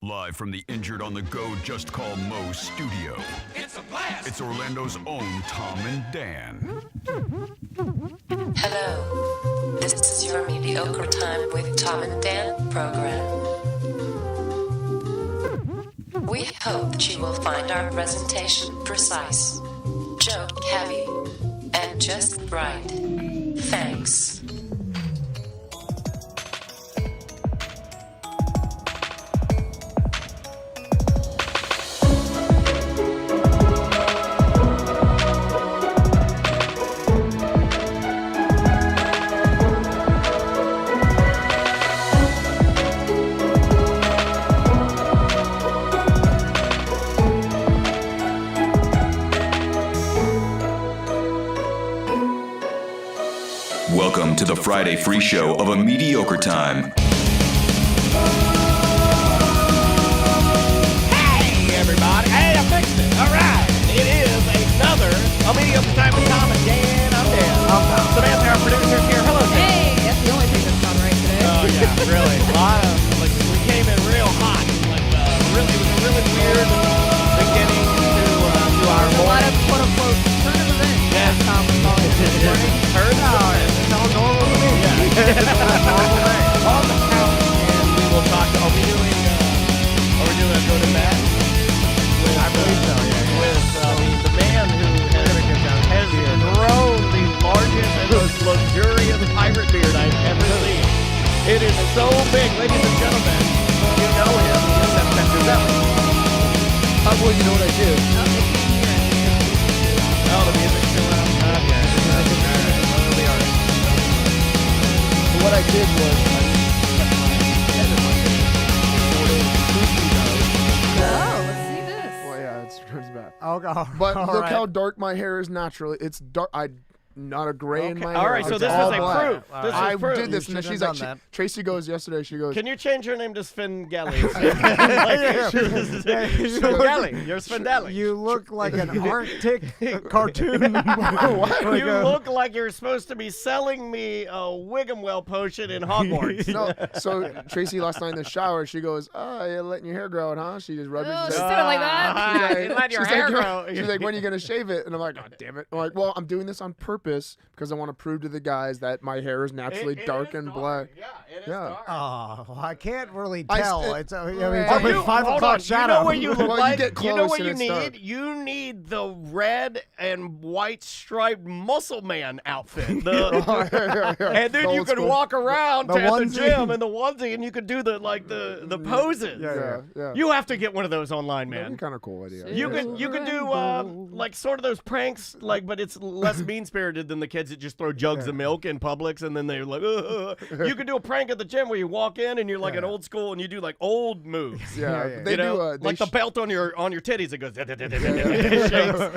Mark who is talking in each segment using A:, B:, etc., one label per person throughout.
A: Live from the Injured on the Go Just Call Mo studio.
B: It's a blast!
A: It's Orlando's own Tom and Dan.
C: Hello, this is your Mediocre Time with Tom and Dan program. We hope that you will find our presentation precise, joke heavy, and just right. Thanks.
D: Welcome to the Friday free show of A Mediocre Time.
E: Hey, everybody. Hey, I fixed it. All right. It is another A Mediocre Time with Tom and Dan. I'm Dan. I'm Tom. Samantha, our producer's here. Hello, Sam.
F: Hey, that's the only thing that's not right today.
E: Oh, yeah, really. We came in real hot. It was a really weird beginning to our
F: A lot of
E: morning.
F: quote-unquote turn of events.
E: Yeah.
F: as Tom was calling it this morning.
E: Turns out it's all normal to me. Yeah. It's all normal day. On the couch, and we will talk. Are we doing a go to bat? I believe so, yeah. With the man who has grown the largest and most luxurious pirate beard I've ever seen. It is so big, ladies and gentlemen. You know him. Seth.
G: Well, you know what I do?
F: Oh, they can't hear it.
E: Oh, the music's too loud. Okay.
G: What I did was
F: Oh, let's see this.
G: well, yeah, it's back.
H: Oh, God.
G: But
H: All
G: look
H: right.
G: how dark my hair is naturally. It's dark. Not a gray in my hair.
E: All right, so
G: It's
E: this
G: all
E: is a
G: black.
E: proof. This is
G: I
E: proof.
G: did this, and then
H: shouldn't
G: she's
H: have
G: like,
H: done that.
G: Tracy goes yesterday. She goes,
E: Can you change your name to Svengali? Svengali. You're Svengali.
H: You look like an Arctic cartoon.
E: You look like you're supposed to be selling me a Wiggumwell potion in Hogwarts.
G: no. So Tracy last night in the shower, she goes, "Oh, you're letting your hair grow out, huh?" She just rubbed
F: Oh,
G: it.
F: she
G: She's
F: said it like that?
E: You let your
G: she's
E: hair
G: like,
E: grow.
G: She's like, "When are you gonna shave it?" And I'm like, "Oh, damn it!" I'm like, "Well, I'm doing this on purpose because I want to prove to the guys that my hair is naturally
E: It
G: dark
E: is
G: and
E: dark.
G: black."
E: Yeah, it is
G: Yeah.
E: dark.
H: Oh, well, I can't really
G: I
H: tell.
G: st-
H: It's, I mean,
F: Right.
H: it's
E: Oh,
H: only
E: you,
H: 5
E: hold
H: o'clock
E: on.
H: shadow.
E: You know what you look
G: Well, you
E: like?
G: get
E: You know
G: close
E: what
G: and
E: you
G: it's
E: need?
G: dark.
E: You need the red and white striped muscle man outfit. The, and then
G: The
E: you
G: old
E: could
G: school.
E: walk around
H: The
E: to the
H: onesie.
E: gym in the onesie, and you could do the poses.
G: Yeah.
E: You have to get one of those online,
G: That'd
E: man.
G: be kind of cool idea.
E: You
G: Yeah.
E: could do like sort of those pranks, but it's less mean spirited than the kids that just throw jugs of milk in Publix and then they're like, ugh. You could do a prank at the gym where you walk in and you're like an old school and you do like old moves.
G: Yeah, they
E: You know,
G: do.
E: like the belt on your titties. It goes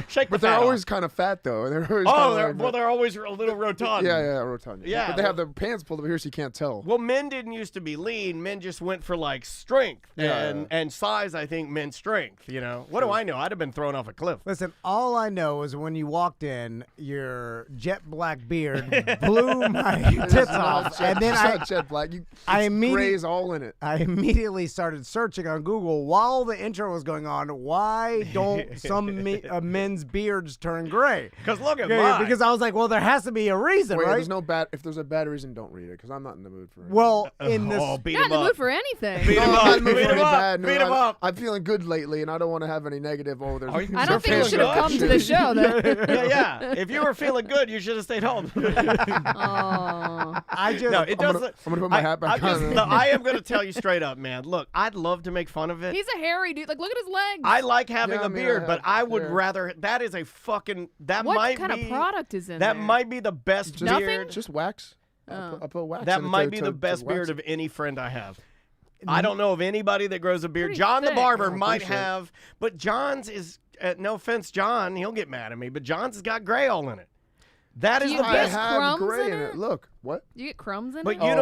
E: shake the
G: But they're
E: fat
G: always
E: off.
G: kind of fat though. They're always
E: Oh,
G: kinda like,
E: they're always a little rotund.
G: yeah, rotund.
E: Yeah,
G: but they have the pants pulled over here so you can't tell.
E: Well, men didn't used to be lean. Men just went for like strength and size. I think meant strength. You know, what do I know? I'd have been thrown off a cliff.
H: Listen, all I know is when you walked in, your jet black beard blew my tits off, and then
G: It's not jet black.
H: I
G: gray's all in it.
H: I immediately started searching on Google while the intro was going on. Why don't some men's beards turn gray?
E: Because look at
H: Okay,
E: mine.
H: because I was like, well, there has to be a reason,
G: Wait,
H: right?
G: there's no bad. If there's a bad reason, don't read it because I'm not in the mood for it.
H: Well, in this,
E: Oh, beat
F: Not in
E: him
F: the mood
E: up.
F: for anything.
E: Beat
G: No,
E: him
G: I'm
E: up.
G: not in the mood
E: Beat
G: for
E: him
G: any
E: up.
G: bad.
E: Beat him up.
G: I'm feeling good lately, and I don't want to have any negative. Oh, there's.
F: I don't think you
E: feeling
F: should have
E: good?
F: come to the show then.
E: Yeah. If you were feeling good, you should have stayed home.
F: Oh.
H: I just
E: No, it
G: I'm
E: doesn't.
G: gonna put my hat back on.
E: I am going to tell you straight up, man. Look, I'd love to make fun of it.
F: He's a hairy dude. Like, look at his legs.
E: I like having
G: Yeah,
E: a
G: I mean,
E: beard,
G: I
E: but
G: have-
E: I would
G: yeah.
E: rather. That is a fucking. That
F: what
E: might
F: kind
E: be.
F: of product is in
E: That
F: there?
E: might be the best
F: Nothing?
E: beard.
G: Just wax.
F: Oh.
G: I'll put wax.
E: That
G: in it
E: might
G: to-
E: be
G: to-
E: the
G: to
E: best
G: wax
E: beard
G: it.
E: of any friend I have. I don't know of anybody that grows a beard.
F: Pretty
E: John the
F: thick.
E: barber
G: Oh,
E: might
G: appreciate it.
E: have, but John's is. No offense, John. He'll get mad at me, but John's has got gray all in it. That is
F: Do
E: the
F: you
G: I
E: best.
F: get
G: have
F: crumbs
G: gray
F: in
G: in
F: it?
G: it. Look, what?
F: You get crumbs in
E: But
F: it?
E: you
G: Oh,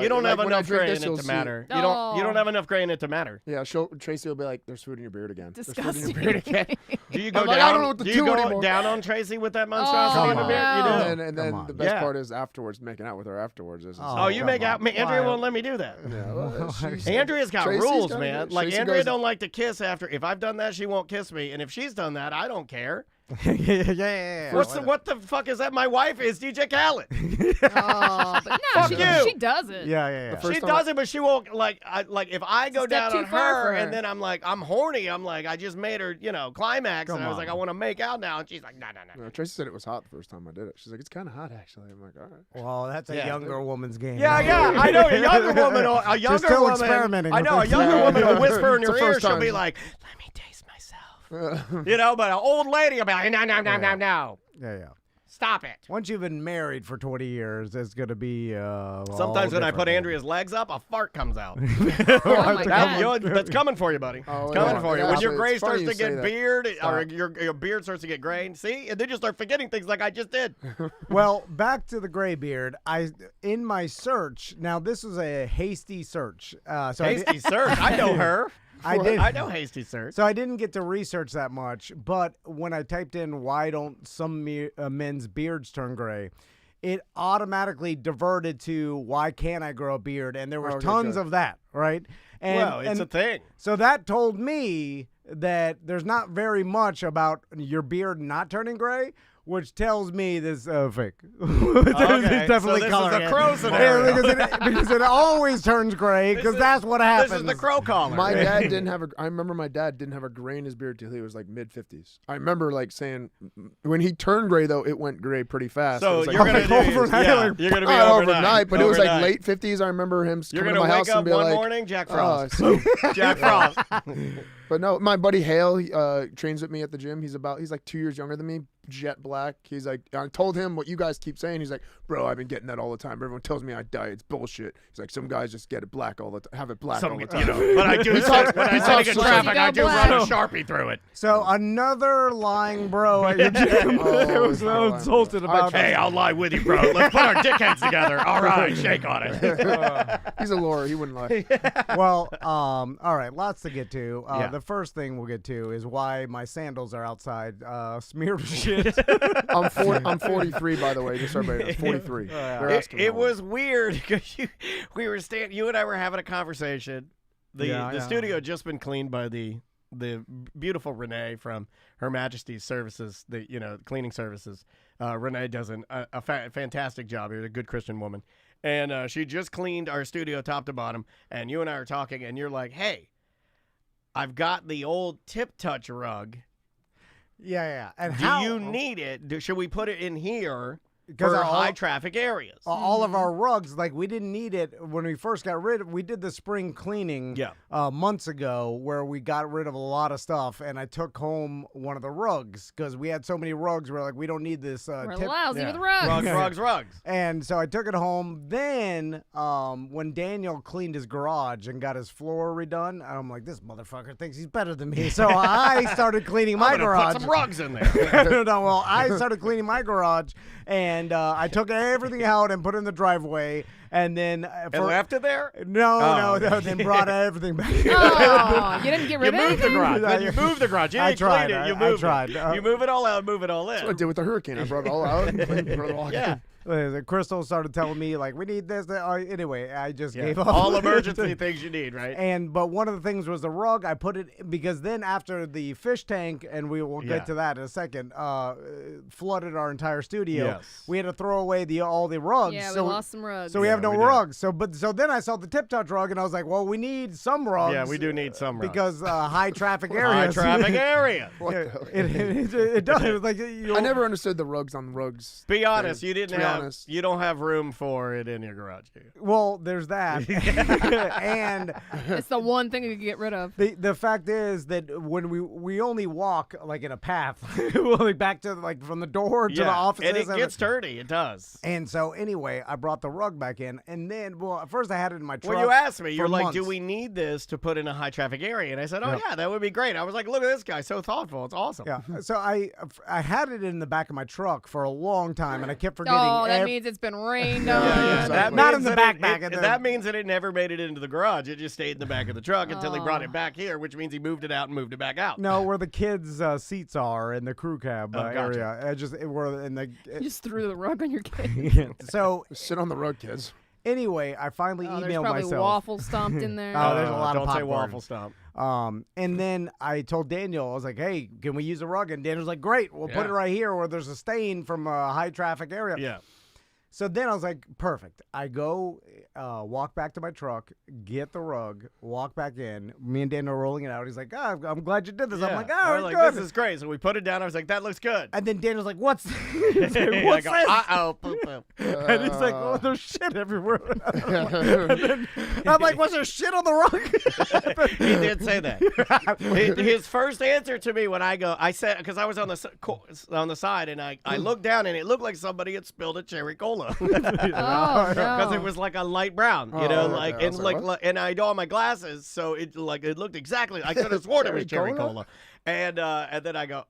E: don't
G: like
E: have
G: when I
E: enough
G: drink
E: gray
G: this,
E: in it
G: you'll
E: to
G: see-
E: matter. You
F: Oh.
E: don't have enough gray in it to matter.
G: Yeah, Tracy will be like, "There's food in your beard again." There's food in
F: Disgusting.
G: your beard again.
E: Do you go
G: I'm like,
E: down?
G: I don't know what to
E: do
G: do
E: you go
G: anymore.
E: down on Tracy with that monstrosity
F: Oh,
E: in the
H: Come
E: beard?
H: on.
E: You do.
F: no.
G: And then
H: Come on.
G: the best
E: Yeah.
G: part is afterwards, making out with her afterwards. Is
E: Oh, you
H: come
E: make out.
H: on.
E: Andrea
H: Why?
E: won't let me do that.
G: Yeah, well, she's-
E: Andrea's got
G: Tracy's
E: rules,
G: gotta
E: man.
G: do it.
E: Like
G: Tracy
E: Andrea
G: goes-
E: don't like to kiss after. If I've done that, she won't kiss me, and if she's done that, I don't care.
H: yeah.
E: What the fuck is that? My wife is DJ Khaled.
F: Oh, but no,
E: Fuck
F: she,
E: you.
F: she does it.
H: Yeah.
G: first
E: She
G: time
E: does it, but she won't like. If I go
F: Step
E: down
F: too
E: on
F: far
E: her,
F: for
E: and
F: her.
E: then I'm like, I'm horny. I'm like, I just made her, climax,
H: Come
E: and I was like, I
H: on.
E: want to make out now, and she's like, no.
G: No, Tracy said it was hot the first time I did it. She's like, "It's kind of hot, actually." I'm like, "All right."
H: Well, that's a
E: Yeah.
H: younger woman's game.
E: Yeah, I know. A younger woman,
H: still experimenting
E: I
H: with
E: know a
H: this.
E: younger woman will whisper in
G: It's
E: your
G: the
E: ear.
G: first
E: She'll
G: time.
E: be like, "Let me taste myself," but an old lady will be like, "No,
H: Yeah.
E: stop it."
H: Once you've been married for 20 years, it's going to be
E: Sometimes when I put
H: different.
E: Andrea's legs up, a fart comes out.
F: Oh, my God.
E: That's coming for you, buddy.
G: Oh,
E: It's coming
G: yeah.
E: for you.
G: Yeah,
E: When your
G: it's
E: gray
G: funny
E: starts
G: you
E: to
G: say
E: get
G: that.
E: beard, or your beard starts to get gray, see? And then you start forgetting things like I just did.
H: Well, back to the gray beard. In my search, now this was a hasty search. So
E: Hasty search. I know her. I know Hasty search.
H: So I didn't get to research that much, but when I typed in why don't some men's beards turn gray, it automatically diverted to why can't I grow a beard, and there was
G: Okay,
H: tons
G: good.
H: of that, right? And,
E: Well, it's a thing.
H: So that told me that there's not very much about your beard not turning gray, which tells me this fake.
E: Okay,
H: It's definitely
E: so this is
H: coloring
E: a
H: it.
E: crow scenario.
H: Yeah, because it always turns gray, because that's what happens.
E: This is the crow collar.
G: My dad didn't have I remember my dad didn't have a gray in his beard till he was like mid-50s. I remember like saying when he turned gray though, it went gray pretty fast. It
E: So
G: was like,
E: you're gonna do
H: overnight,
E: yeah,
H: like,
E: you're gonna be
G: not
E: overnight,
G: but it was like
E: Overnight.
G: late 50s. I remember him
E: You're
G: coming
E: gonna
G: to my
E: wake
G: house and
E: up
G: be
E: one
G: like,
E: morning, Jack
G: "Oh,
E: Frost.
G: so-"
E: Jack Frost.
G: But no, my buddy Hale trains with me at the gym. He's like 2 years younger than me, jet black. He's like, I told him what you guys keep saying. He's like, "Bro, I've been getting that all the time. Everyone tells me I die. It's bullshit." He's like, "Some guys just get it black all the time, have it black all the time."
E: But I do.
G: talks-
E: When
G: he
E: I
G: talks
E: take a
G: so-
E: traffic, I
F: You
E: do
F: go
E: run a
F: black.
E: Sharpie through it.
H: So another lying bro at your gym
G: Oh,
H: was
G: it's not lying,
H: insulted
G: bro.
H: about
E: Hey, I'll lie with you, bro. Let's put our dickheads together. All right, shake on it.
G: He's a lawyer. He wouldn't lie.
H: Well, all right, lots to get to.
E: Yeah.
H: The first thing we'll get to is why my sandals are outside smeared with shit.
G: I'm 43, by the way. Just so everybody knows. 43. They're asking
E: It
G: how
E: was weird because you and I were having a conversation. The studio had just been cleaned by the beautiful Renee from Her Majesty's Services, the cleaning services. Renee does a fantastic job. She's a good Christian woman, and she just cleaned our studio top to bottom. And you and I are talking, and you're like, "Hey, I've got the old tip touch rug.
H: Yeah. And
E: Do you need it? Should we put it in here for
H: our
E: high traffic areas?"
H: all of our rugs, like we didn't need it when we first got rid of. We did the spring cleaning months ago where we got rid of a lot of stuff, and I took home one of the rugs because we had so many rugs. We're like, we don't need this
F: We're
H: tip.
F: lousy with rugs.
E: Rugs.
H: And so I took it home. Then when Daniel cleaned his garage and got his floor redone, I'm like, this motherfucker thinks he's better than me. So I started cleaning my
E: I'm gonna
H: garage.
E: put some rugs in there.
H: No, well, I started cleaning my garage, and I took everything out and put it in the driveway, and then
E: And left it there?
H: No, then brought everything back.
F: Oh, you didn't get
E: You
F: rid of
E: moved the
F: anything?
E: garage. Then you moved the garage. You
H: I
E: didn't
H: tried.
E: clean it. You
H: I
E: moved
H: tried.
E: it. You move it all out, move it all
G: That's what I
E: in.
G: did with the hurricane. I brought it all out and put it all
E: Yeah.
G: in.
H: Crystal started telling me like we need this. Anyway, I just
E: Yeah.
H: gave up.
E: All emergency things you need, right?
H: But one of the things was the rug. I put it because then after the fish tank, and we will
E: Yeah.
H: get to that in a second, flooded our entire studio.
E: Yes.
H: We had to throw away all the rugs.
F: Yeah, we
H: so
F: lost some rugs.
H: So we have no
E: we did.
H: rugs. So then I saw the tip touch rug, and I was like, well, we need some rugs.
E: Yeah, we do need some rugs.
H: because high traffic
E: High
H: areas.
E: traffic area.
G: What
H: Yeah,
G: the hell?
H: it does. It was like
G: I never understood the rugs on rugs.
E: Be honest, you didn't
G: To be
E: have have room for it in your garage. Do you?
H: Well, there's that, and
F: It's the one thing you can get rid of.
H: the fact is that when we only walk like in a path, like back to like from the door to the offices,
E: and it gets dirty. It does.
H: And so anyway, I brought the rug back in, and then at first I had it in my truck.
E: Well, you asked me. You're like,
H: months.
E: do we need this to put in a high traffic area? And I said, oh yeah, that would be great. I was like, look at this guy, so thoughtful. It's awesome.
H: Yeah. So I had it in the back of my truck for a long time, and I kept forgetting.
F: Oh, that means it's been rained on.
E: Yeah.
H: That not in the backpack.
E: That means that it never made it into the garage. It just stayed in the back of the truck until he brought it back here, which means he moved it out and moved it back out.
H: No, where the kids' seats are in the crew cab area.
F: You just threw the rug on your kid.
H: So
G: Sit on the rug, kids.
H: Anyway, I finally
F: There's
H: emailed
F: probably
H: myself.
F: waffle stomped in there.
H: Oh, there's a lot of
E: Don't say
H: popcorn.
E: waffle stomp.
H: And then I told Daniel, I was like, hey, can we use a rug? And Daniel's like, great, we'll put it right here where there's a stain from a high traffic area.
E: Yeah.
H: So then I was like, perfect. I go walk back to my truck, get the rug, walk back in. Me and Daniel are rolling it out. He's like, I'm gled you did this. I'm like, good.
E: This is great. So we put it down. I was like, that looks good.
H: And then Daniel's like, what's this? What's this?
E: Uh-oh, poop.
H: And he's like, oh, there's shit everywhere. And then I'm like, was there shit on the rug?
E: He did say that. His first answer to me when I said, because I was on the side, and I looked down, and it looked like somebody had spilled a cherry cola.
F: Oh, no.
E: Because it was like a light brown, and I had all my glasses, so it looked exactly. I could have sworn it was cherry cola, and then I go,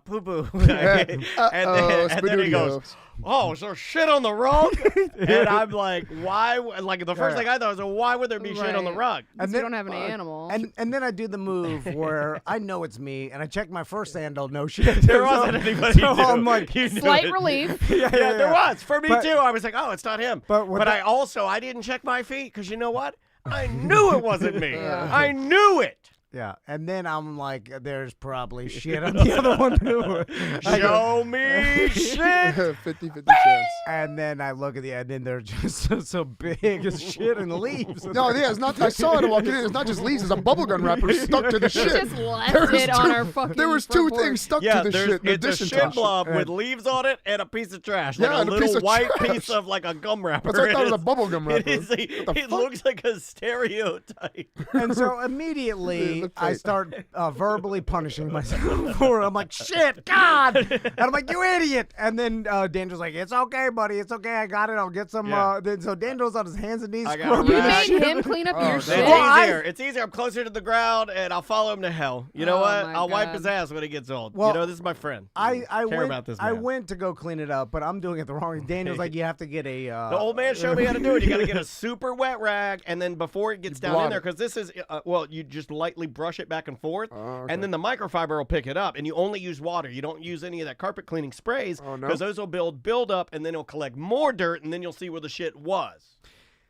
E: poo poo, and then he goes, oh, is there shit on the rug? And I'm like, why? Like the first thing I thought was, why would there be shit on the rug?
F: And you don't have any animals.
H: And then I do the move where I know it's me, and I check my first sandal, no shit.
E: There wasn't anybody.
H: So I'm like,
F: slight relief.
E: Yeah, there was. For me too. I was like, oh, it's not him.
H: But
E: I didn't check my feet because you know what? I knew it wasn't me. I knew it.
H: Yeah, and then I'm like, there's probably shit on the other one too.
E: Show me shit.
G: 50-50 chance.
H: And then I look at and then they're just so big as shit and leaves.
G: No, yeah, it's not. I saw it walking in. It's not just leaves. It's a bubblegum wrapper stuck to the
F: He
G: shit.
F: just left it on our fucking
G: There was two
F: front porch.
G: things stuck to the shit. In
E: It's a
G: addition
E: shit
G: to
E: blob with leaves on it and a piece of trash. Like
G: Yeah,
E: a
G: and a
E: little
G: piece of
E: white
G: trash.
E: piece of like a gum wrapper.
G: That's what I thought it was a bubblegum wrapper.
E: It looks like a stereotype.
H: And so immediately I start verbally punishing myself for it. I'm like, shit, God. And I'm like, you idiot. And then Daniel's like, it's okay, buddy. It's okay. I got it. I'll get some. So Daniel's on his hands and knees.
E: got
F: You
E: it.
F: made him clean up your
E: It's
F: shit.
E: easier. It's easier. I'm closer to the ground, and I'll follow him to hell. You know
F: Oh,
E: what?
F: my
E: I'll wipe
F: God.
E: his ass when he gets old.
H: Well,
E: you know, this is my friend.
H: I
E: care
H: went,
E: about this
H: I
E: man.
H: went to go clean it up, but I'm doing it the wrong way. Daniel's like, you have to get a.
E: The old man showed me how to do it. You got to get a super wet rag, and then before it gets down in
G: blot
E: there,
G: it.
E: because this is, you just lightly brush it back and forth, and then the microfiber will pick it up, and you only use water. You don't use any of that carpet cleaning sprays, because those will build up, and then it'll collect more dirt, and then you'll see where the shit was.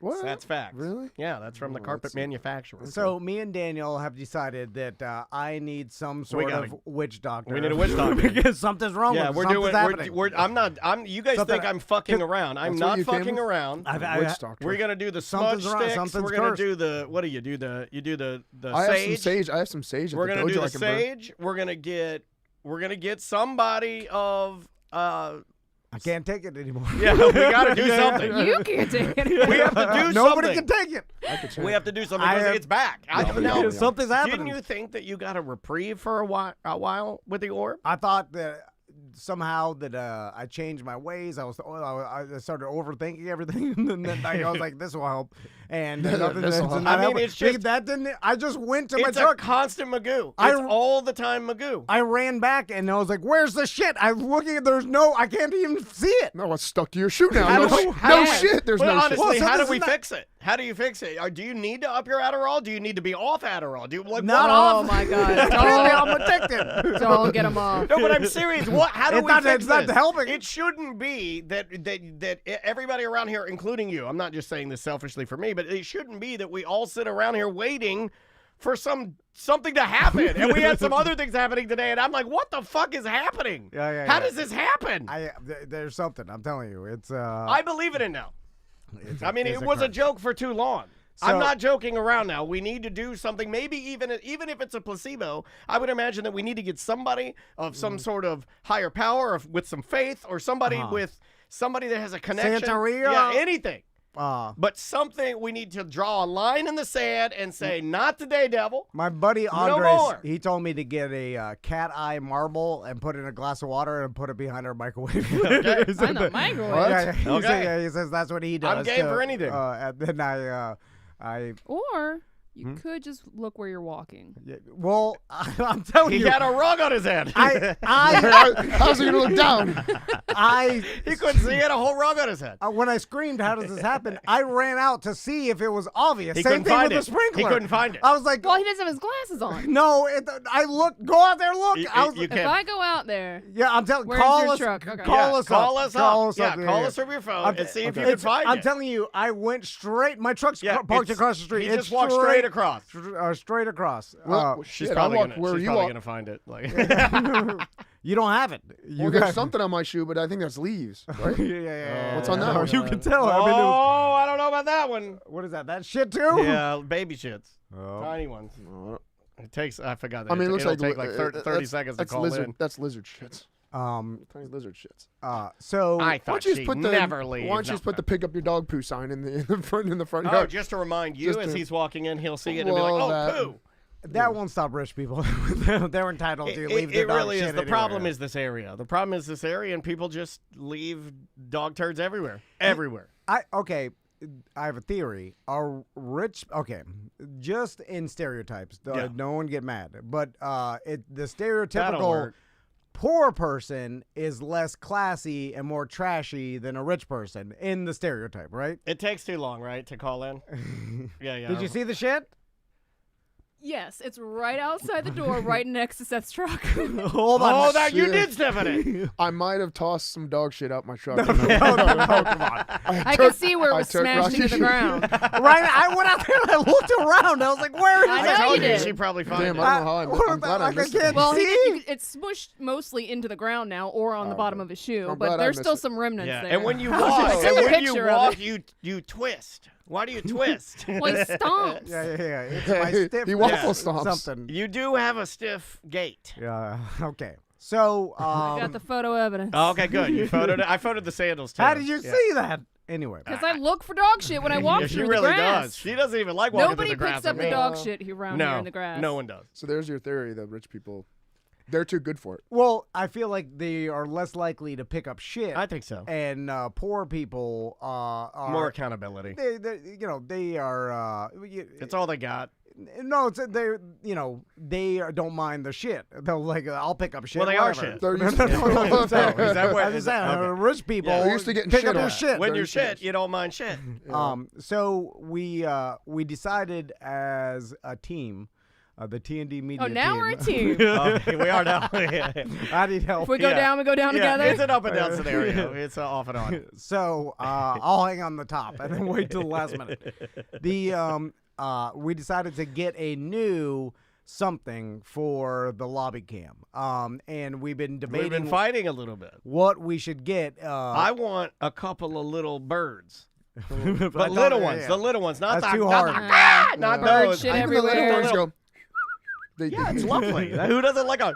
G: What?
E: So that's facts.
G: Really?
E: Yeah, that's from the carpet manufacturer.
H: So me and Daniel have decided that I need some sort of witch doctor.
E: We need a witch doctor.
H: Because something's wrong
E: Yeah,
H: with
E: we're
H: something's
E: doing.
H: happening.
E: You guys
H: Something-
E: think I'm fucking around? I'm
G: That's
E: not
G: what you came
E: fucking
G: with?
E: around.
G: Witch doctor.
E: We're gonna do the smudge
H: Something's wrong.
E: sticks.
H: Something's
E: We're gonna
H: cursed.
E: do the. What do you do? You do the
G: I have
E: sage.
G: some sage. I have some sage at
E: We're
G: the
E: gonna
G: dojo
E: do
G: I
E: the
G: can burn.
E: sage. We're gonna get somebody of.
H: I can't take it anymore.
E: Yeah, we gotta do something.
F: You can't take it.
E: We have to do
H: Nobody
E: something.
H: can take it.
G: I could change.
E: We have to do something
H: I
E: because
H: have-
E: it's back.
G: No.
H: Something's happening.
E: Didn't you think that you got a reprieve for a while with the orb?
H: I thought that somehow that I changed my ways. I started overthinking everything, and then I was like, "This will help." And nothing.
G: This'll help.
E: I mean, it's just-
H: that didn't. I just went to my
E: It's a
H: truck.
E: constant Magoo.
H: I-
E: It's all the time Magoo.
H: I ran back and I was like, "Where's the shit?" I'm looking at. There's no. I can't even see it.
G: No, it's stuck to your shoe now.
E: How
G: No,
E: do we-
G: sh-
E: how
G: no
E: do we-
G: shit. There's
E: Well,
G: no
E: honestly,
G: shit.
H: Well,
E: how do
H: this
E: we
H: is not-
E: fix it? How do you fix it? Or do you need to up your Adderall? Do you need to be off Adderall? Do you like
H: Not
E: what?
F: Oh my God!
H: Apparently,
F: Don't,
H: I'm addicted.
F: don't get him off.
E: No, but I'm serious. What? How do
H: It's
E: we
H: not-
E: fix
H: it's not
E: this?
H: helping.
E: It shouldn't be that everybody around here, including you. I'm not just saying this selfishly for me, but it shouldn't be that we all sit around here waiting for something to happen. And we had some other things happening today, and I'm like, what the fuck is happening?
H: Yeah.
E: How does this happen?
H: There's something. I'm telling you, it's.
E: I believe it in now. I mean,
H: it's
E: it
H: a
E: was a
H: curse.
E: joke for too long.
H: So-
E: I'm not joking around now. We need to do something. Maybe even if it's a placebo, I would imagine that we need to get somebody of some sort of higher power, with some faith, or somebody with somebody that has a connection.
H: Santeria?
E: Yeah, anything.
H: But
E: something we need to draw a line in the sand and say, not today, devil.
H: my buddy
E: No
H: Andres,
E: more.
H: he told me to get a cat eye marble and put it in a glass of water and put it behind our microwave.
E: Okay.
H: He said
F: On the
H: that-
F: microwave?
H: Yeah, he
E: Okay.
H: said- yeah, he says that's what he does.
E: I'm game
H: too.
E: for anything.
H: And then I
F: Or you could just look where you're walking.
H: well, I'm telling
E: He
H: you,
E: had a rug on his head.
H: I
G: How's he gonna look down?
E: He couldn't see. He had a whole rug on his head.
H: When I screamed, "How does this happen?" I ran out to see if it was obvious.
E: He
H: Same
E: couldn't
H: thing
E: find
H: with
E: it.
H: the sprinkler.
E: He couldn't find it.
H: I was like,
F: Well, he doesn't have his glasses on.
H: no. I look. Go out there, look. I was.
E: You
F: If
E: can't.
F: I go out there,
H: Yeah, I'm telling.
F: Where's
H: Call
F: your
H: us.
F: truck? Okay.
H: Call us up.
E: Call us up.
H: Call us
E: Yeah,
H: up.
E: call us from your phone and see if you can
H: It's-
E: find
H: I'm
E: it.
H: telling you, I went straight. My truck's
E: Yeah,
H: parked
E: it's-
H: across the street.
E: He
H: It's
E: just walked straight across.
H: Straight across.
G: Well,
E: She's
G: shit,
E: probably
G: I walk
E: gonna.
G: where
E: She's
G: you
E: probably
G: walk.
E: gonna find it. Like,
H: You don't have it. You
G: Well,
H: got
G: there's something on my shoe, but I think that's leaves, right?
H: yeah.
G: What's on that one?
H: You can tell.
E: oh,
H: I mean, it was,
E: I don't know about that one.
H: what is that? That shit too?
E: Yeah, baby shits,
H: Oh.
E: tiny ones. It takes. I forgot that.
G: I mean, it looks
E: it'll
G: like
E: take like 30 seconds to
G: that's
E: call
G: lizard.
E: in.
G: That's lizard shits. Tiny lizard shits.
H: So
E: I
G: Why
E: thought
G: don't you just
E: she'd
G: put the
E: never leave.
G: Why don't you just put the pick up your dog poo sign in the front
E: Oh,
G: yard?
E: just to remind you,
G: Just
E: as
G: to-
E: he's walking in, he'll see it and be
G: Well,
E: like, "Oh,
G: that-
E: poo."
H: that won't stop rich people. They're entitled to leave their
E: It
H: dog
E: really
H: shit
E: is. The
H: anywhere.
E: problem is this area. The problem is this area, and people just leave dog turds everywhere. Everywhere.
H: I have a theory. Are rich just in stereotypes.
E: Yeah.
H: No one get mad. But the
E: That'll
H: stereotypical
E: work.
H: poor person is less classy and more trashy than a rich person in the stereotype, right?
E: It takes too long, right, to call in? Yeah.
H: Did you see the shit?
F: yes, it's right outside the door, right next to Seth's truck.
H: Hold on.
E: Oh, that you
G: shit.
E: did step in it.
G: I might have tossed some dog shit out my truck.
H: Come on.
F: I could see where it
G: I
F: was
G: took
F: smashed into the
G: Rocky's-
F: ground.
H: Right? I went out there and I looked around. I was like, where is
F: I
H: it?
F: know
E: I told
F: you
E: you,
F: did.
E: she probably found
G: Damn,
E: it.
G: I don't know how I'm glad I
H: like, I
G: missed it.
H: can't
F: Well,
H: see.
F: it's smushed mostly into the ground now, or on the bottom of his shoe.
G: I'm
F: But
G: glad I
F: there's
G: missed
F: still
G: it.
F: some remnants
E: Yeah,
F: there.
E: and when you
F: I'll
E: walk,
F: just
E: and
F: take a
E: when you
F: picture of
E: walk,
F: it.
E: you twist. Why do you twist?
F: Well, he stomps.
H: Yeah. It's my stiff.
G: He waffle stomps.
H: Something.
E: You do have a stiff gait.
H: Yeah. Okay. So,
F: I got the photo evidence.
E: Oh, okay, good. You photoed it. I photoed the sandals too.
H: how did you
E: Yeah.
H: see that? Anyway.
F: Because I look for dog shit when I walk
E: Yeah, she
F: through
E: really
F: the grass.
E: does. She doesn't even like walking
F: Nobody
E: through the grass.
F: picks up
E: with
F: the
E: me.
F: dog shit around here
E: No,
F: in the grass.
E: no one does.
G: So there's your theory that rich people, they're too good for it.
H: Well, I feel like they are less likely to pick up shit.
E: I think so.
H: And poor people are
E: More accountability.
H: They are.
E: It's all they got.
H: No, it's they don't mind the shit. They'll like I'll pick up shit.
E: Well, they are
H: whatever.
E: shit.
G: They're used
H: No,
G: to
H: no, no,
E: Is that what-
H: I'm just
E: is
H: saying,
E: that- okay.
H: rich people
E: Yeah.
G: They're used to getting
H: pick
G: shit
H: up their
G: on.
H: shit.
E: When
G: They're
E: you're
G: used to
E: shit, you don't mind shit.
H: So we decided as a team, the T&D media
F: Oh, now
H: team.
F: we're a team.
E: Okay, we are now.
H: I need help.
F: If we go
E: Yeah.
F: down, we go down
E: Yeah,
F: together.
E: it's an up and down scenario. It's off and on.
H: So I'll hang on the top and then wait till the last minute. We decided to get a new something for the lobby cam. And we've been debating
E: We've been fighting a little bit.
H: what we should get.
E: I want a couple of little birds.
H: but
E: But little ones. The little ones. Not
H: That's
E: the,
H: too
E: not
H: hard.
E: the- not
F: Bird
E: those.
F: shit
E: I-
G: Even the little
F: everywhere.
G: ones go.
E: Yeah, it's lovely. Who doesn't like a...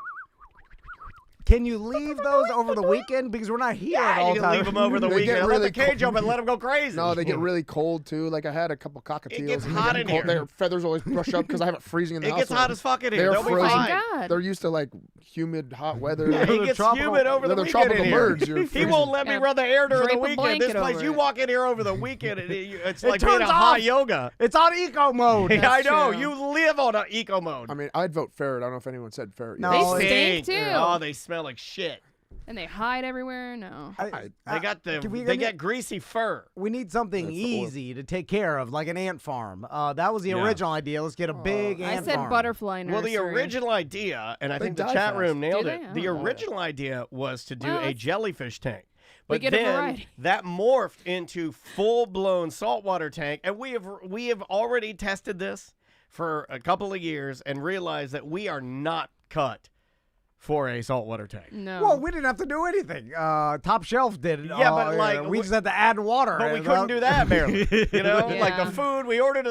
H: Can you leave those over the weekend? Because we're not here at
E: Yeah,
H: all
E: you can
H: times.
E: leave them over the
G: They
E: weekend.
G: get
E: Let the
G: really
E: cage
G: cold.
E: open. Let them go crazy.
G: No, they get really cold too. Like I had a couple cockatiels.
E: gets
G: and they
E: hot
G: get
E: in
G: cold.
E: here.
G: Their feathers always brush up because I have it freezing in the
E: It
G: house.
E: gets hot as fuck in here.
G: They're
E: They'll be
G: frozen.
F: Oh my
E: fine.
F: God.
G: They're used to like humid, hot weather.
E: Yeah, he
H: They're
E: gets
H: tropical-
E: humid over the
G: they're
E: weekend
G: tropical
E: in here.
G: birds. You're
E: He
G: freezing.
E: won't let me
F: Yeah.
E: run the air during the
F: Drape a
E: weekend. This
F: blanket
E: place,
F: over
E: you
F: it.
E: walk in here over the weekend, it's
H: It
E: like being a
H: turns
E: hot
H: off.
E: yoga.
H: It's on eco mode.
E: Yeah, I know.
F: true.
E: You live on eco mode.
G: I mean, I'd vote ferret. I don't know if anyone said ferret.
H: No,
G: yet.
H: Oh,
F: They
H: it-
F: stink too.
E: Oh, they smell like shit.
F: And they hide everywhere. No.
E: They got they get greasy fur.
H: We need something
G: That's the oil.
H: easy to take care of, like an ant farm. That was the
E: Yeah.
H: original idea. Let's get a big
F: I
H: ant
F: said
H: farm.
F: butterfly nursery.
E: Well, the original idea, and I
G: They
E: think the
G: die
E: chat
G: fast.
E: room nailed
F: Do
E: it.
F: they?
E: The
F: I don't know.
E: original idea was to do
F: Well,
E: a
F: it's-
E: jellyfish tank. But
F: get a
E: then
F: variety.
E: that morphed into full-blown saltwater tank, and we have already tested this for a couple of years and realized that we are not cut for a saltwater tank.
F: No.
H: Well, we didn't have to do anything. Top Shelf did it.
E: Yeah, but like
H: we just had to add water.
E: But we couldn't do that barely. You know, like the food we ordered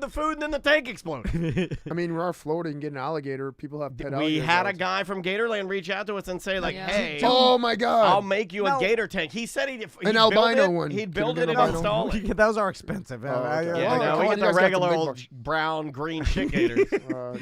E: the food and then the tank exploded.
G: I mean, we're in Florida. You can get an alligator. People have pet alligators.
E: We had a guy from Gatorland reach out to us and say like, "Hey,
G: oh my God,
E: I'll make you a gator tank." He said he'd
G: an albino one.
E: He'd build it and install it.
H: Those are expensive.
E: We get the regular old brown green shit gators.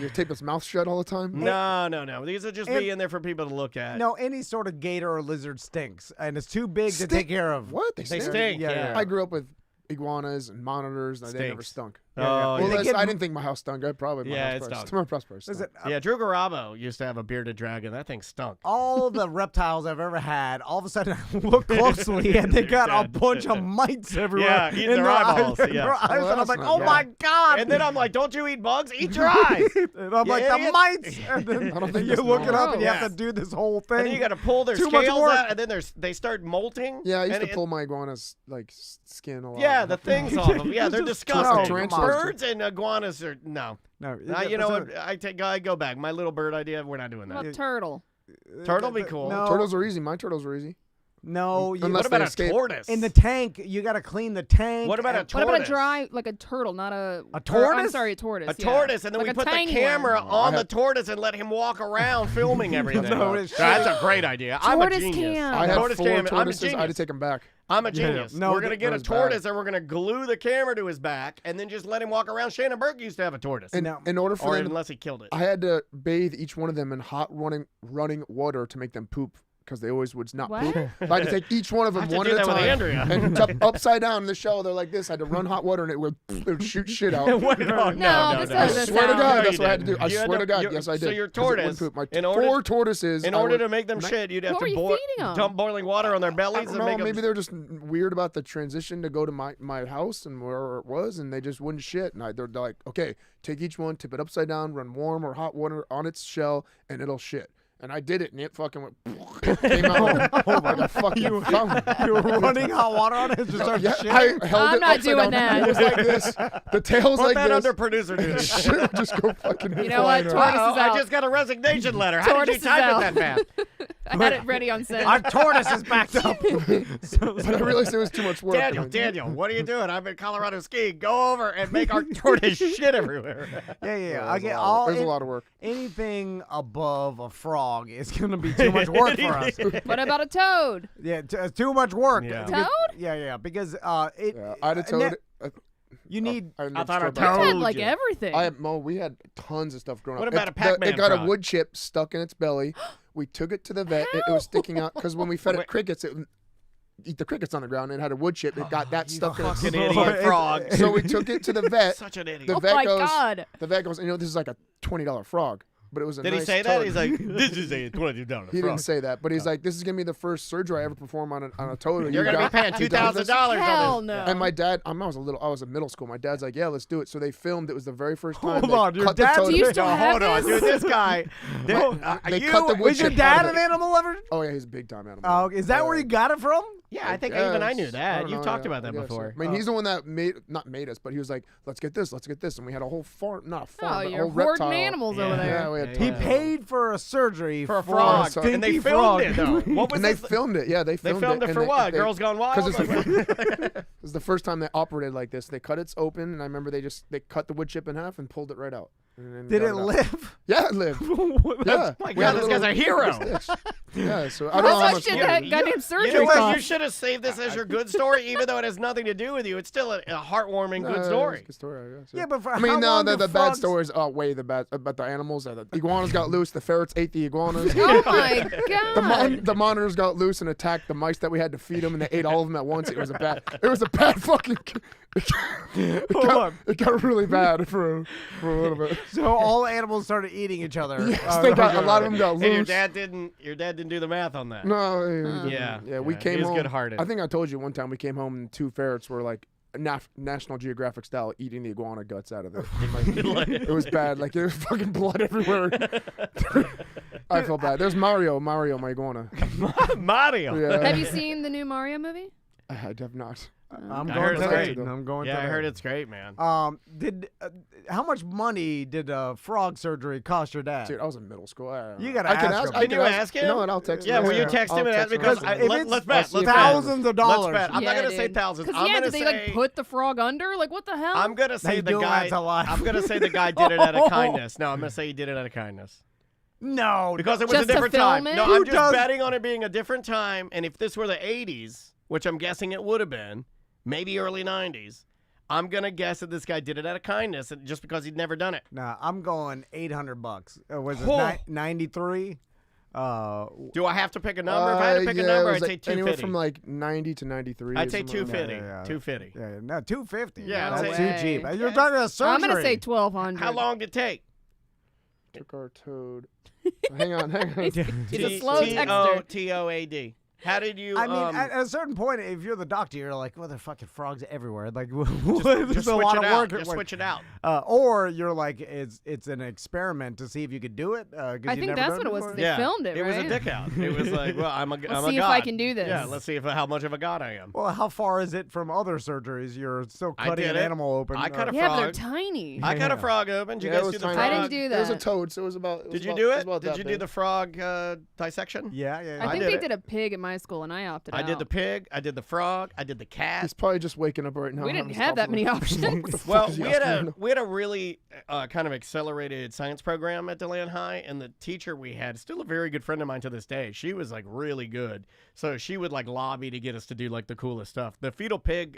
G: You tape his mouth shut all the time.
E: No. These are just be in there for people to look at.
H: No, any sort of gator or lizard stinks, and it's too big to take care of.
G: What?
E: They stink. Yeah.
G: I grew up with iguanas and monitors, and they never stunk.
E: I
G: didn't think my house stunk. I probably
E: it stunk. Drew Garabo used to have a bearded dragon. That thing stunk.
H: All the reptiles I've ever had, all of a sudden I look closely and they got a bunch of mites everywhere.
E: Yeah, eating their eyeballs.
H: And I'm like, oh my God.
E: And then I'm like, don't you eat bugs? Eat your eyes.
H: And I'm like, the mites. And then you look it up and you have to do this whole thing.
E: And then you got to pull their scales out, and then they start molting.
G: Yeah, I used to pull my iguana's skin a lot.
E: Yeah, the things off them. Yeah, they're disgusting.
G: Oh,
E: birds and iguanas are no. You know what? I go back. My little bird idea. We're not doing that.
F: What about turtle?
E: Turtle be cool.
H: No.
G: Turtles are easy. My turtles are easy.
H: No.
E: What about a tortoise?
H: In the tank, you got to clean the tank.
E: What about a tortoise?
F: What about a dry, like a turtle, not a
H: tortoise?
F: I'm sorry, a tortoise.
E: A tortoise, and then we put the camera on the tortoise and let him walk around filming everything. That's a great idea. I'm a genius.
G: I have 4 tortoises. I had to take them back.
E: I'm a genius.
H: No,
E: we're going to get a tortoise and we're going to glue the camera to his back and then just let him walk around. Shannon Burke used to have a tortoise.
G: And in order for them,
E: unless he killed it.
G: I had to bathe each one of them in hot running water to make them poop because they always would not poop. So I had to take each one of them one at a time and upside down in the show. They're like this. I had to run hot water and it would shoot shit out.
E: No.
G: I swear to God, that's what I had to do. I swear to God, yes, I did.
E: So your tortoise,
G: my 4 tortoises.
E: In order to make them shit, you'd have to dump boiling water on their bellies.
G: I don't know, maybe they're just weird about the transition to go to my house and where it was, and they just wouldn't shit. And they're like, okay, take each one, tip it upside down, run warm or hot water on its shell, and it'll shit. And I did it, and it fucking went, came out like a fucking fountain.
H: You were running hot water on it and just started shit?
G: I held it
F: not
G: upside
F: doing
G: down.
F: that.
G: It was like this. The tail's
E: Put
G: like
E: that
G: this.
E: under producer duty.
G: Shit would just go fucking
F: You know what?
G: flying
F: Tortoise
G: around.
F: is out.
E: I just got a resignation letter. How did
F: Tortoise
E: you
F: is
E: type
F: out.
E: it that fast?
F: I had it ready on set.
H: Our tortoise is backed up.
G: But I realized it was too much work.
E: Daniel, what are you doing? I'm in Colorado skiing. Go over and make our tortoise shit everywhere.
H: Yeah.
G: I get all. There's a lot of work.
H: Anything above a frog is going to be too much work for us.
F: What about a toad?
H: Yeah, too much work.
E: Yeah.
F: Toad?
H: Yeah, because
G: I had a toad.
H: You need.
E: I thought a
F: You had
E: toad.
F: like everything.
G: We had tons of stuff growing
E: What
G: up.
E: about a Pac-Man
G: It got
E: frog?
G: a wood chip stuck in its belly. We took it to the vet. It was sticking out because when we fed it crickets, it would eat the crickets on the ground. And it had a wood chip. It got that stuck in its
E: Fucking idiot frog.
G: So we took it to the vet.
E: Such an idiot.
G: The
F: oh
G: vet
F: my
G: goes,
F: God.
G: The vet goes, this is like a $20 frog. But it was a
E: Did
G: nice
E: he say that?
G: toad.
E: He's like, this is a $22 frog.
G: He didn't say that, but he's like, this is gonna be the first surgery I ever perform on a toad.
E: You're going to be paying $2,000
F: Hell
E: on this.
F: no.
G: And my dad, I was in middle school. My dad's like, yeah, let's do it. So they filmed. It was the very first time.
H: Hold
G: they
H: on, your
G: cut the
H: dad-
G: toad-
F: Do you still have
E: Hold on,
F: this?
E: dude. This guy.
G: They cut the wood
H: Was your
G: chip
H: dad
G: out of
H: an
G: it.
H: animal lover?
G: Oh yeah, he's a big time animal.
H: Oh, is that where you got it from?
E: Yeah, I think even I knew
G: guess.
E: that.
G: don't
E: You've
G: know,
E: talked
G: yeah,
E: about that
G: I guess,
E: before.
G: yeah. I mean, he's the one that not made us, but he was like, let's get this, and we had a whole farm, not a farm,
F: Oh,
G: but a
F: you're
G: whole
F: hoarding
G: reptile.
F: animals over there.
G: Yeah, we had
H: He
G: tons.
H: paid for a surgery
E: For a frog.
G: stinky
E: And they filmed
H: frog.
E: it, though. What was
G: And they
E: this?
G: filmed it. Yeah, they
E: They
G: filmed
E: filmed it
G: and
E: for
G: they-
E: what?
G: they-
E: Girls Gone Wild?
G: It was the first time they operated like this. They cut it open, and I remember they cut the wood chip in half and pulled it right out. And then
H: Did
G: got
H: it
G: out.
H: live?
G: Yeah, it lived. Yeah.
E: My
G: We had
E: God, this
G: a
E: guy's a hero.
G: stitch. Yeah, so I
F: How
G: don't know how
F: much
G: much.
F: did
G: longer.
F: that goddamn surgery
E: You know what? You
F: cost?
E: should have saved this as your good story, even though it has nothing to do with you. It's still a heartwarming
G: No,
E: good
G: it's
E: story.
G: a good story, I guess.
H: Yeah, but for
G: I mean,
H: how
G: no,
H: long
G: the
H: do
G: bad
H: frogs-
G: stories outweigh the bad about the animals. The iguanas got loose. The ferrets ate the iguanas.
F: Oh my God.
G: The monitors got loose and attacked the mice that we had to feed them, and they ate all of them at once. It was a bad fucking. It got really bad for a little bit.
H: So all animals started eating each other.
G: Yes, they got a lot of them got
E: And your
G: loose.
E: dad didn't do the math on that.
G: No,
E: Yeah.
G: We came
E: he was
G: home.
E: good-hearted.
G: I think I told you one time we came home and 2 ferrets were like National Geographic style eating the iguana guts out of it. It was bad. Like there was fucking blood everywhere. I felt bad. There's Mario, my iguana.
E: Mario.
G: Yeah.
F: Have you seen the new Mario movie?
G: I have not.
H: I'm
E: I
H: going
E: heard
H: to
E: it's
H: that.
E: great.
H: I'm going
E: Yeah,
H: to
E: I
H: that.
E: heard it's great, man.
H: How much money did frog surgery cost your dad?
G: Dude, I was in middle school. I don't know.
H: You gotta
G: I can
H: ask
G: ask.
H: him.
G: I
E: Can you ask him?
G: You know what? I'll text
E: Yeah,
G: him.
E: will you text him and ask? Because let's bet.
G: I'll see
E: Let's
G: if
E: bet.
H: thousands of dollars.
E: Let's bet. I'm not
F: Yeah,
E: gonna say
F: dude.
E: thousands.
F: 'Cause
E: I'm
F: yeah,
E: gonna
F: did they
E: say.
F: like put the frog under? Like what the hell?
E: I'm gonna say
H: They
E: the
H: do
E: guy.
H: that's a lie.
E: I'm gonna say the guy did it out of kindness. No, I'm gonna say he did it out of kindness.
H: No,
E: Because it was
F: Just
E: a
F: to
E: different
F: film
E: time.
F: it?
E: No,
H: Who
E: I'm just
H: does-
E: betting on it being a different time. And if this were the 80s, which I'm guessing it would have been, maybe early 90s, I'm going to guess that this guy did it out of kindness just because he'd never done it.
H: Nah, I'm going $800. Was it
E: Oh.
H: 93?
E: Do I have to pick a number? If I had to pick a
G: yeah,
E: number,
G: it
E: I'd
G: was
E: say
G: like anywhere
E: 250.
G: from like 90 to 93.
E: I'd say
G: something like that.
E: 250.
H: Yeah.
E: 250.
H: Yeah, no, 250.
E: Yeah,
H: that's
E: I'd
H: too
F: say-
H: cheap.
F: Way.
H: You're talking about surgery.
F: I'm gonna say 1,200.
E: How long did it take?
G: Took our toad. hang on.
F: He's a slow texter.
E: T-O-A-D. How did you?
H: I mean, at a certain point, if you're the doctor, you're like, well, there are fucking frogs everywhere. Like,
E: just
H: there's a
E: switch
H: lot
E: it
H: of
E: out.
H: work.
E: Just switch it out.
H: Or you're like, it's an experiment to see if you could do it.
F: I think that's what it was. They
E: Yeah,
F: filmed it,
E: It was a
F: right?
E: dick out. It was like, well, I'm a
F: Let's
E: I'm a
F: see if
E: god.
F: I can do this.
E: Yeah, let's see how much of a god I am.
H: Well, how far is it from other surgeries? You're still
E: I
H: cutting
E: did
H: an
E: it.
H: animal open.
E: I cut a
F: Yeah, but they're
E: frog.
F: tiny.
E: I cut a frog open. Did you guys do the frog?
F: I didn't do
G: It was a
F: that.
G: toad, so it was about.
E: Did you
G: about-
E: do
G: was
E: it?
G: about
E: Did
G: that
E: you do
G: big.
E: the frog dissection?
H: Yeah, yeah.
F: I think
E: did
F: they
E: it.
F: did a pig at my school, and I opted
E: I
F: out.
E: did the pig. I did the frog. I did the cat.
G: He's probably just waking up right now.
F: We
G: and
F: didn't
G: having
F: have that many
G: stuff
F: options.
G: What the fuck
E: Well,
G: is he
E: we had
G: asking
E: a
G: right
E: we had a really kind of accelerated science program at DeLand High, and the teacher we had, still a very good friend of mine to this day. She was like really good, so she would like lobby to get us to do like the coolest stuff. The fetal pig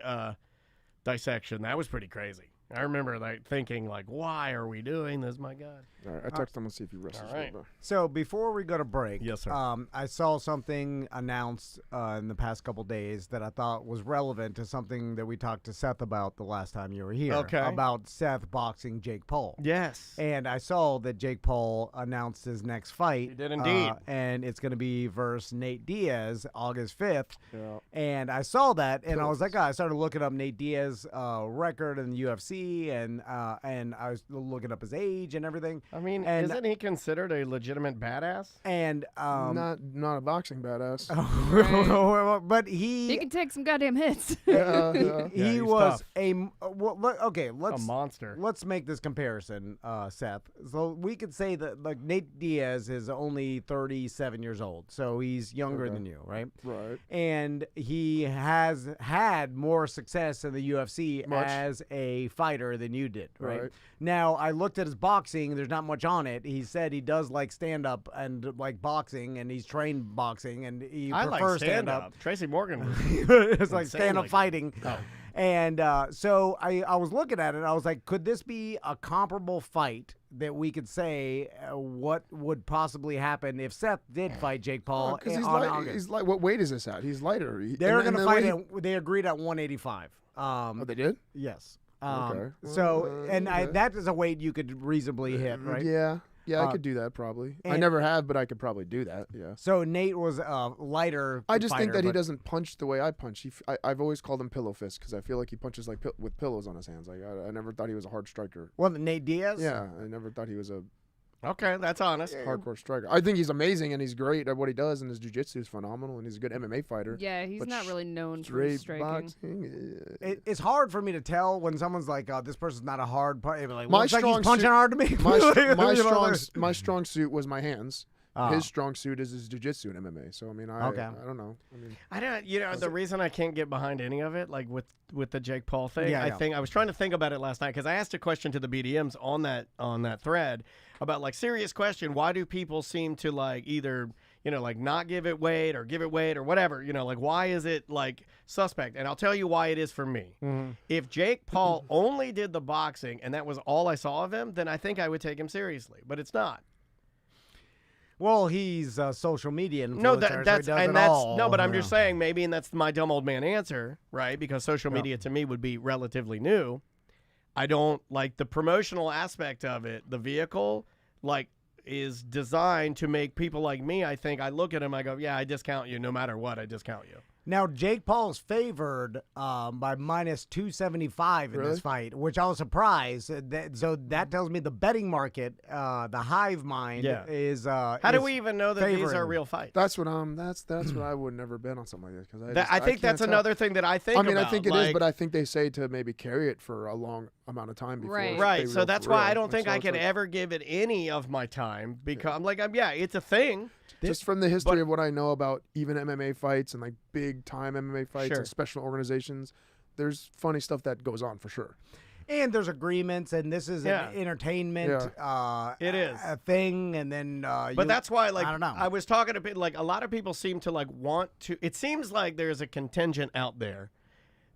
E: dissection, that was pretty crazy. I remember like thinking like, why are we doing this? My God.
G: All right, I text him and see if he wrestles.
E: All right.
G: me,
H: So before we go to break,
E: Yes, sir.
H: I saw something announced in the past couple days that I thought was relevant to something that we talked to Seth about the last time you were here.
E: Okay.
H: About Seth boxing Jake Paul.
E: Yes.
H: And I saw that Jake Paul announced his next fight.
E: He did indeed.
H: And it's going to be versus Nate Diaz August 5th.
G: Yeah.
H: And I saw that, and I was like, I started looking up Nate Diaz's record in the UFC, and I was looking up his age and everything.
E: I mean,
H: And-
E: isn't he considered a legitimate badass?
H: And
G: Not a boxing badass.
H: but
F: He can take some goddamn hits.
G: yeah, yeah.
E: Yeah,
H: he
E: he's
H: was
E: tough.
H: okay.
E: A
H: Let's
E: monster.
H: let's make this comparison, Seth. So we could say that like Nate Diaz is only 37 years old, so he's younger
G: Okay.
H: than you, right?
G: Right.
H: And he has had more success in the UFC
G: Much.
H: as a fighter than you did, right?
G: Right.
H: Now, I looked at his boxing. There's not much on it. He said he does like stand-up and like boxing, and he's trained boxing, and he
E: I like
H: prefers
E: stand-up. Tracy Morgan. was-
H: it's like
E: Insanely
H: stand-up
E: good.
H: fighting.
E: Oh.
H: And so I was looking at it, and I was like, could this be a comparable fight that we could say what would possibly happen if Seth did fight Jake Paul
G: Because
H: on
G: he's
H: August?
G: he's like, what weight is this at? He's lighter.
H: They're
G: and
H: going to
G: then
H: fight they agreed at 185.
G: Oh, they did?
H: Yes.
G: Okay.
H: So, and
G: okay.
H: that is a weight you could reasonably hit, right?
G: Yeah. Yeah, I
H: Uh,
G: could do that probably. I
H: and-
G: never have, but I could probably do that. Yeah.
H: So Nate was a lighter.
G: I just think
H: fighter,
G: that he
H: but-
G: doesn't punch the way I punch. I've always called him pillow fist because I feel like he punches like with pillows on his hands. Like I never thought he was a hard striker.
H: Well, Nate Diaz.
G: Yeah, I never thought he was a
E: Okay, that's honest.
G: hardcore striker. I think he's amazing and he's great at what he does, and his jiu-jitsu is phenomenal, and he's a good MMA fighter.
F: Yeah, he's
G: But
F: not really known for his
G: Straight
F: striking.
G: boxing.
H: It's hard for me to tell when someone's like, "Oh, this person's not a hard part." Like, well,
G: My
H: it's like he's
G: strong
H: punching
G: suit-
H: hard to me.
G: my strong suit was my hands.
H: Ah.
G: His strong suit is his jiu-jitsu and MMA. So I mean, I don't know. I mean,
E: I don't. You know, the reason I can't get behind any of it, like with the Jake Paul thing,
H: Yeah,
E: I
H: yeah.
E: think I was trying to think about it last night because I asked a question to the BDMs on that thread about like serious question. Why do people seem to like either like not give it weight or give it weight or whatever? Like why is it like suspect? And I'll tell you why it is for me.
H: Mm-hmm.
E: If Jake Paul only did the boxing and that was all I saw of him, then I think I would take him seriously. But it's not.
H: Well, he's a social media influencer.
E: No,
H: so he
E: that's
H: does
E: and
H: it
E: that's
H: all,
E: no, but I'm
H: you
E: just
H: know.
E: saying maybe, and that's my dumb old man answer, right? Because social media to me would be relatively new. I don't like the promotional aspect of it. The vehicle, like, is designed to make people like me. I think I look at him, I go, yeah, I discount you no matter what. I discount you.
H: Now, Jake Paul's favored by minus 275 in this fight, which I was surprised. So that tells me the betting market, the hive mind, is.
E: How do we even know that these are real fights?
G: That's what what I would never bet on something like this because
E: I think that's another thing that I think.
G: I mean,
E: about.
G: I think it is, but I think they say to maybe carry it for a long amount of time before.
E: Right. So that's why I don't think I can ever give it any of my time because I'm like, it's a thing.
G: Just from the history of what I know about even MMA fights and like big time MMA fights and special organizations, there's funny stuff that goes on for sure.
H: And there's agreements, and this is an entertainment.
E: It is
H: a thing, and then.
E: But that's why, like,
H: I don't know.
E: I was talking to people. Like, a lot of people seem to want to. It seems like there's a contingent out there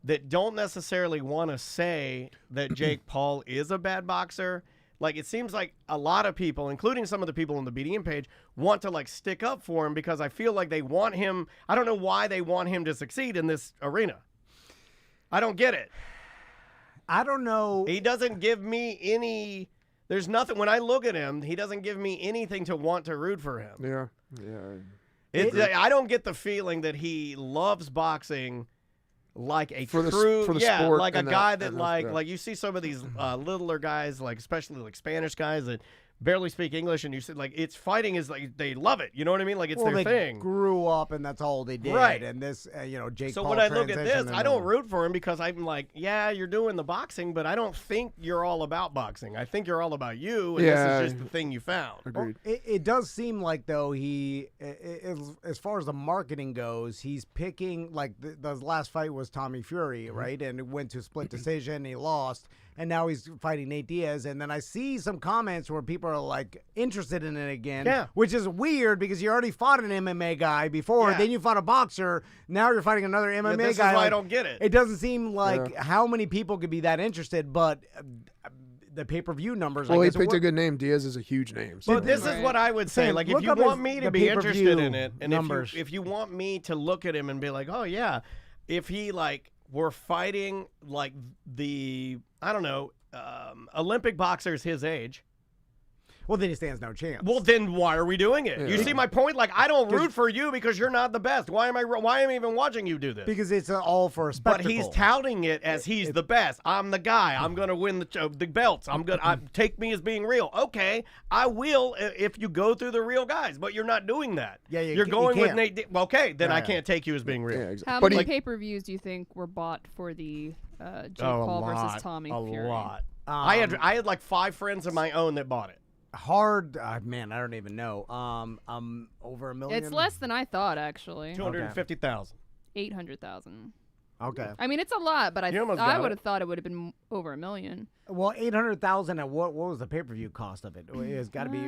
E: that don't necessarily want to say that Jake Paul is a bad boxer. Like, it seems like a lot of people, including some of the people on the BDM page, want to, like, stick up for him because I feel like they want him. I don't know why they want him to succeed in this arena. I don't get it.
H: I don't know.
E: He doesn't give me any. There's nothing. When I look at him, he doesn't give me anything to want to root for him. I don't get the feeling that he loves boxing like a
G: for
E: true,
G: the sport,
E: like a guy that
G: like
E: you see some of these littler guys, like especially like Spanish guys that barely speak English, and you see like it's fighting is like they love it. You know what I mean? Like it's their thing.
H: Grew up and that's all they did.
E: Right.
H: And this, Jake.
E: So
H: Paul
E: when I look at this,
H: transition
E: I don't root for him because I'm like, yeah, you're doing the boxing, but I don't think you're all about boxing. I think you're all about you, and this is just the thing you found.
G: Agreed.
H: It does seem like though as far as the marketing goes, he's picking like the last fight was Tommy Fury, right? And it went to split decision. He lost. And now he's fighting Nate Diaz. And then I see some comments where people are like interested in it again, which is weird because you already fought an MMA guy before. Then you fought a boxer. Now you're fighting another MMA
E: this
H: guy.
E: Is why I don't get it.
H: It doesn't seem like how many people could be that interested, but the pay-per-view numbers.
G: Well, he picked a good name. Diaz is a huge name.
E: So this is what I would say. Like, if you want me to be interested in it, and if you want me to look at him and be like, oh, yeah, if he, like, were fighting, like, the, I don't know, Olympic boxers his age.
H: Well, then he stands no chance.
E: Well, then why are we doing it? You see my point? Like, I don't root for you because you're not the best. Why am I even watching you do this?
H: Because it's all for a spectacle.
E: But he's touting it as he's the best. I'm the guy. I'm going to win the belts. Take me as being real. Okay, I will if you go through the real guys, but you're not doing that.
H: Yeah,
E: you're going with Nate. Okay, then I can't take you as being real.
G: Yeah, exactly.
F: How many pay-per-views do you think were bought for the Jake Paul versus Tommy Fury?
E: A lot. I had like 5 friends of my own that bought it.
H: Hard, man, I don't even know. Over $1 million.
F: It's less than I thought, actually.
E: 250,000.
F: 800,000.
H: Okay.
F: I mean, it's a lot, but I would have thought it would have been over $1 million.
H: Well, 800,000. And what was the pay-per-view cost of it? It's got to be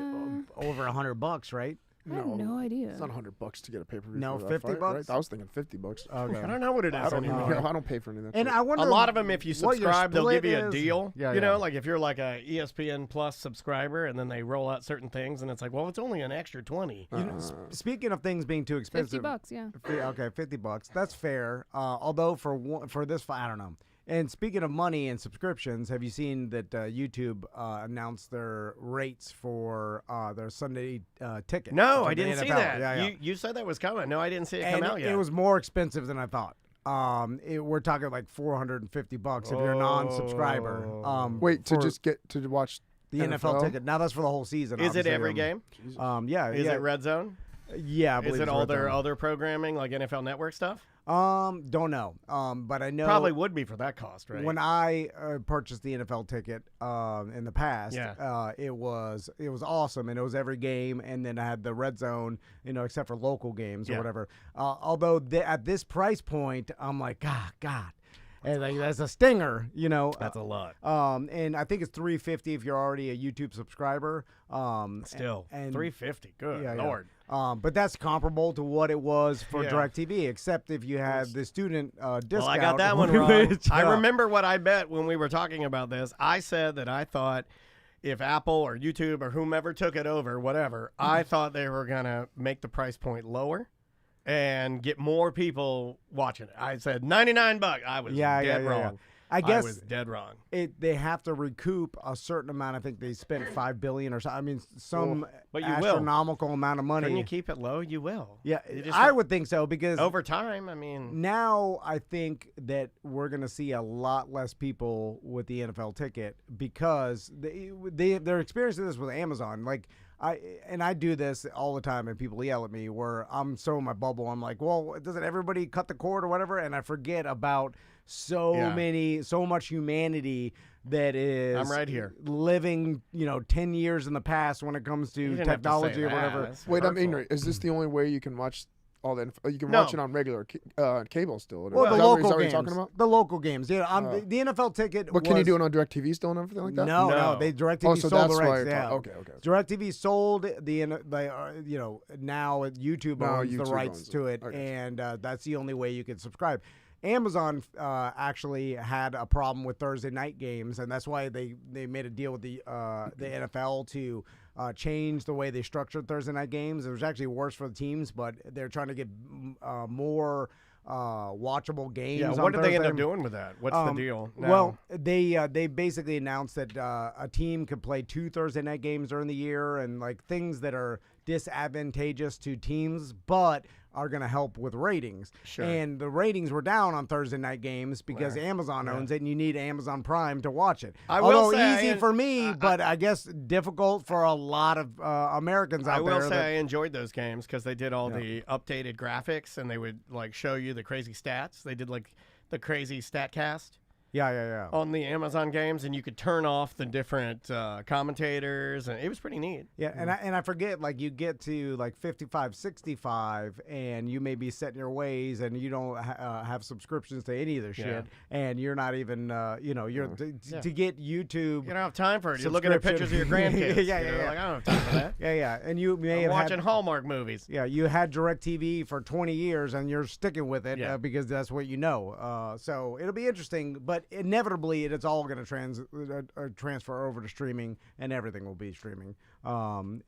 H: over $100, right?
F: I have no idea.
G: It's not $100 to get a pay-per-view.
H: No,
G: for that
H: $50.
G: Fight, right? I was thinking $50.
H: Okay.
E: I don't know what it is.
G: I don't pay for anything.
H: And I wonder.
E: A lot of them, if you subscribe, they'll give you a
H: is.
E: deal.
H: Yeah,
E: you know, like if you're like a ESPN Plus subscriber, and then they roll out certain things, and it's like, well, it's only an extra 20.
H: You know, speaking of things being too expensive,
F: $50, yeah.
H: Okay, $50. That's fair. Although for this fight, I don't know. And speaking of money and subscriptions, have you seen that YouTube announced their rates for their Sunday ticket?
E: No, I didn't see that.
H: Yeah.
E: You said that was coming. No, I didn't see it come out yet.
H: It was more expensive than I thought. We're talking like $450 if you're a non-subscriber.
G: Wait, to just get to watch
H: the NFL ticket. Now that's for the whole season.
E: Is it every game?
H: Yeah.
E: Is it Red Zone?
H: Yeah, I believe
E: is it all their other programming, like NFL Network stuff?
H: Don't know. But I know
E: probably would be for that cost, right?
H: When I purchased the NFL ticket in the past, it was awesome, and it was every game, and then I had the Red Zone, except for local games or whatever. Although at this price point, I'm like, God. And like, that's a stinger,
E: That's a lot.
H: And I think it's $350 if you're already a YouTube subscriber.
E: Still, and $350. Good Lord.
H: But that's comparable to what it was for DirecTV, except if you had the student discount.
E: Well, I got that one wrong. I remember what I bet when we were talking about this. I said that I thought if Apple or YouTube or whomever took it over, whatever, I thought they were going to make the price point lower and get more people watching it. I said $99. I was dead wrong.
H: I guess
E: was dead wrong.
H: They have to recoup a certain amount. I think they spent $5 billion or something. I mean, some
E: but you
H: astronomical amount of money.
E: Can you keep it low? You will.
H: Yeah, I would think so because
E: over time, I mean,
H: now I think that we're going to see a lot less people with the NFL ticket because they're experiencing this with Amazon. Like I do this all the time, and people yell at me where I'm so in my bubble. I'm like, well, doesn't everybody cut the cord or whatever? And I forget about so much humanity that is
E: I'm right here
H: living 10 years in the past when it comes to technology or whatever.
G: Wait, I'm ignorant. Is this the only way you can watch all the you can watch it on regular cable still?
H: Well, the local games.
G: Talking about?
H: The local games. Yeah, the NFL ticket.
G: But can you do it on DirecTV still and everything like that?
H: No. They DirecTV
G: so
H: sold
G: that's
H: the rights.
G: why
H: Yeah.
G: Okay.
H: DirecTV sold now YouTube owns the rights
G: owns
H: to it, and that's the only way you can subscribe. Amazon actually had a problem with Thursday night games, and that's why they made a deal with the NFL to change the way they structured Thursday night games. It was actually worse for the teams, but they're trying to get more watchable games.
E: Yeah, what did they end up doing with that? What's the deal now?
H: Well, they basically announced that a team could play 2 Thursday night games during the year, and like things that are disadvantageous to teams, but are going to help with ratings.
E: Sure.
H: And the ratings were down on Thursday night games because Amazon owns it, and you need Amazon Prime to watch it. Although easy for me, but I guess difficult for a lot of Americans out there.
E: I will say I enjoyed those games because they did all the updated graphics, and they would like show you the crazy stats. They did like the crazy StatCast.
H: Yeah.
E: On the Amazon games, and you could turn off the different commentators, and it was pretty neat.
H: Yeah, and I forget, like, you get to, like, 55, 65, and you may be set in your ways, and you don't have subscriptions to any of the shit, and you're not even, you're to get YouTube.
E: You don't have time for it. You're looking at pictures of your grandkids.
H: Yeah.
E: Like, I don't have time for that.
H: Yeah, and you may have
E: watching Hallmark movies.
H: Yeah, you had DirecTV for 20 years, and you're sticking with it because that's what you know. So it'll be interesting, but inevitably it's all going to transfer over to streaming, and everything will be streaming.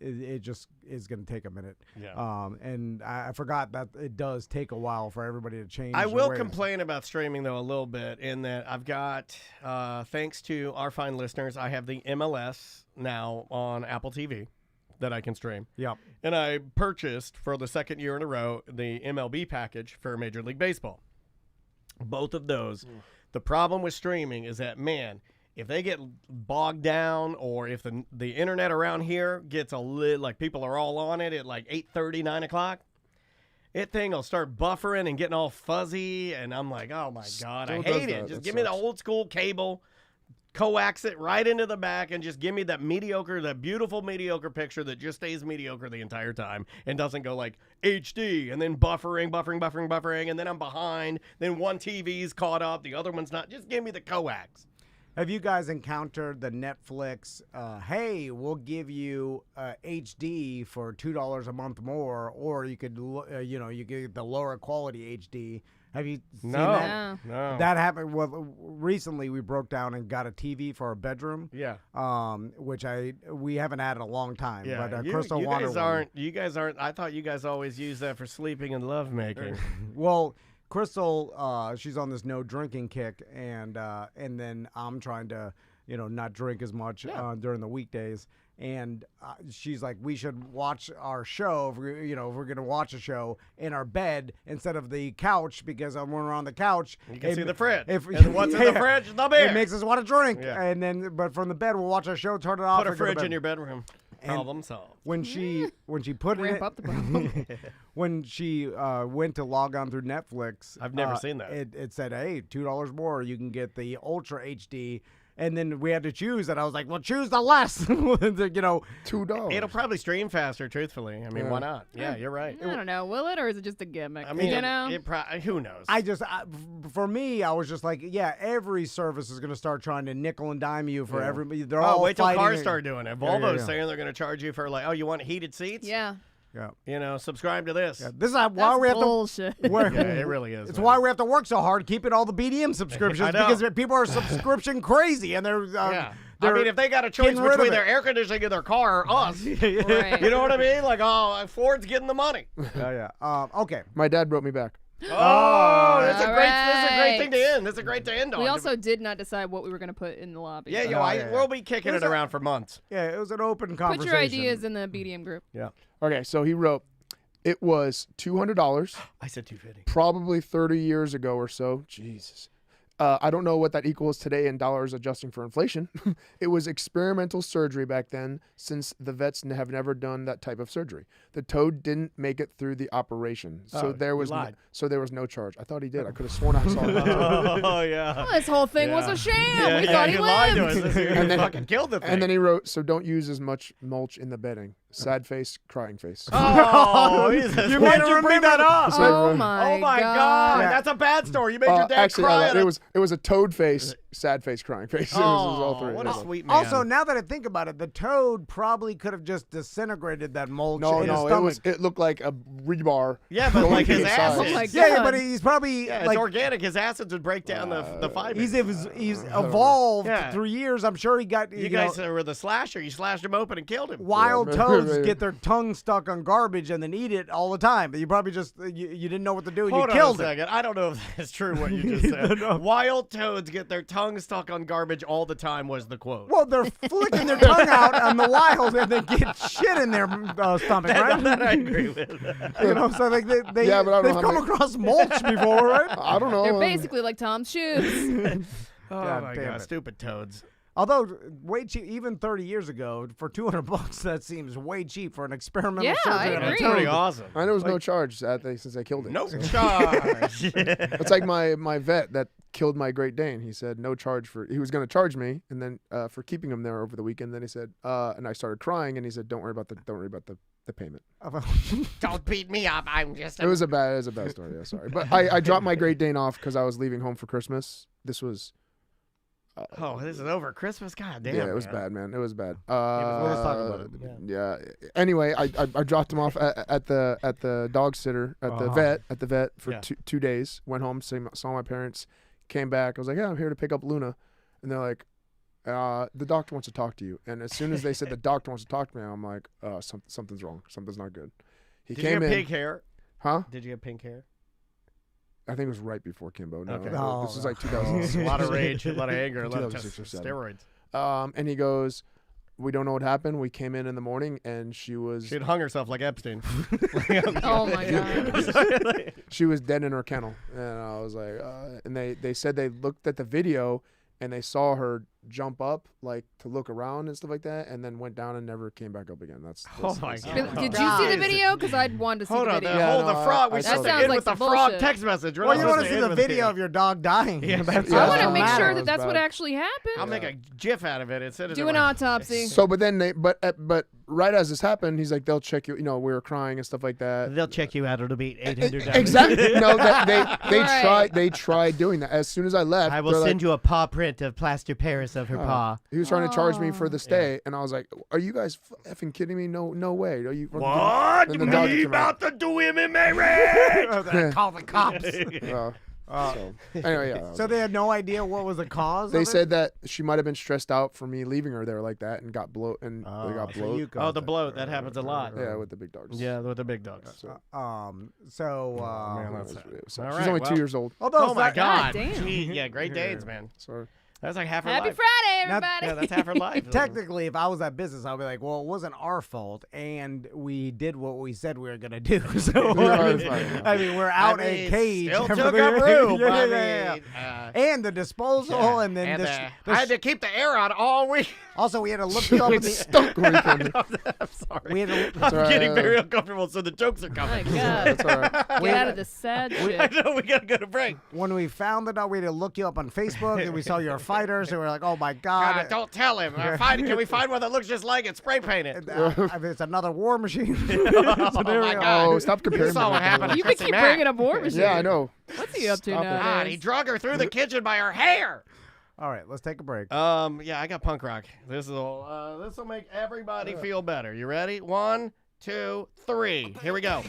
H: It just is going to take a minute.
E: Yeah.
H: And I forgot that it does take a while for everybody to change.
E: I will complain about streaming though a little bit in that I've got, thanks to our fine listeners, I have the MLS now on Apple TV that I can stream.
H: Yep.
E: And I purchased for the second year in a row the MLB package for Major League Baseball. Both of those. The problem with streaming is that, man, if they get bogged down or if the internet around here gets like people are all on it at like 8:30, 9 o'clock, that thing will start buffering and getting all fuzzy, and I'm like, oh, my God, I hate it. Just give me the old school cable, coax it right into the back, and just give me that beautiful mediocre picture that just stays mediocre the entire time and doesn't go like HD and then buffering, and then I'm behind. Then one TV's caught up, the other one's not. Just give me the coax.
H: Have you guys encountered the Netflix, hey, we'll give you HD for $2 a month more, or you could, you get the lower quality HD. Have you seen that?
E: No.
H: That happened. Well, recently we broke down and got a TV for our bedroom.
E: Yeah.
H: Which we haven't had in a long time.
E: Yeah.
H: But
E: Crystal you guys aren't. I thought you guys always use that for sleeping and lovemaking.
H: Well, Crystal, she's on this no drinking kick, and then I'm trying to, not drink as much during the weekdays. And she's like, we should watch our show, if we're going to watch a show in our bed instead of the couch, because when we're on the couch,
E: you can see the fridge.
H: And
E: what's in the fridge? The beer.
H: It makes us want to drink.
E: Yeah.
H: But from the bed, we'll watch our show, turn it off.
E: Put a fridge in your bedroom. Problem solved.
H: When she put
F: Ramp up the problem.
H: when she went to log on through Netflix,
E: I've never seen that.
H: It said, hey, $2 more, you can get the Ultra HD. And then we had to choose, and I was like, well, choose the less.
G: $2.
E: It'll probably stream faster, truthfully. I mean, why not? Yeah, you're right.
F: I don't know. Will it, or is it just a gimmick?
E: I mean,
F: you
E: who knows?
H: For me, I was just like, yeah, every service is going to start trying to nickel and dime you for everybody. They're all
E: wait till
H: fighting
E: cars start doing it. Volvo's
H: yeah.
E: saying they're going to charge you for like, oh, you want heated seats?
F: Yeah.
H: Yeah.
E: Subscribe to this.
H: Yeah. This is why we have
F: bullshit.
H: to.
E: Yeah, it really is.
H: It's why we have to work so hard keeping all the BDM subscriptions because people are subscription crazy and they're.
E: I mean, if they got a choice between their air conditioning and their car or us,
F: Right.
E: you know what I mean? Like, Ford's getting the money.
H: Yeah. Okay.
G: My dad wrote me back.
E: Oh, that's a
F: All
E: great. This is a great thing to
F: right.
E: end. This is a great to end on.
F: We also did not decide what we were going to put in the lobby.
E: Yeah,
F: so
E: we'll be kicking it around for months.
H: Yeah, it was an open conversation.
F: Put your ideas in the BDM group.
E: Yeah.
G: Okay, so he wrote, it was $200,
E: I said 250.
G: probably 30 years ago or so. Jesus. I don't know what that equals today in dollars adjusting for inflation. It was experimental surgery back then, since the vets have never done that type of surgery. The toad didn't make it through the operation, so there was no charge. I thought he did. I could have sworn I saw it.
E: Oh yeah.
F: Well, this whole thing was a sham. We thought he
E: lied to
F: lived.
E: us.
G: And then-
E: fucking killed the thing.
G: And then he wrote, so don't use as much mulch in the bedding. Sad face, crying face.
E: Oh, Jesus.
H: You
E: Why'd
H: made
E: you
H: him
E: bring that up?
F: Oh my
E: Oh my God.
H: Yeah.
E: That's a bad story. You made your dad
G: Actually,
E: cry.
G: it was a toad face, sad face, crying face. It was all three.
E: What a
G: Yeah.
E: sweet man.
H: Also, now that I think about it, the toad probably could have just disintegrated that mulch in his
G: No,
H: stomach.
G: it looked like a rebar.
E: Yeah, but
G: going
E: like
G: to
E: his
G: the side.
E: acid.
F: Oh my
H: Yeah,
F: God.
H: but he's probably
E: Yeah, it's
H: like
E: organic. His acids would break down the fibers.
H: he's evolved
E: Yeah.
H: through years. I'm sure he got
E: You guys were the slasher. You slashed him open and killed him.
H: wild
G: Yeah.
H: toads get their tongue stuck on garbage and then eat it all the time. You probably just you didn't know what to do and
E: Hold
H: you
E: on
H: killed
E: a
H: it.
E: second. I don't know if that's true what you just said. Wild toads get their tongue stuck on garbage all the time was the quote.
H: Well, they're flicking their tongue out on the wild and they get shit in their stomach, right?
E: That I agree with.
H: You know, so like they
G: Yeah, but I don't
H: they've
G: know
H: come
G: how
H: across mulch before, right?
G: I don't know.
F: They're basically like Tom's shoes.
E: Oh
H: God
E: my
H: damn
E: God,
H: it.
E: stupid toads.
H: Although way cheap, even 30 years ago, for $200, that seems way cheap for an experimental
F: Yeah, I
H: surgery on a
F: agree.
E: That's pretty
H: toad.
E: awesome.
G: I know there was no charge since I killed it.
E: No
G: So.
E: charge.
G: It's like my vet that killed my Great Dane. He said no charge he was going to charge me, and then for keeping him there over the weekend. Then he said, and I started crying, and he said, don't worry about the payment.
E: Don't beat me up. I'm just.
G: It was a bad story. Yeah, sorry, but I dropped my Great Dane off because I was leaving home for Christmas. This was.
E: Oh, this is over Christmas. God damn.
G: Yeah, it was
E: man.
G: bad, man. It was bad.
H: let's talk about it.
G: Yeah. Anyway, I dropped him off at the dog sitter at the vet for
E: Yeah.
G: 2 days. Went home, saw my parents, came back. I was like, yeah, I'm here to pick up Luna, and they're like, the doctor wants to talk to you. And as soon as they said the doctor wants to talk to me, I'm like, something's wrong. Something's not good. He
E: Did
G: came
E: you have
G: in.
E: pink hair?
G: Huh?
E: Did you have pink hair?
G: I think it was right before Kimbo. No,
E: Okay.
G: this was like
E: A
G: 2006.
E: lot of rage, a lot of anger, a lot of
G: 2006 or 7.
E: steroids.
G: And he goes, we don't know what happened. We came in the morning, and she was
E: She'd hung herself like Epstein.
F: Oh my God.
G: she was dead in her kennel. And I was like, and they said they looked at the video and they saw her jump up like to look around and stuff like that, and then went down and never came back up again. That's
E: Oh my
F: Did,
E: God.
F: did you see the video? Because I'd want to see
E: Hold
F: the
E: on,
F: video.
G: Yeah,
E: the
G: no,
E: frog.
G: I
E: We
G: saw
E: supposed to
F: that.
E: end
F: Sounds
E: with the
F: like
E: frog
F: bullshit.
E: text message. We're
H: Well,
E: not
H: you want to
E: supposed
H: see
E: end
H: the
E: with
H: video of your dog dying.
E: Yeah.
H: That's
G: Yeah.
F: I want to
G: Yeah.
F: make sure
G: That
F: that
G: was
F: that's what
G: bad.
F: actually happened.
E: I'll make a GIF out of it instead of
F: Do an autopsy.
G: So, but then but right as this happened, he's like, they'll check you. You know, we were crying and stuff like that.
E: They'll check you out. It'll be $800.
G: Exactly. No,
F: Right.
G: they tried doing that. As soon as I left,
E: I will
G: they're
E: send
G: like,
E: you a paw print of plaster Paris of her paw.
G: He was trying to charge me for the stay, and I was like, "Are you guys effing kidding me? No way. Are you
E: What?
G: And the dog
E: Me
G: came out.
E: about to do MMA marriage?
H: Call the cops.
G: So anyway, yeah.
H: So they had no idea what was the cause.
G: They
H: of it?
G: said that she might have been stressed out for me leaving her there like that and got bloat and they got
H: so
G: bloat.
H: you
E: Oh,
H: caused
E: the
H: it.
E: bloat. That happens a lot.
G: Yeah, with the big dogs.
E: Yeah, with the big dogs.
G: So,
H: man,
E: man,
G: it
E: that's
G: was-
E: sad.
G: it was sad.
E: All
G: She's
E: right,
G: only
E: well.
G: 2 years old.
H: although
E: Oh my God!
F: damn.
E: Gee, yeah, Great Danes, man.
G: So
E: That's like half her
F: Happy
E: life.
F: Friday,
H: Not-
F: everybody.
E: Yeah, that's half her life.
H: technically, if I was that business, I'd be like, well, it wasn't our fault, and we did what we said we were gonna do. So I mean, we're out a cage.
E: Still
H: for
E: took
H: the-
E: a room.
H: Yeah,
E: I
H: yeah,
E: mean,
H: yeah. And the disposal, and then
E: and,
H: the
E: I had to keep the air out all week.
H: also we had to look you up.
G: it
H: in the,
G: stunk when he came in.
E: I'm sorry.
H: we had to,
E: I'm
G: all right,
E: getting
G: yeah.
E: very uncomfortable, so the jokes are
F: My
E: coming.
F: God.
G: That's all right.
F: Get out of the sad
E: I
F: shit.
E: know we gotta go to break.
H: when we found the dog, we had to look you up on Facebook, and we saw you're a fighter, so we were like, oh my God.
E: God, don't tell him. Can we find one that looks just like it? Spray paint it.
H: I mean, it's another war machine.
E: Oh my God.
G: Oh, stop comparing.
E: You saw
G: me
E: what
G: to
E: happened.
G: him.
F: You can keep
E: Mac.
F: bringing up War Machine.
G: Yeah, I know.
F: What's he up to
G: Stop it.
F: now?
E: God, he drug her through the kitchen by her hair.
H: All right, let's take a break.
E: Yeah, I got punk rock. This will make everybody feel better. You ready? 1, 2, 3. Here we go.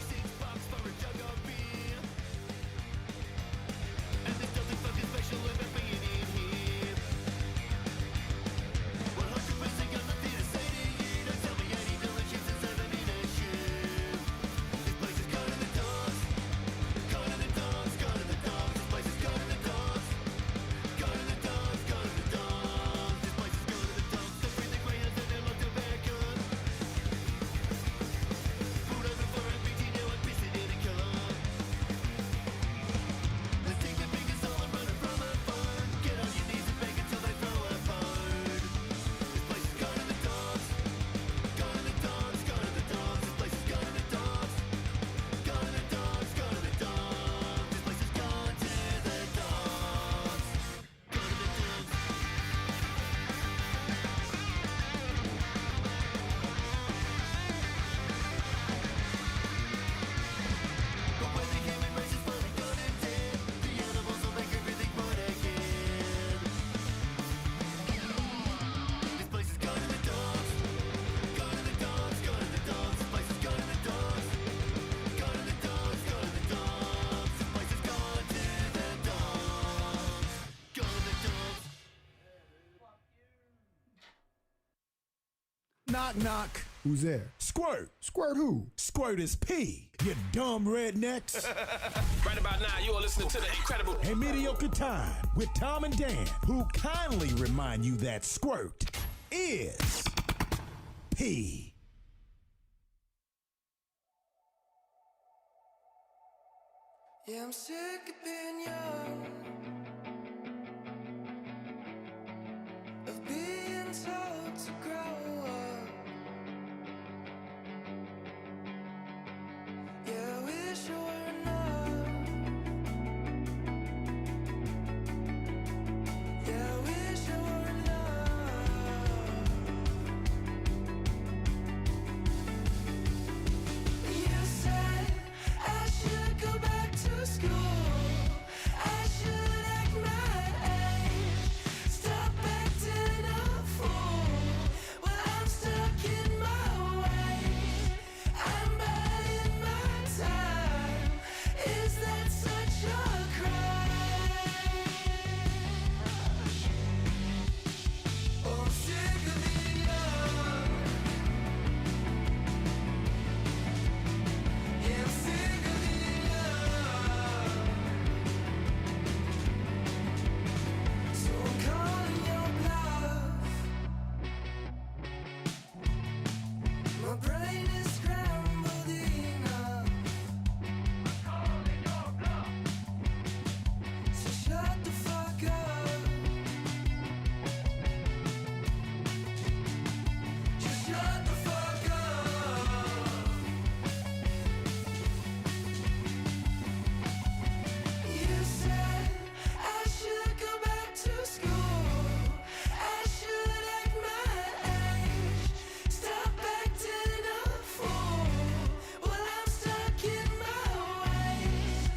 B: Knock, knock.
I: Who's there?
B: Squirt.
I: Squirt who?
B: Squirt is P. You dumb rednecks.
J: Right about now, you are listening to the incredible
B: A Mediocre Time with Tom and Dan, who kindly remind you that squirt is P.
K: Yeah, I'm sick of being young, of being told to grow up. Yeah, I wish I were enough. Yeah, I wish I were enough. You said I should go back to school. I should act my age. Stop acting a fool. Well, I'm stuck in my way. I'm biding my time. Is that such a crime? Oh, I'm sick of being young. Yeah, I'm sick of being young. So I'm calling your bluff. My brain is scrambled enough. I'm calling your bluff. So shut the fuck up. Just shut the fuck up. You said I should go back to school. I should act my age. Stop acting a fool. Well, I'm stuck in my ways.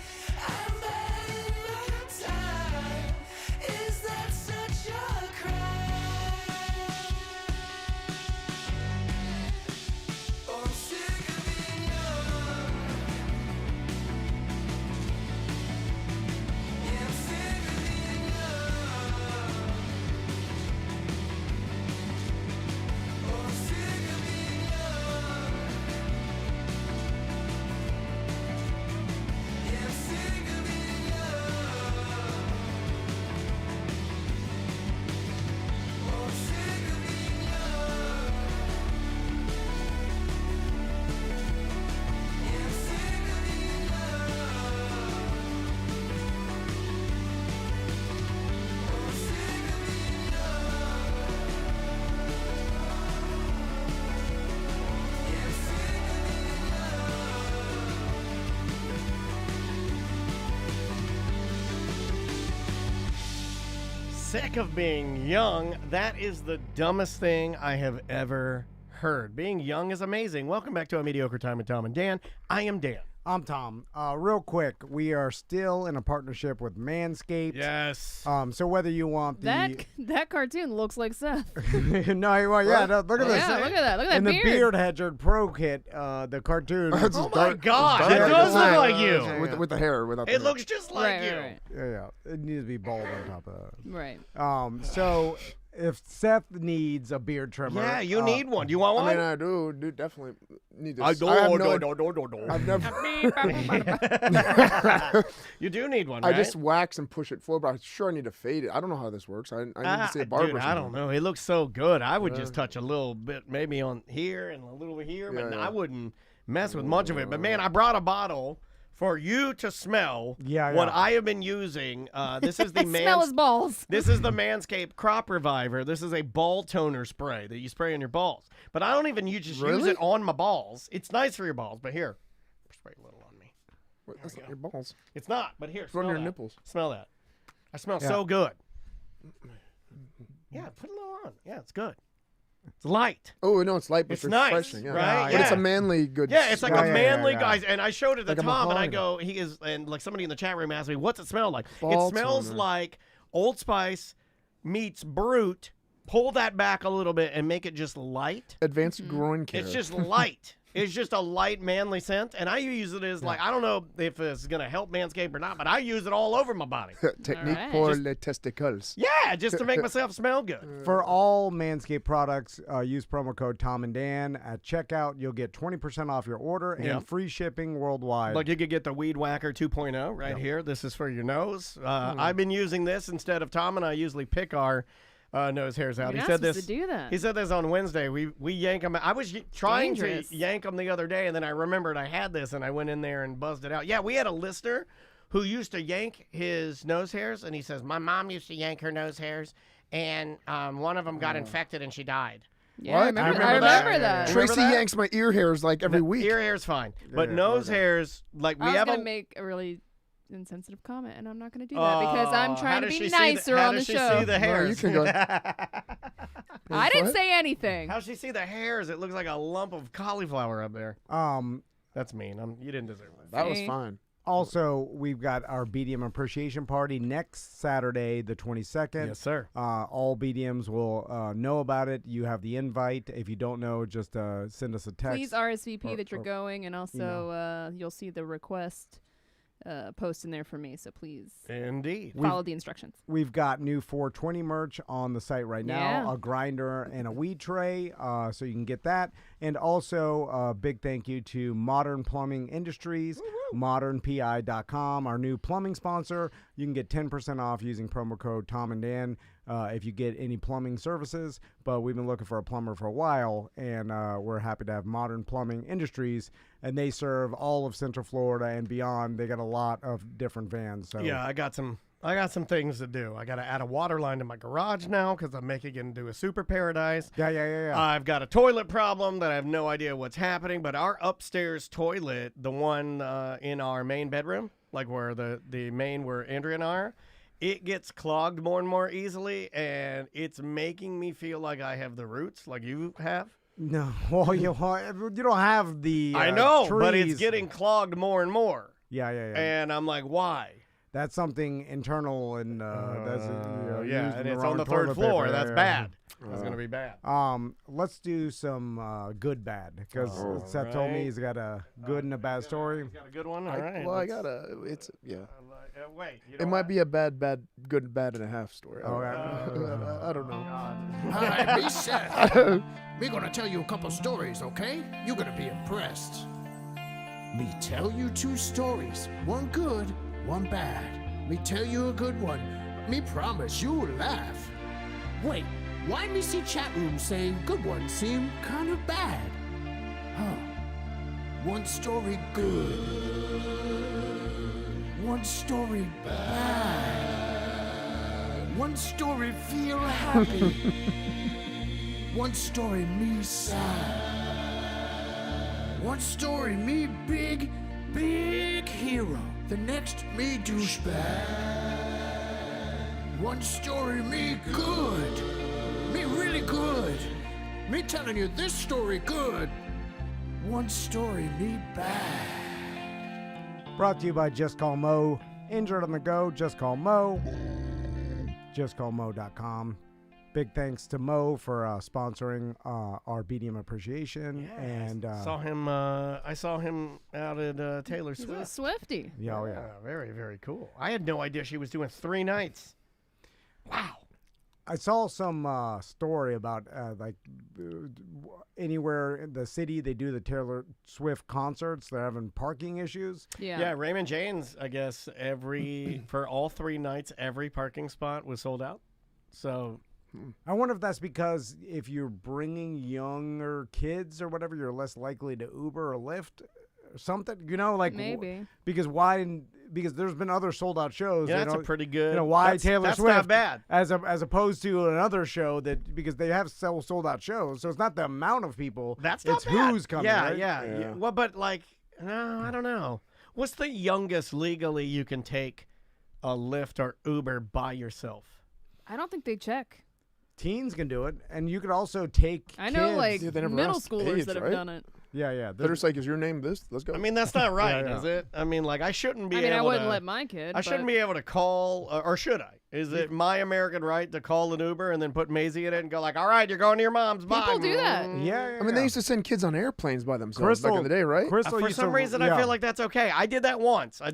K: I'm biding my time. Is that such a crime? Oh, I'm sick of being young. Yeah, I'm sick of being young. Oh, I'm sick of being young. Yeah, I'm sick of being young. Oh, I'm sick of being young. Yeah, I'm sick of being young. Oh, I'm sick of being young. Yeah, I'm sick of being
E: Sick of being young. That is the dumbest thing I have ever heard. Being young is amazing. Welcome back to A Mediocre Time with Tom and Dan. I am Dan.
H: I'm Tom. Real quick, we are still in a partnership with Manscaped.
E: Yes.
H: So whether you want the
F: That cartoon looks like Seth.
H: no, well, yeah, no, look at this.
F: Yeah, look at that. Look at that
H: In the
F: beard.
H: Beard Hazzard Pro Kit, the cartoon.
E: Oh my God, it does look like you.
G: With the hair, without
E: It
G: the
E: looks just like
F: Right,
E: you.
F: right,
H: Yeah, it needs to be bald on top of that.
F: right.
H: So if Seth needs a beard trimmer,
E: Yeah, you need one. Do you want one?
G: I mean, I do definitely need this.
E: I
G: have no-
E: do.
G: I've never.
E: You do need one,
G: I
E: right?
G: just wax and push it forward, but I'm sure I need to fade it. I don't know how this works. I need to see a barber.
E: Dude, I don't know. It looks so good. I would just touch a little bit, maybe on here and a little bit here, but
G: Yeah.
E: I wouldn't mess with much of it. But man, I brought a bottle for you to smell what I have been using. This is the
F: Smell his balls.
E: This is the Manscaped Crop Reviver. This is a ball toner spray that you spray on your balls. But I don't even use it on my balls. It's nice for your balls, but here, spray a little on me.
G: Wait, that's not your balls.
E: It's not, but here,
G: It's
E: smell
G: on your
E: that.
G: nipples.
E: Smell that. I smell so good. Yeah, put a little on. Yeah, it's good. It's light.
G: Oh no, it's light, but
E: It's nice,
G: refreshing. Yeah.
E: right?
G: But it's
E: Yeah.
G: a manly good.
E: Yeah, it's like a manly guy. And I showed it to
G: Like a
E: Tom, and I
G: mahogany.
E: go, he is, and like somebody in the chat room asked me, what's it smell like?
G: Ball
E: It smells
G: toner.
E: like Old Spice meets Brute. Pull that back a little bit and make it just light.
G: Advanced groin care.
E: It's just light. is just a light manly scent, and I use it as like, I don't know if it's going to help Manscaped or not, but I use it all over my body.
G: Technique
F: Alright.
G: for les testicles.
E: Yeah, just to make myself smell good.
H: For all Manscaped products, use promo code Tom and Dan at checkout. You'll get 20% off your order and free shipping worldwide.
E: Like you could get the Weed Whacker 2.0 right here. This is for your nose. I've been using this instead of Tom, and I usually pick our nose hairs out.
F: You're
E: He
F: not
E: said this.
F: supposed to do that.
E: He said this on Wednesday. We yank them. I was trying
F: dangerous.
E: to yank them the other day, and then I remembered I had this, and I went in there and buzzed it out. Yeah, we had a listener who used to yank his nose hairs, and he says, my mom used to yank her nose hairs, and one of them got infected, and she died.
F: Yeah,
G: What?
F: I remember
E: I remember
F: that.
E: that.
G: Tracy
E: Remember that?
G: yanks my ear hairs like every week.
E: Ear hair's fine, but nose hairs, like we
F: I was
E: have
F: gonna
E: a.
F: make a really insensitive comment, and I'm not gonna do that because I'm
E: How
F: trying to
E: does
F: be
E: she see
F: nicer
E: how
F: on the
E: does she
F: show.
E: see the
G: No,
E: hairs?
G: you can go.
F: I didn't say anything.
E: How's she see the hairs? It looks like a lump of cauliflower up there. That's mean. You didn't deserve that.
G: That was
F: See?
G: fine.
H: Also, we've got our BDM Appreciation Party next Saturday, the 22nd.
E: Yes, sir.
H: All BDMs will know about it. You have the invite. If you don't know, just send us a text.
F: Please RSVP that you're going, and also you'll see the request post in there for me. So please
E: Indeed.
F: follow the instructions.
H: We've got new 420 merch on the site right now,
F: Yeah.
H: a grinder and a weed tray, so you can get that. And also, a big thank you to Modern Plumbing Industries, modernpi.com, our new plumbing sponsor. You can get 10% off using promo code Tom and Dan if you get any plumbing services. But we've been looking for a plumber for a while, and we're happy to have Modern Plumbing Industries, and they serve all of Central Florida and beyond. They got a lot of different vans. So
E: Yeah, I got some things to do. I got to add a water line to my garage now because I'm making it into a super paradise.
H: Yeah.
E: I've got a toilet problem that I have no idea what's happening, but our upstairs toilet, the one in our main bedroom, like where the main where Andrea and I are, it gets clogged more and more easily, and it's making me feel like I have the roots like you have.
H: No, well, you don't have the
E: I know, but it's
H: trees.
E: getting clogged more and more.
H: Yeah.
E: And I'm like, why?
H: That's something internal, and that's
E: yeah, and it's on the
H: toilet
E: third floor.
H: paper.
E: That's
H: Yeah.
E: bad. That's gonna be bad.
H: Let's do some good bad because Seth told me he's got a good and a bad story.
E: Got a good one. All right.
G: Well, I gotta. It's yeah.
E: Wait.
G: It might be a bad, good, bad and a half story.
H: Okay.
G: I don't know.
I: Hi, me Seth. We're gonna tell you a couple stories, okay? You're gonna be impressed. Me tell you 2 stories, one good, one bad. Me tell you a good one. Me promise you'll laugh. Wait, why me see chat room saying good ones seem kind of bad? Huh. One story good. One story bad. One story feel happy. One story me sad. One story me big hero. The next me douchebag. One story me good. Me really good. Me telling you this story good. One story me bad.
H: Brought to you by Just Call Mo. Injured on the go, just call Mo. JustCallMo.com. Big thanks to Mo for sponsoring our BDM Appreciation. And
E: I saw him out at Taylor
F: He's a
E: Swift.
F: Swiftie.
H: yeah,
E: Very, very cool. I had no idea she was doing 3 nights. Wow.
H: I saw some story about anywhere in the city they do the Taylor Swift concerts, they're having parking issues.
E: Yeah, Raymond James, I guess, for all 3 nights, every parking spot was sold out. So
H: I wonder if that's because if you're bringing younger kids or whatever, you're less likely to Uber or Lyft or something.
F: Maybe.
H: Because there's been other sold out shows.
E: yeah, that's a pretty good.
H: Why
E: that's,
H: Taylor
E: that's
H: Swift
E: not bad.
H: as opposed to another show because they have sold out shows, so it's not the amount of people.
E: That's not
H: it's
E: bad.
H: who's coming.
E: Yeah,
H: right?
E: yeah. Well, but no, I don't know. What's the youngest legally you can take a Lyft or Uber by yourself?
F: I don't think they check.
H: Teens can do it, and you could also take.
F: I know,
H: kids.
G: Yeah, they never
F: middle
G: asked
F: schoolers
G: age,
F: that have
G: right?
F: done it.
H: Yeah.
G: They're just like, is your name this? Let's go.
E: I mean, that's not right,
H: Yeah.
E: is it? I mean, I shouldn't be
F: I
E: able
F: wouldn't
E: to.
F: let my kid.
E: I shouldn't
F: but
E: be able to call, or should I? Is it my American right to call an Uber and then put Maisie in it and go like, all right, you're going to your mom's. Bye.
F: People do that.
H: Yeah.
G: I mean, they used to send kids on airplanes by themselves back in the day, right?
H: Crystal
E: For
H: used
E: some
H: to-
E: reason,
H: yeah.
E: I feel like that's okay. I did that once. from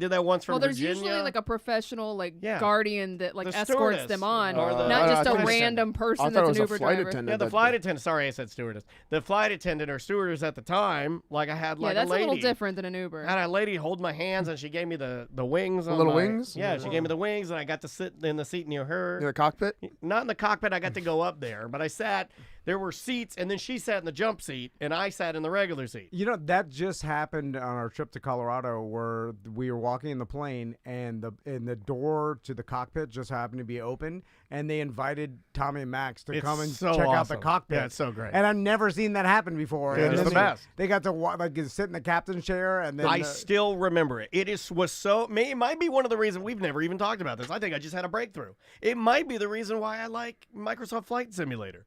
F: Well, there's
E: Virginia.
F: usually like a professional
E: Yeah.
F: guardian that like
E: The
F: escorts
E: stewardess.
F: them on,
E: Or the-
F: not just
E: I
F: a
E: thought
F: random
G: I
F: person
G: thought
F: that's
G: it was
F: an
G: a
F: Uber
G: flight
F: driver.
G: attendant.
E: Yeah, the
G: that-
E: flight attendant. Sorry, I said stewardess. The flight attendant or stewardess at the time, like I had
F: Yeah,
E: like
F: that's
E: a lady.
F: little different than an Uber.
E: I had a lady hold my hands and she gave me the wings.
G: little
E: my,
G: wings?
E: Yeah, she gave me the wings and I got to sit in the seat near her.
G: In the cockpit?
E: Not in the cockpit. I got to go up there, but I sat. There were seats, and then she sat in the jump seat, and I sat in the regular seat.
H: You know, that just happened on our trip to Colorado where we were walking in the plane and the door to the cockpit just happened to be open and they invited Tommy and Max to
E: It's
H: come and
E: so
H: check out the
E: awesome.
H: cockpit.
E: Yeah, it's so great.
H: And I've never seen that happen before.
E: Yeah,
H: And
E: it's
H: then
E: the best.
H: They got to sit in the captain's chair and then
E: I still remember it. It might be one of the reasons we've never even talked about this. I think I just had a breakthrough. It might be the reason why I like Microsoft Flight Simulator.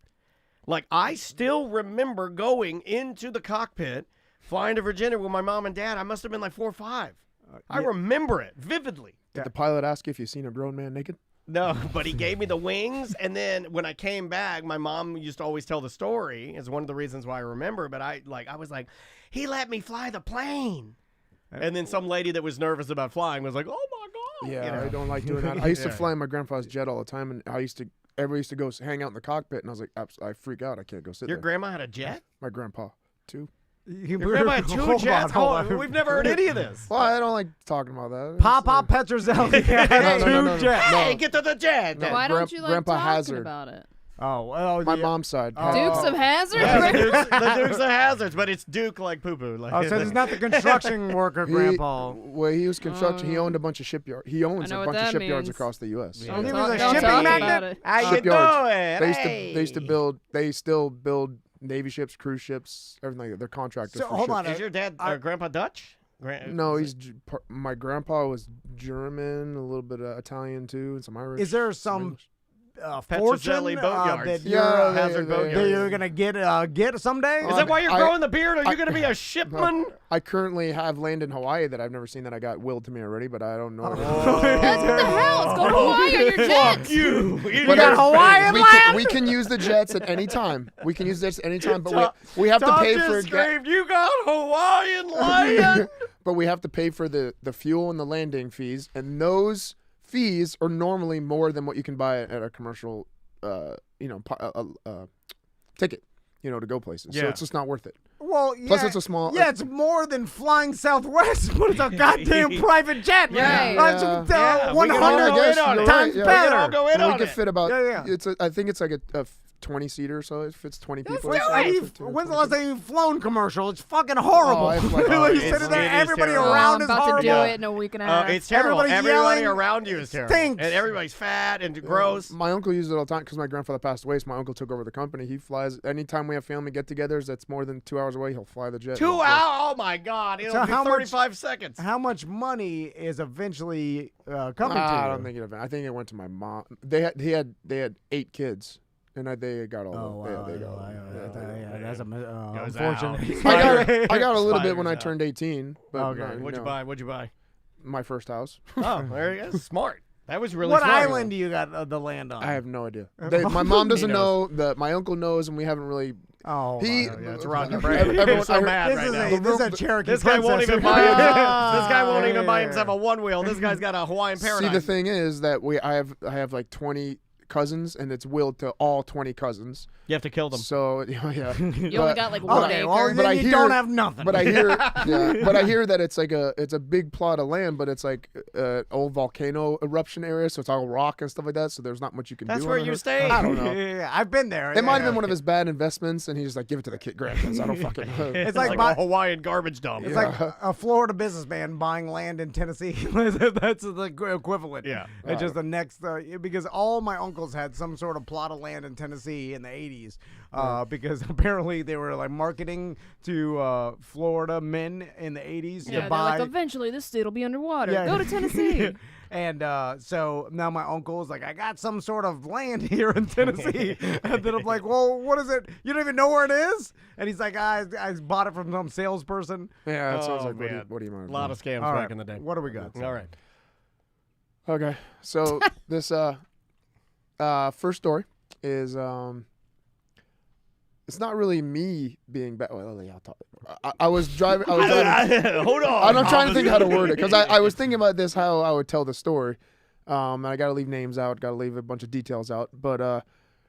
E: Like, I still remember going into the cockpit, flying to Virginia with my mom and dad. I must have been like 4 or 5. I remember it vividly.
G: Did the pilot ask you if you've seen a grown man naked?
E: No, but he gave me the wings, and then when I came back, my mom used to always tell the story. It's one of the reasons why I remember. But I was like, he let me fly the plane, and then some lady that was nervous about flying was like, oh my god.
G: Yeah,
E: You know?
G: I don't like doing that. I used to
E: Yeah.
G: fly in my grandpa's jet all the time, and everybody used to go hang out in the cockpit, and I was like, I freak out. I can't go sit
E: Your
G: there.
E: grandma had a jet?
G: My grandpa, too.
E: Your grandma had 2 jets? We've never heard any of this.
G: Well, I don't like talking about that.
H: Papa Petrozelli had
G: No.
H: two jets.
E: Hey, get to the jet.
G: No.
F: Why don't you like
G: Grandpa
F: talking
G: Hazzard.
F: about it?
H: Oh, well,
G: My
H: yeah.
G: mom's side.
F: Dukes of Hazzard?
E: Yeah, the Dukes of Hazards, but it's Duke like poo-poo. Like,
H: Oh, so he's not the construction worker, Grandpa.
G: Well, he was construction. He owned a bunch of shipyards. He owns
F: I know
G: a
F: what
G: bunch of
F: that
G: shipyards
F: means.
G: across the U.S.
E: Yeah.
H: Oh, he
E: Don't
H: was a
F: talk
H: shipping
F: about
H: magnate?
F: it.
E: How you
G: Shipyards.
E: doing?
G: They used to build. They still build Navy ships, cruise ships, everything like that. They're contractors.
H: So,
G: for
H: hold
G: ships.
H: on.
E: Is your dad, Grandpa Dutch?
G: No, my grandpa was German, a little bit of Italian too, and some Irish.
H: Is there some
G: English.
H: fortune
E: Petrozelli boatyards.
H: that
G: Yeah,
E: Hazard boatyards.
H: that you're gonna get someday?
E: Is that why you're
G: I-
E: growing the beard? Are you going to be a shipman?
G: I currently have land in Hawaii that I've never seen that I got willed to me already, but I don't know.
F: That's what the hell? Let's go to Hawaii on your jet.
E: You.
G: But
H: got Hawaiian land?
G: we can use the jets at any time. We can use this at any time, but we have to
E: Tom
G: pay
E: just
G: for
E: screamed, you got Hawaiian land.
G: but we have to pay for the fuel and the landing fees, and those fees are normally more than what you can buy at a commercial, ticket, to go places. So
E: Yeah.
G: it's just not worth it.
H: Well, yeah.
G: Plus, it's a small.
H: Yeah, it's more than flying Southwest, but it's a goddamn private jet.
F: Yeah.
H: That's
E: Yeah, we can all
H: 100
E: go in on it.
H: times
G: You're right, yeah.
H: better.
E: We can all go in
G: we
E: on
G: could
E: it.
G: fit about.
H: Yeah.
G: I think it's like a 20-seater, so it fits 20 people.
H: When's
G: So
H: the
G: it's 15 or
H: when's the
G: 20
H: last time you've flown commercial? It's fucking horrible.
G: Oh, I have like-
H: Like,
E: it's-
H: you're sitting there,
E: it is
H: everybody
E: terrible.
H: around
F: I'm
H: is
F: about
H: horrible.
F: to do it in a week and a half.
E: It's terrible.
H: Everybody's
E: Everybody
H: yelling.
E: around you is terrible.
H: Stinks.
E: And everybody's fat and gross.
G: My uncle uses it all the time because my grandfather passed away, so my uncle took over the company. He flies anytime we have family get-togethers that's more than 2 hours away. He'll fly the jet.
E: 2 hours? Oh, my God. It'll
H: So
E: be
H: how much-
E: 35 seconds.
H: How much money is eventually coming to you?
G: I don't think it. I think it went to my mom. They had 8 kids, and they got all.
H: Oh,
G: of
H: wow.
G: they got all.
H: Yeah, that's
E: Goes
H: unfortunate.
G: I got a little bit when I
E: Spiders
G: turned 18. But
H: Okay.
E: What'd you
G: no.
E: buy? What'd you buy?
G: My first house.
E: Oh, there you go. Smart. That was really
H: What
E: smart.
H: island do you got the land on?
G: I have no idea. My mom doesn't
E: He
G: know. My uncle knows, and we haven't really.
H: Oh,
G: He.
H: my God.
E: It's Ron
G: Everyone-
E: Brady. You're
G: everyone-
E: so
G: I heard-
E: mad
H: This
E: right
H: is
E: now.
H: this is a Cherokee
E: This guy won't
H: princess.
E: even buy. This guy won't even buy himself a one wheel. This guy's got a Hawaiian Paradise.
G: See, the thing is that I have like 20 cousins, and it's willed to all 20 cousins.
E: You have to kill them.
G: So yeah.
F: You only got like 1
H: Okay,
F: acre.
H: well,
G: But I
H: then you
G: hear-
H: don't have nothing.
G: But I hear, but I hear that it's a big plot of land, but it's like an old volcano eruption area, so it's all rock and stuff like that. So there's not much you can
E: That's
G: do.
E: where
G: on
E: you
G: it.
E: stay.
G: I don't know.
H: Yeah, I've been there.
G: It might have been one of his bad investments, and he's just like, give it to the kid grandkids. I don't fucking know.
H: It's
E: like
H: like
E: a Hawaiian garbage dump.
H: It's like a Florida businessman buying land in Tennessee. That's the equivalent.
E: Yeah.
H: It's just the next because all my uncles had some sort of plot of land in Tennessee in the 80s because apparently they were like marketing to Florida men in the 80s
F: Yeah,
H: to
F: they're
H: buy.
F: like, eventually this state will be underwater.
H: Yeah.
F: Go to Tennessee.
H: And so now my uncle is like, I got some sort of land here in Tennessee. And then I'm like, well, what is it? You don't even know where it is? And he's like, I bought it from some salesperson.
G: Yeah, that sounds
E: Oh,
G: like
E: man.
G: what do you mind?
E: A lot of scams
H: All
E: back
H: right,
E: in the day.
H: What do we got?
E: All right.
G: Okay, so this First story is it's not really me being bad. Well, yeah, I'll talk. I was driving.
E: Hold on.
G: I'm trying to think how to word it because I was thinking about this how I would tell the story. And I got to leave names out. Got to leave a bunch of details out. But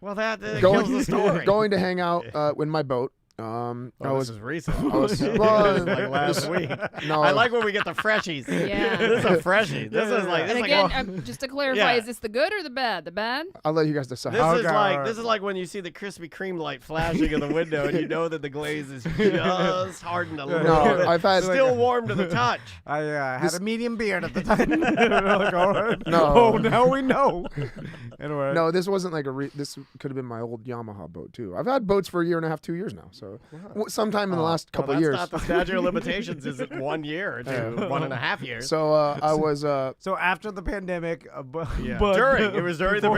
E: well, that kills the story.
G: Going to hang out in my boat.
E: This is recent.
G: Well,
E: this is like last week.
G: No,
E: I like when we get the freshies.
F: Yeah.
E: This is a freshie. This is like.
F: And again, just to clarify, is this the good or the bad? The bad?
G: I'll let you guys decide.
E: This is like when you see the Krispy Kreme light flashing in the window, and you know that the glaze is just hardened a little bit.
G: I've had
E: still warm to the touch.
H: I had a medium beard at the time. Like, all right.
G: No.
H: Oh, now we know. Anyway.
G: No, this wasn't like this could have been my old Yamaha boat too. I've had boats for a year and a half, 2 years now. So sometime in the last couple of years.
E: That's not the statute of limitations. Is it 1 year or 1.5 years?
G: So I was.
H: So after the pandemic,
E: it was during the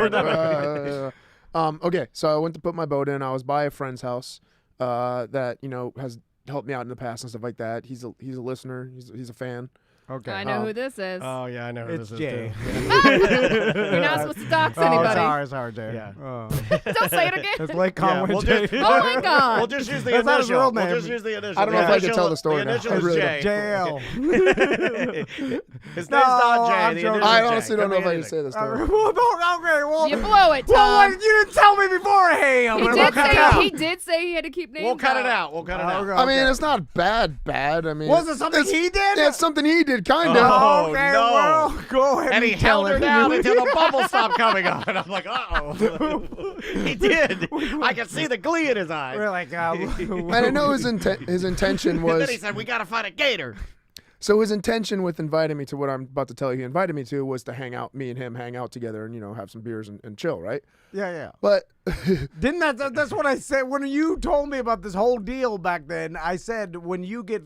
E: pandemic.
G: Okay, so I went to put my boat in. I was by a friend's house that has helped me out in the past and stuff like that. He's a listener. He's a fan.
H: Okay.
F: I know who this is.
E: Oh yeah, I know who this is.
H: Jay.
F: You're not supposed to dox anybody.
H: It's hard, Jay.
E: Yeah.
F: Don't say it again.
H: It's Lake Conway.
F: Oh my God.
E: We'll just use the
H: That's not
E: initial.
H: his real name.
E: We'll just use the initial.
G: I don't know if I can tell the story
E: The
G: now.
E: initial
G: I
E: is
G: really
E: Jay.
H: JL.
E: His name's not Jay.
H: I'm
E: The
H: joking.
E: initial
G: I
E: is
G: honestly
E: Jay.
G: don't know if I can
E: Anything.
G: say this story.
F: You blow it, Tom.
H: Well, you didn't tell me beforehand.
F: He did say he had to keep names.
E: We'll cut it out. We'll cut it out.
G: I mean, it's not bad. I mean,
H: Was it something he did?
G: Yeah, it's something he did, kind of.
E: Oh,
H: Okay,
E: no.
H: well, go ahead
E: And he
H: tell
E: held her
H: it.
E: down until the bubbles stopped coming on. I'm like, uh-oh. He did. I could see the glee in his eyes.
H: We're like,
G: And I know his intention
E: And
G: was.
E: then he said, we got to find a gator.
G: So his intention with inviting me to what I'm about to tell you, he invited me to was to hang out, me and him hang out together and have some beers and chill, right?
H: yeah.
G: But
H: Didn't that's what I said when you told me about this whole deal back then? I said when you get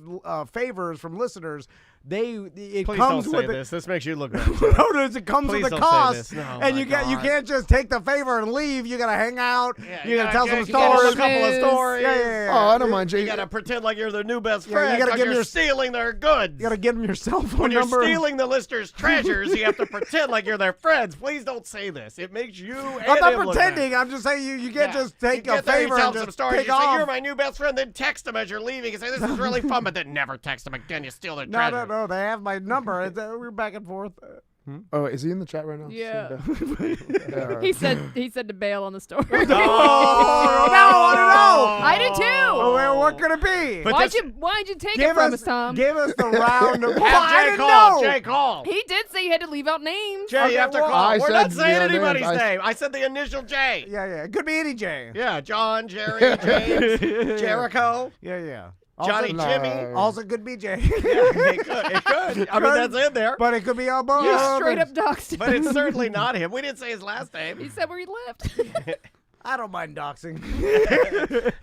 H: favors from listeners, it
E: Please
H: comes
E: don't
H: with
E: say this. This makes you look bad.
H: it comes
E: Please
H: with a
E: don't say
H: cost,
E: this. No,
H: and
E: my
H: you
E: God.
H: can't just take the favor and leave. You gotta hang out.
E: Yeah,
H: you gotta tell some
E: you gotta
H: stories.
E: a couple of stories.
H: Yeah.
G: oh, I don't mind, Jay.
E: You gotta pretend like you're their new best
H: Yeah, you
E: friend.
H: gotta
E: because
H: give
E: you're
H: your-
E: stealing their goods.
H: You gotta give them your cell phone
E: When you're
H: number.
E: stealing the listeners' treasures, you have to pretend like you're their friends. Please don't say this. It makes you.
H: I'm not pretending. I'm just saying you can't just take a favor and
E: some
H: just
E: stories.
H: take
E: You say
H: off.
E: you're my new best friend, then text them as you're leaving and say this is really fun, but then never text them again. You steal their treasure.
H: No. They have my number. We're back and forth.
G: Oh, is he in the chat right now?
F: Yeah.
G: Yeah.
F: He said to bail on the story.
H: Oh, no, I don't know.
F: I did too.
H: Oh, well, what could it be?
F: Why'd you take it from us, Tom?
H: Give us the round of.
E: Have Jay call. Jay, call.
F: He did say he had to leave out names.
E: Jay, you have to
H: well,
E: call.
G: I
E: We're
G: said
E: not saying
G: the
E: anybody's
G: name.
E: name. I said the initial J.
H: Yeah. It could be any J.
E: Yeah, John, Jerry, James, Jericho,
H: Yeah.
E: Johnny,
H: Also,
E: Jimmy.
H: Also could be J.
E: Yeah, it could. I mean, that's in there.
H: But it could be all both.
F: You straight up doxed him.
E: But it's certainly not him. We didn't say his last name.
F: He said where he lived.
H: I don't mind doxing.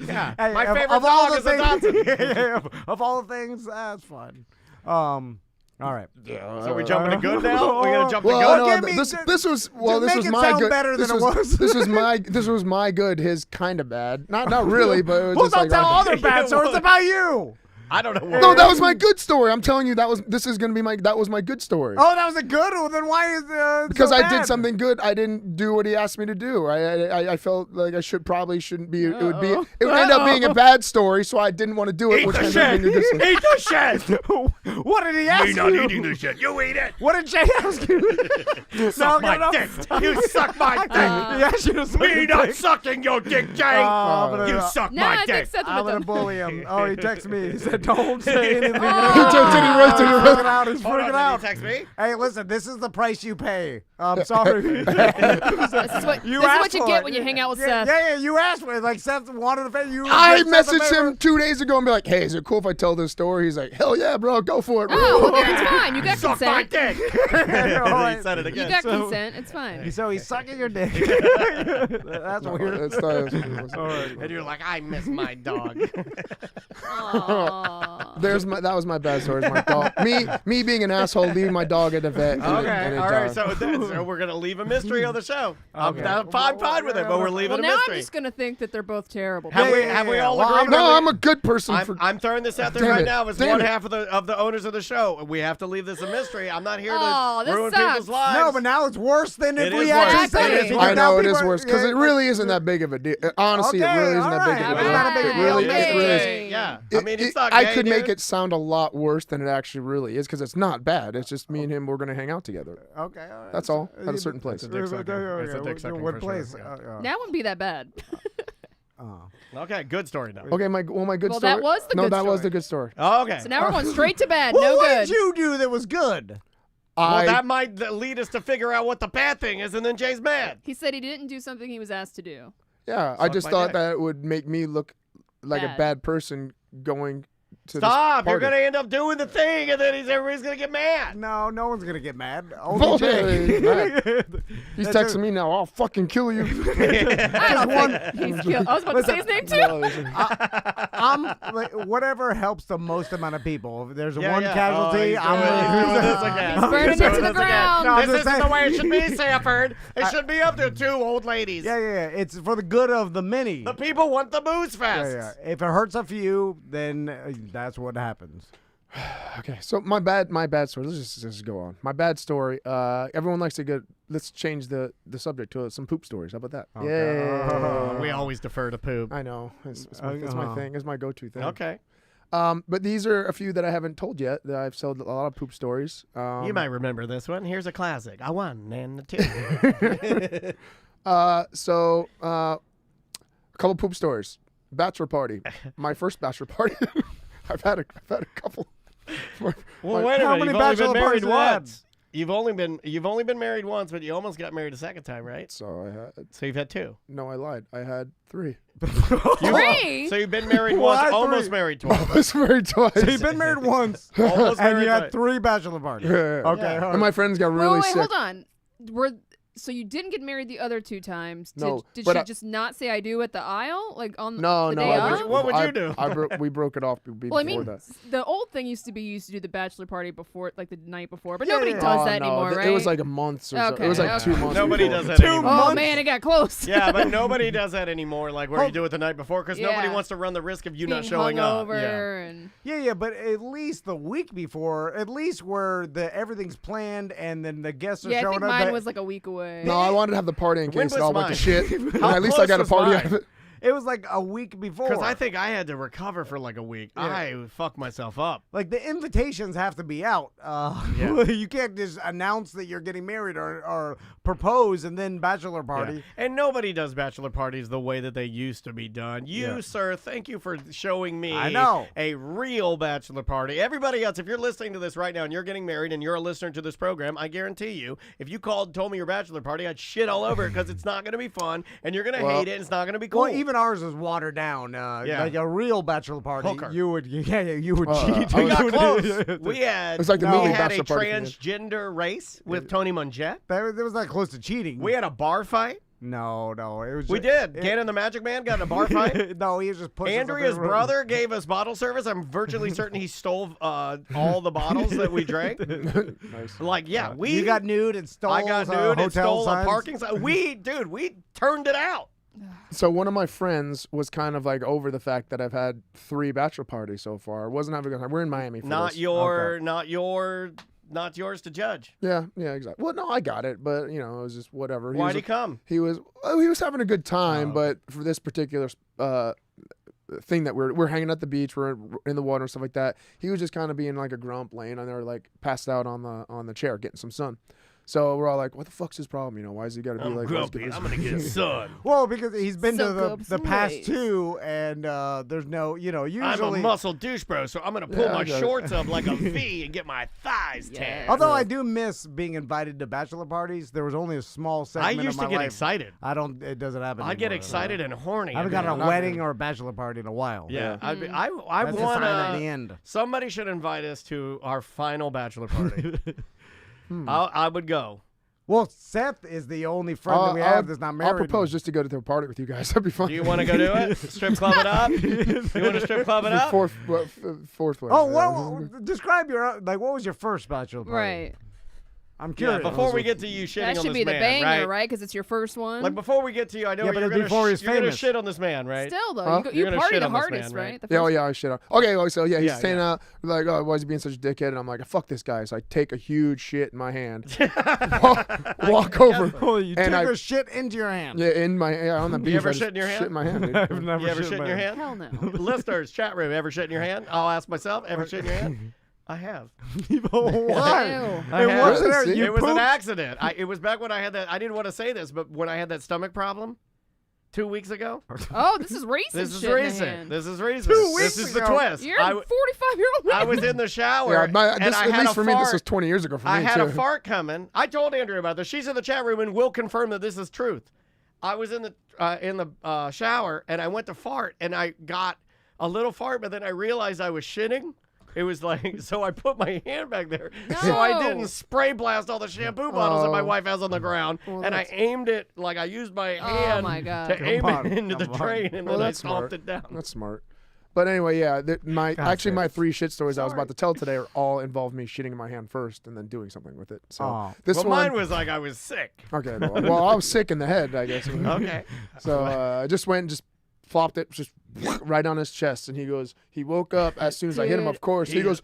E: Yeah.
H: Hey,
E: My
H: of
E: favorite
H: all
E: dog
H: the
E: is a Dachshund.
H: Of all the things, that's fun. All right.
E: So we jumping to good now? We're gonna jump to
G: Well,
E: good.
G: no,
H: me-
G: this was
H: just
G: this
H: make
G: was
H: it
G: my
H: sound
G: good.
H: better
G: this
H: than it
G: was,
H: was.
G: this was my good. His kind of bad. Not really, but it was
H: Well,
G: just
H: don't
G: like
H: tell other bad stories about you.
E: I don't know.
G: No, that was my good story. I'm telling you, that was my good story.
H: Oh, that was a good one. Then why is
G: Because
H: so
G: I
H: bad?
G: did something good. I didn't do what he asked me to do. I felt like I shouldn't be. It would end up being a bad story, so I didn't want to do it.
E: Eat
G: which
E: the
G: ended up
E: shit.
G: being a good story.
E: Eat the shit.
H: What did he ask
E: Me
H: you?
E: not eating the shit. You eat it.
H: What did Jay ask you?
E: Suck my dick. You suck my dick.
H: Yeah, she was
E: Me not sucking your dick, Jay. You suck
F: No,
E: my
F: I think
E: dick.
F: Seth
H: I'm
F: with
H: gonna
F: him.
H: bully him. Oh, he texted me. He said, "Don't say anything."
F: Oh.
H: He's freaking out. He's
E: Hold on,
H: freaking
E: did
H: out.
E: he text me?
H: Hey, listen, this is the price you pay. I'm sorry.
F: This is what you
H: asked for
F: get
H: it.
F: when you hang out with
H: Yeah,
F: Seth.
H: yeah, you asked for it. Like Seth wanted to pay you.
G: I
H: gave Seth a
G: messaged
H: favor.
G: him 2 days ago and be like, "Hey, is it cool if I tell this story?" He's like, "Hell yeah, bro, go for it."
F: Oh, okay, it's fine. You got
E: Suck my
F: consent.
E: dick.
H: All
E: He
H: right.
E: said it
F: You
E: again.
F: got consent. It's fine.
H: So he's sucking your dick. That's weird.
G: It's not-
H: All right.
E: And you're like, I miss my dog.
F: Aw.
G: That was my bad story. My dog. Me being an asshole, leaving my dog at the vet.
E: Okay, all right. So we're gonna leave a mystery on the show.
H: Okay.
E: I'm fine with it, but we're leaving a
F: now
E: mystery.
F: I'm just gonna think that they're both terrible.
E: Have we all agreed?
G: No, I'm a good person.
E: I'm throwing this out there
G: Damn
E: right
G: it.
E: now as
G: Damn
E: one
G: it.
E: half of the owners of the show. We have to leave this a mystery. I'm not here
F: Oh,
E: to
F: this
E: ruin
F: sucks.
E: people's lives.
H: No, but now it's worse than if
E: It
H: we
E: is
H: actually
E: worse.
H: said
E: It
H: it.
E: is
H: because
G: I
H: now
G: know it
H: people
G: is
H: are-
G: worse because
H: yeah,
G: it really isn't that big of a deal. Honestly, it
H: Okay,
G: really isn't that big
H: all
G: of a
H: right.
G: deal.
H: Not a big
G: It
H: deal.
G: really,
H: Okay.
G: it really is.
E: Yeah.
G: It-
E: I mean, it's
G: it-
E: not
G: I
E: gay,
G: could make
E: dude.
G: it sound a lot worse than it actually really is because it's not bad. It's just me and him. We're gonna hang out together.
H: Okay, all right.
G: That's all at a certain place.
E: It's a dick sucker. It's a dick sucker
H: What
E: for
H: place?
E: sure, yeah.
F: That wouldn't be that bad.
E: Okay, good story now.
G: Okay, my good
F: Well,
G: story.
F: that was the
G: no,
F: good
G: that was
F: story.
G: the good story.
E: Oh, okay.
F: So now we're going straight to bad.
H: Well,
F: No
H: what
F: good.
H: did you do that was good?
E: Well, that might lead us to figure out what the bad thing is, and then Jay's mad.
F: He said he didn't do something he was asked to do.
G: Yeah, I
E: Suck
G: just
E: my
G: thought
E: dick.
G: that it would make me look like a
F: Bad.
G: bad person going to
E: Stop!
G: this
E: You're
G: party.
E: gonna end up doing the thing, and then everybody's gonna get mad.
H: No, no one's gonna get mad. Only
G: Bullshit.
H: Jay.
G: He's
H: That's
G: texting me now. I'll fucking kill you.
F: I don't think he's killed. I was about to say his name too.
G: No, listen.
H: I'm like, whatever helps the most amount of people. If there's
E: Yeah,
H: one
E: yeah.
H: casualty,
E: Oh,
H: I'm
E: he's doing this again.
F: He's burning
E: He's doing
F: it to the
E: this again.
F: ground.
H: No, I'm
E: This
H: just
E: isn't the way it
H: saying.
E: should be, Sanford. It should be up to two old ladies.
H: Yeah, yeah, yeah. It's for the good of the many.
E: The people want the booze
H: Yeah,
E: fest.
H: yeah. If it hurts a few, then that's what happens.
G: Okay, so my bad story. Let's just go on. My bad story. Everyone likes to get. Let's change the subject to some poop stories. How about that?
H: Okay.
G: Yeah.
E: We always defer to poop.
G: I know. It's my thing. It's my go-to thing.
E: Okay.
G: But these are a few that I haven't told yet. That I've sold a lot of poop stories.
E: You might remember this one. Here's a classic. A one and a two.
G: A couple poop stories. Bachelor party. My first bachelor party. I've had a couple.
E: Well, wait a
H: How
E: minute.
H: many
E: You've only
H: bachelor
E: been married
H: parties have you had?
E: once. You've only been married once, but you almost got married a second time, right?
G: So I had.
E: So you've had two.
G: No, I lied. I had 3.
F: Three?
E: So you've been married
H: Why
E: once,
H: three?
E: almost married
G: I
E: twice.
G: was married twice.
H: So you've been married once,
E: Almost
H: and
E: married
H: you had
E: twice.
H: 3 bachelor parties.
G: Yeah.
H: Okay.
E: Yeah.
H: all right.
G: And my friends got really
F: wait,
G: sick.
F: hold on. So you didn't get married the other 2 times?
G: No,
F: Did
G: but
F: she
G: I-
F: just not say I do at the aisle, like on
G: No,
F: the
G: no.
F: day
G: I
F: of?
E: What would you do?
G: we broke it off before
F: Well, I mean,
G: that.
F: the old thing used to do the bachelor party before, like the night before, but
H: Yeah,
F: nobody
H: yeah.
F: does
G: Oh,
F: that
G: no,
F: anymore, right?
G: It was like a month or so.
F: Okay,
G: It was like
F: okay.
G: 2 months.
E: Nobody
G: before.
E: does that
H: 2
E: anymore.
F: Oh
H: months?
F: man, it got close.
E: Yeah, but nobody does that anymore, like where you do it the night before, because nobody
F: Yeah.
E: wants to run the risk of you
F: Being
E: not showing up.
F: hungover
E: Yeah.
F: and
H: Yeah, but at least the week before, at least where everything's planned and then the guests are
F: yeah, I
H: showing
F: think
H: up.
F: mine
H: that-
F: was like a week away.
G: No, I wanted to have the party in
E: When
G: case it
E: was
G: all went to
E: mine?
G: shit. And
E: How
G: at least I
E: close
G: got a
E: was
G: party
E: mine?
G: out of it.
H: It was like a week before.
E: Because I think I had to recover for like a week.
H: Yeah.
E: I fucked myself up.
H: like the invitations have to be out.
E: Yeah.
H: You can't just announce that you're getting married or propose and then bachelor party.
E: Yeah. And nobody does bachelor parties the way that they used to be done. You,
H: Yeah.
E: sir, thank you for showing me
H: I know.
E: a real bachelor party. Everybody else, if you're listening to this right now and you're getting married and you're a listener to this program, I guarantee you, if you called and told me your bachelor party, I'd shit all over it because it's not going to be fun and you're going to
G: Well-
E: hate it and it's not going to be cool.
H: Well, even ours is watered down.
E: Yeah.
H: Like a real bachelor party,
E: Hooker.
H: you would you would
G: Oh,
H: cheat.
G: I
E: we
G: was-
E: got
H: You would-
E: close. We had,
G: It was like the
E: we
G: movie
E: had a
G: Bachelor Party for me.
E: transgender race with Tony Munjet.
H: That was not close to cheating.
E: We had a bar fight.
H: no. It was.
E: We did. Gannon the Magic Man got in a bar fight.
H: No, he was just pushing.
E: Andrea's brother gave us bottle service. I'm virtually certain he stole all the bottles that we drank.
G: Nice.
E: Like, yeah, we.
H: You got nude and stole.
E: I got nude and
H: hotel
E: stole a
H: signs.
E: parking sign. We turned it out.
G: So one of my friends was kind of like over the fact that I've had 3 bachelor parties so far. Wasn't having a good time. We're in Miami for
E: Not
G: this.
E: yours to judge.
G: Yeah, exactly. Well, no, I got it, but it was just whatever.
E: Why'd he come?
G: He was having a good time, but for this particular thing that we're hanging at the beach, we're in the water and stuff like that. He was just kind of being like a grump, laying on there like passed out on the chair, getting some sun. So we're all like, "What the fuck's his problem? Why is he got to be
E: I'm
G: like?"
E: grumpy. I'm gonna get sun.
H: Well, because he's been
F: Soak
H: to
F: up
H: the
F: some
H: past
F: rays.
H: 2, and there's no, usually.
E: I'm a muscle douche, bro. So I'm gonna pull
G: Yeah,
E: my
G: I got it.
E: shorts up like a V and get my thighs
F: Yeah.
E: tanned.
H: Although I do miss being invited to bachelor parties, there was only a small
E: I
H: segment
E: used
H: of
E: to
H: my
E: get
H: life.
E: excited.
H: I don't. It doesn't happen.
E: I get
H: anymore.
E: excited and horny.
H: I haven't got
E: every
H: a
E: night.
H: wedding or a bachelor party in a while.
E: Yeah, I
H: That's a
E: want
H: sign at the end.
E: Somebody should invite us to our final bachelor party. I would go.
H: Well, Seth is the only friend that we have that's not married.
G: I'll propose just to go to the party with you guys. That'd be fun.
E: Do you want to go do it? Strip club it up? You want to strip club it up?
G: Fourth one.
H: Oh, well, describe your what was your first bachelor party?
F: Right.
H: I'm curious.
E: Before we get to you shitting on
F: That
E: this
F: should be the
E: man,
F: banger, right? Because it's your first one.
E: Like before we get to you, I know
H: Yeah,
E: you're
H: but before he's
E: going to
H: famous.
E: shit on this man, right?
F: Still, though,
G: Huh?
F: you
E: You're gonna
F: party
E: shit
F: the
E: on this
F: hardest,
E: man,
F: right?
E: right?
F: The
G: Yeah,
F: first
G: I shit on. Okay, well, so he's
E: Yeah,
G: standing up like, oh, why is he being such a dickhead? And I'm like, fuck this guy. So I take a huge shit in my hand, walk over,
H: Oh, you
G: and
H: took a shit into your hand.
G: yeah, on the beach.
E: ever
G: I just
E: shit in your hand?
G: Shit in my hand. Dude.
H: I've never
E: You ever
H: shit
E: shit in your hand?
F: Hell no.
E: Listeners, chat room, ever shit in your hand? I'll ask myself, ever shit in your hand? I have.
H: Why?
F: Ew.
E: I
H: It
E: have.
H: wasn't there. You
E: It was an
H: pooped?
E: accident. It was back when I had that. I didn't want to say this, but when I had that stomach problem 2 weeks ago.
F: Oh, this is recent.
E: This is
F: shit in the
E: recent.
F: hand.
E: This is recent.
H: 2 weeks
E: This is the
H: ago.
E: twist.
F: You're a 45-year-old man.
E: I was in the shower.
G: Yeah,
E: and I
G: at
E: had
G: least
E: a
G: for me, this
E: fart.
G: was 20 years ago for me
E: I had
G: too.
E: a fart coming. I told Andrea about this. She's in the chat room and will confirm that this is truth. I was in the shower and I went to fart and I got a little fart, but then I realized I was shitting. It was like, so I put my hand back there so I didn't spray blast all the shampoo bottles that my wife has on the ground.
F: Well,
E: and I aimed it, like I used my hand
F: my God.
E: to aim
H: on,
E: it into the
H: come on.
E: drain and
G: Well,
E: then I
G: that's
E: stomped
G: smart.
E: it down.
G: That's smart. But anyway, yeah, my three shit stories I was about to tell today are all involve me shitting in my hand first and then doing something with it. So this
E: Well,
G: one,
E: mine was like I was sick.
G: okay. Well, I was sick in the head, I guess.
E: Okay.
G: So I just went and just flopped it just right on his chest, and he woke up as soon as I hit him. Of course, he goes,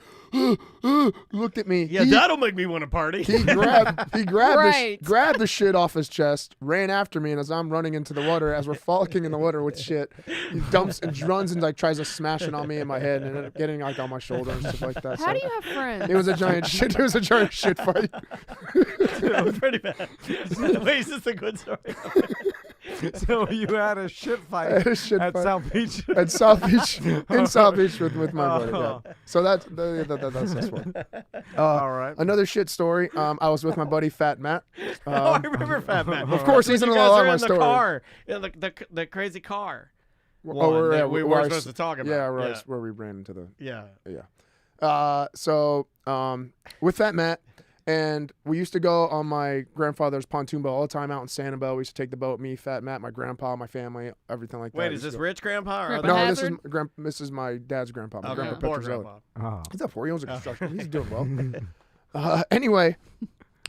G: looked at me.
E: Yeah, that'll make me want to party.
G: He grabbed
F: Right.
G: grabbed the shit off his chest, ran after me, and as I'm running into the water, as we're frolicking in the water with shit, he dumps and runs and like tries to smash it on me in my head, and ended up getting like on my shoulder and stuff like that.
F: How do you have friends?
G: It was a giant shit. It was a giant shit fight.
E: It was pretty bad. Wait, is this a good story?
H: So you had a shit fight
G: had a shit
H: at
G: fight.
H: South Beach.
G: At South Beach, in South Beach with my buddy. Yeah. So that's this one.
H: All right.
G: Another shit story. I was with my buddy Fat Matt.
E: Oh, I remember Fat Matt.
G: Of course, he's in a
E: You guys
G: lot of
E: were
G: my
E: in the
G: stories.
E: car, in the crazy car.
G: Oh,
E: that we weren't supposed to talk about.
G: Yeah, where we ran into the.
E: Yeah.
G: So with Fat Matt, and we used to go on my grandfather's pontoon boat all the time out in Sanibel. We used to take the boat, me, Fat Matt, my grandpa, my family, everything like that.
E: Wait,
G: We
E: is
G: used to
E: this
G: go-
E: rich grandpa or
F: Grandpa
E: other?
G: No,
F: Hazzard?
G: this is my dad's grandpa. My
E: Okay,
G: grandpa
E: poor
G: Petrozelli.
E: grandpa.
G: He's up for. He owns a construction. He's doing well. Anyway,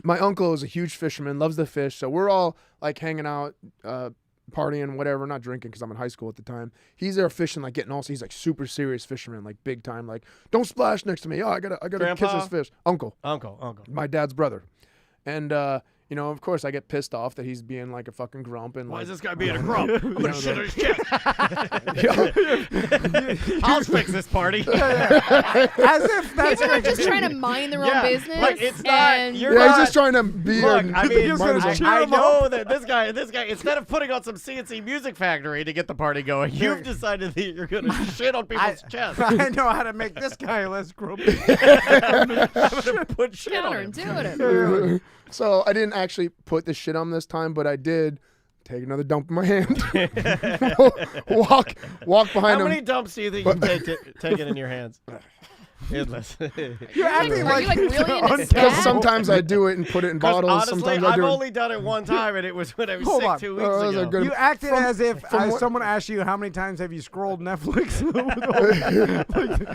G: my uncle is a huge fisherman, loves to fish. So we're all like hanging out, partying, whatever. Not drinking because I'm in high school at the time. He's there fishing, like getting he's like super serious fisherman, like big time. Like, don't splash next to me. Oh, I gotta kiss
E: Grandpa?
G: this fish. Uncle,
E: Uncle.
G: my dad's brother, and of course, I get pissed off that he's being like a fucking grump and
E: Why
G: like.
E: is this guy being a grump? I'm gonna shit on his chest.
G: Yeah.
E: I'll fix this party.
H: As if that's
F: People are just trying to mind their own business.
E: Like it's not.
F: and
E: You're
G: Yeah,
E: not.
G: he's just trying to be.
E: Look,
G: a,
E: I mean,
G: might as well-
E: I know that this guy, instead of putting on some CNC Music Factory to get the party going, you've decided that you're going to shit on people's chests.
H: I know how to make this guy less grumpy.
E: I'm going to put shit on him.
F: counterintuitive.
G: So I didn't actually put the shit on this time, but I did take another dump in my hand. walk behind
E: How
G: him.
E: many dumps do you think you've taken in your hands? Endless.
H: You're acting
F: Are you like really into
G: Because
F: scat?
G: sometimes I do it and put it in bottles.
E: Honestly,
G: Sometimes I
E: I've
G: do it.
E: only done it one time, and it was when I was
H: Hold
E: sick
H: on.
E: 2 weeks
G: those are
E: ago.
G: good.
H: You acted as if
G: what-
H: someone asked you how many times have you scrolled Netflix.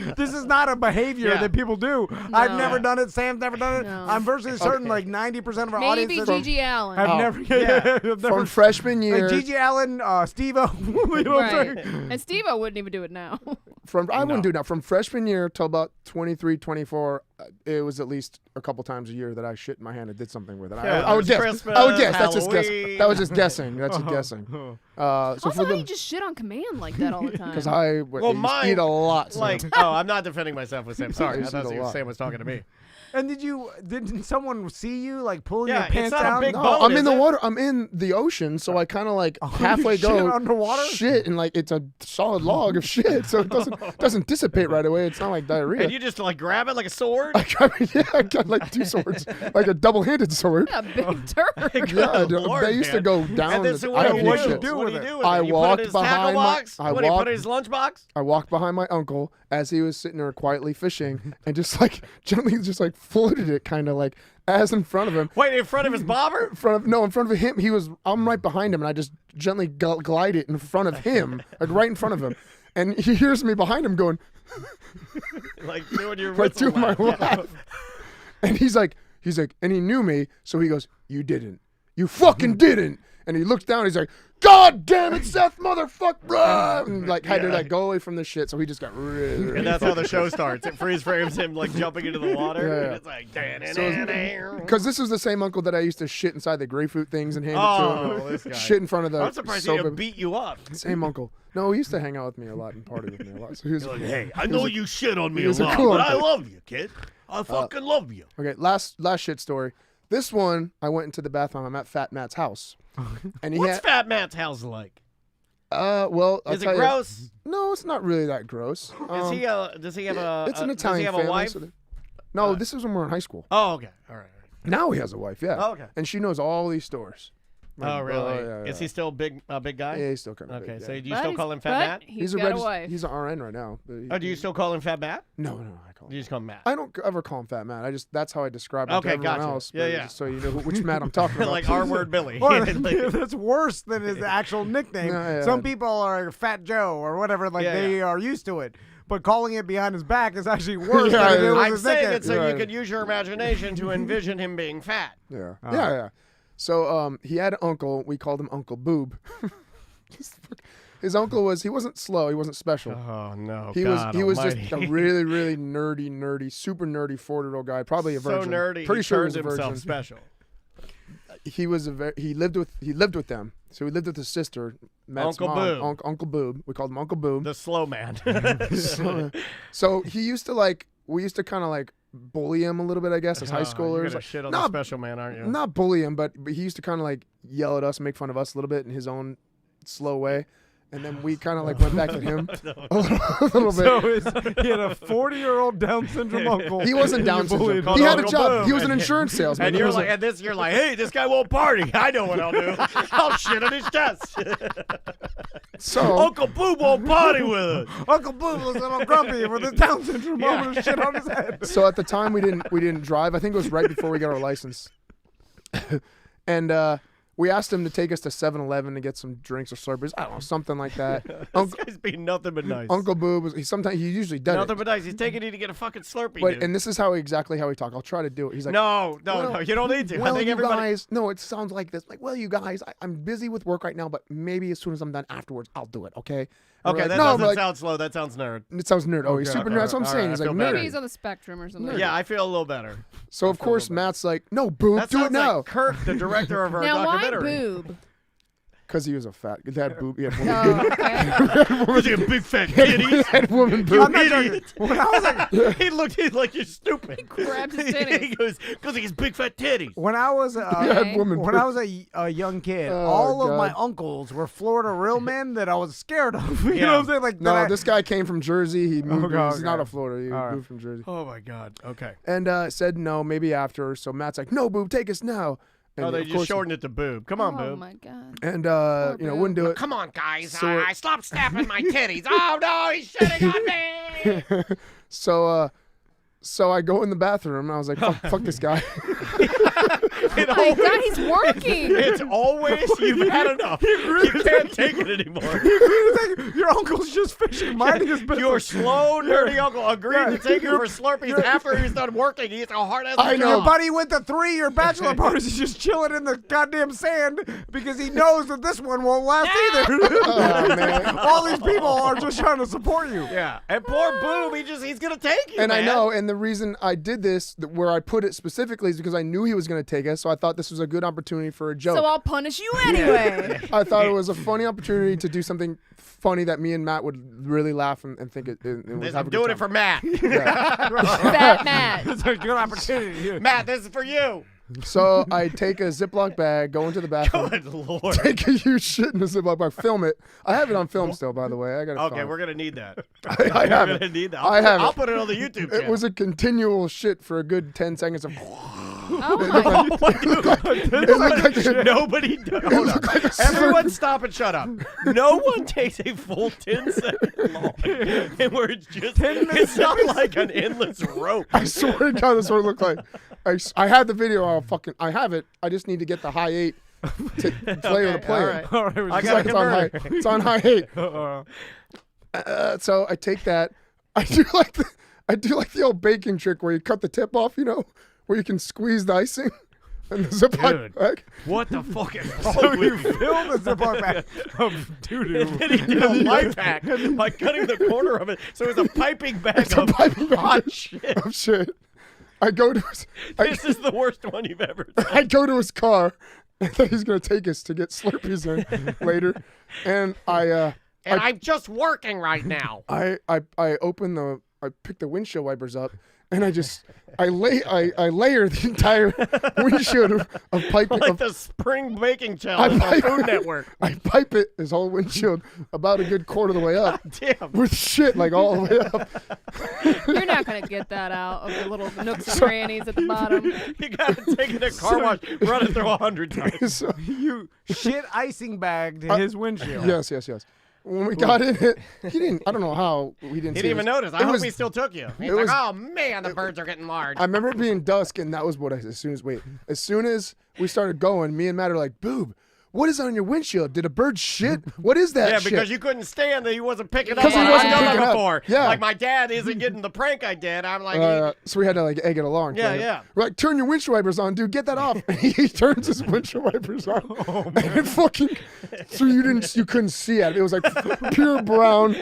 H: Like, this is not a behavior
E: Yeah.
H: that people do. I've never done it. Sam's never done it.
F: No.
H: I'm virtually certain like 90% of our
F: Maybe
H: audience
F: Gigi Allen.
H: have never. I've never
G: From freshman year.
H: like Gigi Allen, Steve-O. You know what I'm
F: Right.
H: saying?
F: And Steve-O wouldn't even do it now.
G: I wouldn't do that. From freshman year till about 23, 24, it was at least a couple times a year that I shit in my hand and did something with it.
E: Yeah,
G: I would guess.
E: Christmas,
G: I would guess. That's just guessing.
E: Halloween.
G: That was just guessing. That's just guessing. So
F: Also,
G: for
F: how do you
G: the
F: just shit on command like that all the time?
G: because I
E: Well, mine,
G: eat a lot.
E: Like,
G: Sam.
E: I'm not defending myself with Sam. Sorry, I
G: used to
E: thought
G: eat a lot.
E: Sam was talking to me.
H: And didn't someone see you like pulling
E: Yeah,
H: your
E: it's
H: pants
E: not a
H: down?
E: big
G: No,
E: boat,
G: I'm
E: is
G: in the
E: it?
G: water. I'm in the ocean, so I kind of like halfway
H: shit
G: go
H: underwater?
G: shit, and like it's a solid log of shit, so it doesn't dissipate right away. It's not like diarrhea.
E: And you just like grab it like a sword sword?
G: I got like 2 swords, like a double-handed sword.
F: Yeah, big turd.
G: Yeah,
E: Lord,
G: they used to
E: man.
G: go down.
E: And this,
G: I
E: what
G: don't
E: do
G: know
E: you
G: shit.
E: do? What do you do with
G: I
E: it? You put it in
G: walked
E: his tackle
G: behind my.
E: box?
G: I
E: What do you put
G: walked.
E: in his lunchbox?
G: I walked behind my uncle as he was sitting there quietly fishing, and just like gently, just like floated it, kind of like as in front of him.
E: Wait, in front of his bobber?
G: In front of him. I'm right behind him, and I just gently glide it in front of him, like right in front of him, and he hears me behind him going,
E: Like doing your
G: like
E: whistle
G: doing my
E: laugh.
G: laugh. And he's like, and he knew me, so he goes, "You didn't. You fucking didn't." And he looks down, he's like, "God damn it, Seth, motherfucker!" And like had to like go away from the shit, so he just got really.
E: And that's how the show starts. It freeze frames him like jumping into the water.
G: Yeah.
E: And it's like,
G: Because this was the same uncle that I used to shit inside the grapefruit things and hand it to
E: oh,
G: him.
E: this guy.
G: Shit in front of the.
E: I'm surprised he
G: sofa.
E: didn't beat you up.
G: Same uncle. No, he used to hang out with me a lot and party with me a lot. So he was
E: Like, hey, I know you shit on me
G: he
E: a
G: was a
E: lot,
G: cool
E: but I
G: uncle.
E: love you, kid. I fucking love you.
G: Okay, last shit story. This one, I went into the bathroom. I'm at Fat Matt's house, and he
E: What's
G: had.
E: Fat Matt's house like?
G: Well, I'll
E: Is it
G: tell you-
E: gross?
G: No, it's not really that gross.
E: Does he have a?
G: It's an
E: does he
G: Italian
E: have
G: family.
E: a wife?
G: So no, this is when we were in high school.
E: Oh, okay. All right.
G: Now he has a wife, yeah.
E: Oh, okay.
G: And she knows all these stores.
E: Oh, really?
G: yeah,
E: Is he still a big guy?
G: Yeah, he's still kind of
E: Okay,
G: big.
E: so
G: yeah.
E: do you still call him Fat Matt?
F: He's
G: a
F: got a wife.
G: He's an RN right now. But
E: Oh, do you still call him Fat Matt?
G: No, I call him.
E: You just call him Matt.
G: I don't ever call him Fat Matt. That's how I describe him
E: Okay,
G: to everyone
E: gotcha.
G: else.
E: Yeah,
G: but
E: yeah.
G: just so you know which Matt I'm talking about.
E: Like R-word Billy.
H: Or that's worse than his actual nickname.
G: Yeah.
H: Some people are Fat Joe or whatever, like
E: Yeah,
H: they
E: yeah.
H: are used to it. But calling it behind his back is actually worse
G: Yeah,
H: than if it was
E: I'm
H: his
E: saying
H: nickname.
E: it so you
G: Right.
E: could use your imagination to envision him being fat.
G: Yeah. Yeah. So he had an uncle. We called him Uncle Boob. His uncle he wasn't slow. He wasn't special.
E: Oh no!
G: He
E: God
G: was
E: almighty.
G: just a really, really nerdy, super nerdy 40-year-old guy. Probably a
E: so
G: virgin.
E: nerdy.
G: Pretty
E: he
G: sure he was
E: turned
G: a virgin.
E: himself special.
G: He was he lived with them. So he lived with his sister, Matt's
E: Uncle
G: mom,
E: Boob.
G: Uncle Boob. We called him Uncle Boob.
E: The slow man.
G: So he used to we used to kind of bully him a little bit, I guess, as high
E: You're
G: schoolers.
E: gonna shit on
G: Not-
E: the special man, aren't you?
G: Not bully him, but he used to kind of yell at us, make fun of us a little bit in his own slow way. And then we kind of went back at him a little bit.
H: So he had a 40-year-old Down syndrome uncle.
G: He wasn't Down syndrome.
E: Called
G: He had a
E: Uncle
G: job.
E: Boob.
G: He was an insurance salesman.
E: And
G: He
E: you're
G: was
E: you're like, hey, this guy won't party. I know what I'll do. I'll shit on his chest.
G: so
E: Uncle Boob won't party with us.
H: Uncle Boob was a little grumpy with his Down syndrome moment of shit on his head.
G: So at the time we didn't drive. I think it was right before we got our license. And we asked him to take us to 7-Eleven to get some drinks or Slurpees. I don't know, something like that.
E: This guy's being nothing but nice.
G: Uncle Boob he usually does
E: Nothing
G: it.
E: but nice. He's taking you to get a fucking Slurpee,
G: But
E: dude.
G: and this is exactly how we talk. I'll try to do it. He's like,
E: No,
G: well,
E: you don't need to.
G: Well,
E: I think
G: you
E: everybody.
G: guys, no, it sounds like this. Well, you guys, I'm busy with work right now, but maybe as soon as I'm done afterwards, I'll do it. Okay. And
E: Okay,
G: we're
E: that
G: no,
E: doesn't
G: but
E: sound slow. That sounds nerd.
G: It sounds nerd. Oh, he's
E: Okay,
G: super
E: okay,
G: nerd. That's what I'm
E: all
G: saying.
E: right,
G: He's
E: I
G: like
E: feel better.
F: Maybe
G: nerd.
F: he's on the spectrum or something.
E: Yeah, I feel a little better.
G: So of course Matt's like, no, Boob,
E: That
G: do
E: sounds
G: it now.
E: like Kurt, the director of our
F: Now, why
E: documentary.
F: boob?
G: Because he was a fat. He had boob. He had
F: Oh, okay.
E: Was he a big fat kitty?
G: had woman
E: You
G: boob.
E: idiot.
H: When I was like,
E: He looked like you're stupid. He
F: grabbed his titties.
E: He goes, because he's big fat titties.
H: when I was
G: had woman
H: when
G: boob.
H: I was a young kid,
G: Oh,
H: all of my
G: God.
H: uncles were Florida real men that I was scared of. You
E: Yeah.
H: know what I'm saying? Like
G: No,
H: that I-
G: this guy came from Jersey. He moved.
H: God,
G: He's not
H: okay.
G: a Florida. He
H: All right.
G: moved from Jersey.
E: Oh, my God. Okay.
G: And said no, maybe after. So Matt's like, no, Boob, take us now. And
E: Oh, they
G: of
E: just
G: course-
E: shortened it to Boob. Come on,
F: Oh
E: Boob.
F: my god.
G: And
F: Poor
G: wouldn't do it.
E: Come on, guys.
G: So-
E: I stopped snapping my titties. Oh, no, he's shitting on me.
G: So I go in the bathroom. And I was like, fuck this guy.
E: It
F: Oh my
E: always-
F: god, he's working.
E: It's always you've had enough. You can't take it anymore.
H: Your uncle's just fishing, minding his business.
E: Your slow, nerdy uncle agreed to take you for Slurpees after he's done working. He's a hard-ass
G: I know.
H: Your
E: job.
H: buddy went to 3 your bachelor parties. He's just chilling in the goddamn sand because he knows that this one won't last either.
G: Oh, man.
H: All these people are just trying to support you.
E: Yeah, and poor Boob, he's gonna take you.
G: And
E: man.
G: I know, and the reason I did this, where I put it specifically, is because I knew he was going to take us, so I thought this was a good opportunity for a joke.
F: So I'll punish you anyway.
G: I thought it was a funny opportunity to do something funny that me and Matt would really laugh and think it would have
E: I'm
G: a good
E: doing
G: time.
E: it for Matt.
F: Fat Matt.
H: It's a good opportunity.
E: Matt, this is for you.
G: So I take a Ziploc bag, go into the bathroom,
E: Good Lord.
G: take a huge shit in a Ziploc bag, film it. I have it on film still, by the way. I got it.
E: Okay, we're gonna need that.
G: I have
E: We're
G: it.
E: gonna need that.
G: I have
E: I'll
G: it.
E: put it on the YouTube channel.
G: It was a continual shit for a good 10 seconds of.
F: Oh my
E: Nobody does. Everyone stop and shut up. No one takes a full 10 seconds long. And where it's just, it's not like an endless rope.
G: I swear to God, that's what it looked like. I had the video. I have it. I just need to get the high 8 to play or to play it.
E: All right. I
G: It's
E: got
G: like it's on high. It's on high 8. So I take that. I do like the old baking trick where you cut the tip off. You know, where you can squeeze the icing. And the Ziploc bag.
E: What the fuck is wrong
H: So
E: with
H: you
E: you?
H: filled the Ziploc bag of doo-doo.
E: And then he did a life hack by cutting the corner of it, so it was a piping bag
G: It's a
E: of
G: piping bag
E: hot shit.
G: of shit. I go to his.
E: This is the worst one you've ever done.
G: I go to his car, and then he's gonna take us to get Slurpees in later, and
E: I'm just working right now.
G: I pick the windshield wipers up, and I layer the entire windshield of piping.
E: Like the spring baking challenge on Food Network.
G: I pipe it, his whole windshield, about a good quarter of the way up.
E: Damn.
G: With shit like all the way up.
F: You're not gonna get that out of the little nooks and crannies at the bottom.
E: You gotta take it to car wash, run it through 100 times.
G: So,
H: You shit icing bagged his windshield.
G: yes. When we got in it, he didn't. I don't know how we didn't.
E: He
G: see
E: didn't even
G: it.
E: notice. I
G: It
E: hope
G: was-
E: he still took you. He's
G: it
E: like,
G: was-
E: oh man, the birds are getting large.
G: I remember it being dusk, and that was what as soon as we started going, me and Matt are like, Boob, what is on your windshield? Did a bird shit? What is that
E: Yeah,
G: shit?
E: because you couldn't stand that he wasn't picking up
G: 'Cause he
E: on it.
G: wasn't
E: I've done
G: picking
E: that
G: up.
E: before.
G: Yeah.
E: Like my dad isn't getting the prank I did. I'm like,
G: so we had to like egg it along.
E: Yeah,
G: Like,
E: yeah.
G: We're like, turn your windshield wipers on, dude. Get that off. And he turns his windshield wipers on. And it fucking. So you couldn't see it. It was like pure brown.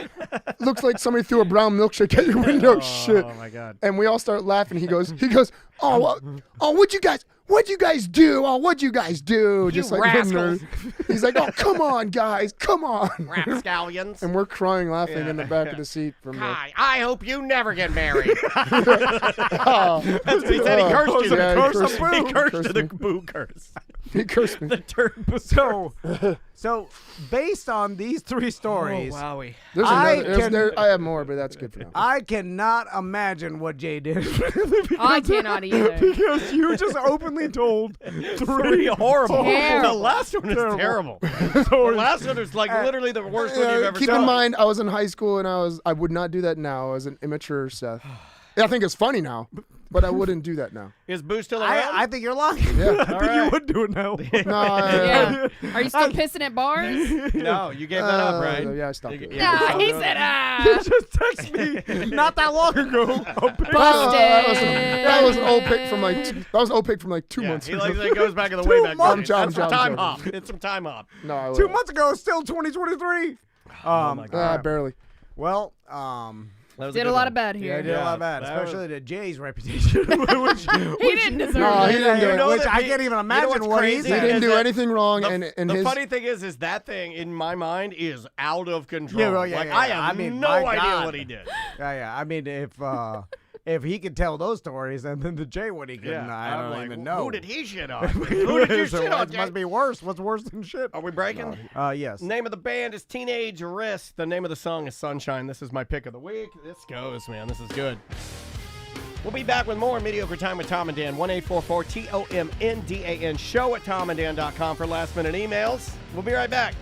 G: Looks like somebody threw a brown milkshake at your window. Shit.
E: oh my god.
G: And we all start laughing. He goes, oh, what'd you guys do? Oh, what'd you guys do?
E: You
G: Just like
E: rascals.
G: He's like, oh, come on, guys, come on.
E: Rapscallions.
G: And we're crying, laughing in the back of the seat from the.
E: Hi, I hope you never get married.
G: Oh,
E: That's what he said. He cursed you.
G: yeah, he cursed me.
E: He cursed you
G: Cursed
E: the
G: me.
E: boo curse.
G: He cursed me.
E: The turd boo
H: So based on these three stories,
E: wowie.
G: There's I have more, but that's good for now.
H: I cannot imagine what Jay did.
F: I cannot either.
H: Because you just openly told
E: Three horrible.
F: Terrible.
E: The last one is terrible. The last one is like literally the worst one you've ever
G: Keep
E: done.
G: in mind, I was in high school and I would not do that now. I was an immature Seth. I think it's funny now, but I wouldn't do that now.
E: Is Boo still around?
H: I think you're lying.
G: Yeah.
H: I think you would do it now.
G: No,
F: Yeah. Are you still pissing at bars?
E: No, you gave that up, right?
G: Yeah, I stopped it.
F: Nah, he said,
H: You just text me not that long ago.
F: busted.
G: That was an old pic from like 2 months
E: He
G: ago.
E: like that goes back to the way back.
H: months.
E: That's some
G: I'm
E: time
G: joking.
E: hop. It's some time hop.
G: No, I
H: 2 months ago, still 2023.
E: Oh my god.
G: barely.
H: Well,
E: That was
F: Did a
E: good
F: lot
E: one.
F: of bad
H: yeah, I
F: here.
H: did a lot bad,
E: that was-
H: especially to Jay's reputation. which,
F: He didn't deserve
G: No,
F: it.
G: he didn't do
E: You
G: it.
E: know
H: which
E: that
H: I
E: he-
H: can't even
E: you know
H: imagine
E: what's
H: what
E: crazy?
H: he's
G: He
H: at.
G: didn't
E: Is
G: do
E: that
G: anything wrong,
E: The,
G: and
E: the
G: his.
E: funny thing is that thing in my mind is out of control.
H: Yeah, well, yeah,
E: like
H: yeah,
E: I
H: yeah.
E: have
H: I mean,
E: no
H: my
E: idea
H: God.
E: what he did.
H: Yeah. I mean, if he could tell those stories, and then the Jay what he couldn't, I
E: I'm
H: don't
E: like,
H: even know.
E: Who did he shit on? Who did you
H: So
E: shit on?
H: it must be worse. What's worse than shit?
E: Are we breaking?
H: Yes.
E: Name of the band is Teenage Risk. The name of the song is Sunshine. This is my pick of the week. This goes, man. This is good. We'll be back with more Mediocre Time with Tom and Dan. 1-844-TOMNDAN. Show at tomanddan.com for last minute emails. We'll be right back.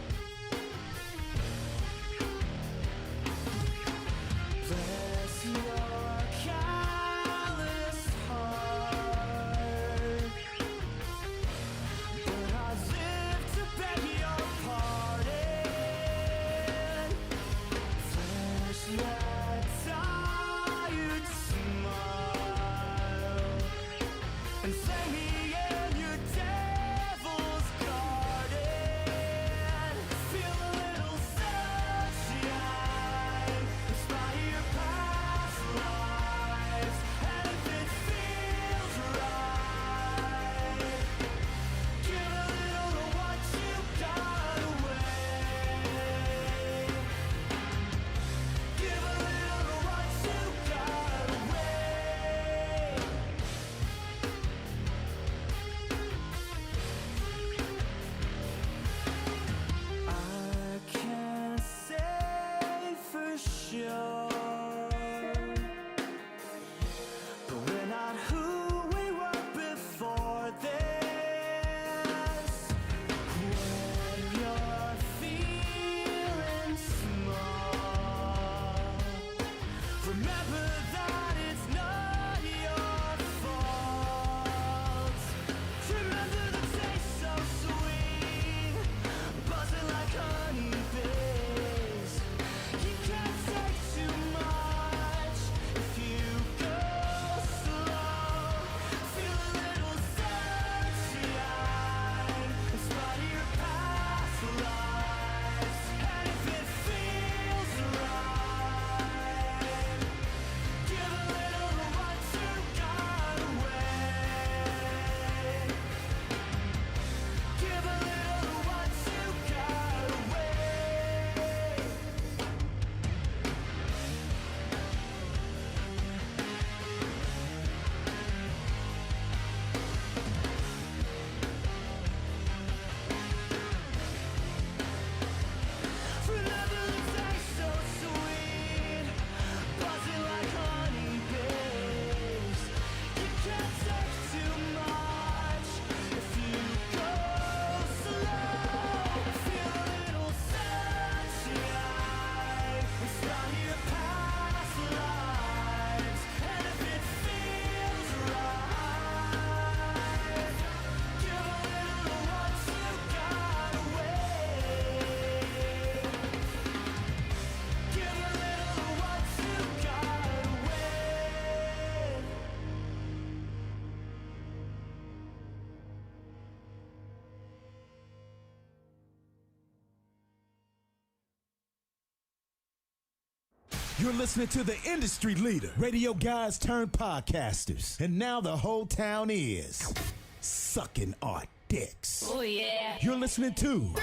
B: You're listening to the industry leader, radio guys turned podcasters. And now the whole town is sucking our dicks.
C: Oh, yeah.
B: You're listening to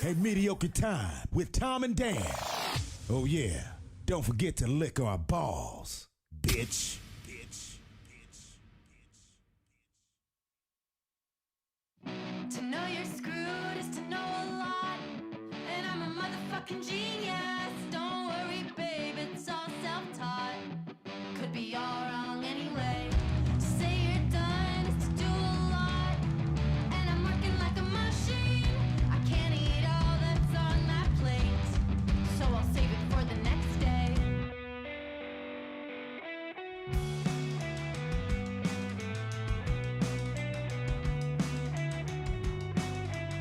B: A Mediocre Time with Tom and Dan. Oh, yeah. Don't forget to lick our balls, bitch.
K: To know you're screwed is to know a lot. And I'm a motherfucking genius. Don't worry, babe, it's all self-taught. Could be all wrong anyway. To say you're done is to do a lot. And I'm working like a machine. I can't eat all that's on my plate. So I'll save it for the next day.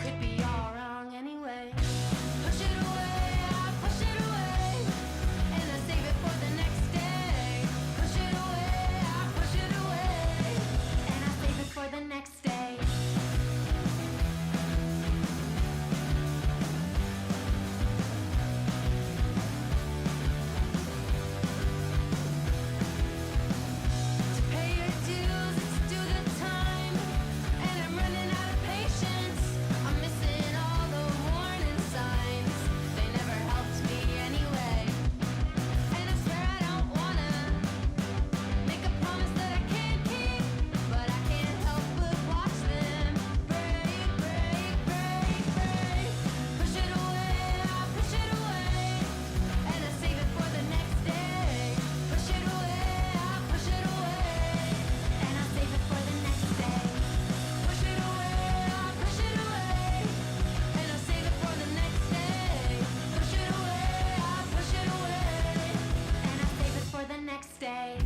K: Could be all wrong anyway. Push it away, I push it away, and I save it for the next day. Push it away, I push it away, and I save it for the next day. To pay your dues, it's do the time, and I'm running out of patience. I'm missing all the warning signs. They never helped me anyway. And I swear I don't wanna make a promise that I can't keep, but I can't help but watch them break, break, break, break. Push it away, I push it away, and I save it for the next day. Push it away, I push it away, and I save it for the next day. Push it away, I push it away, and I save it for the next day. Push it away, I push it away, and I save it for the next day.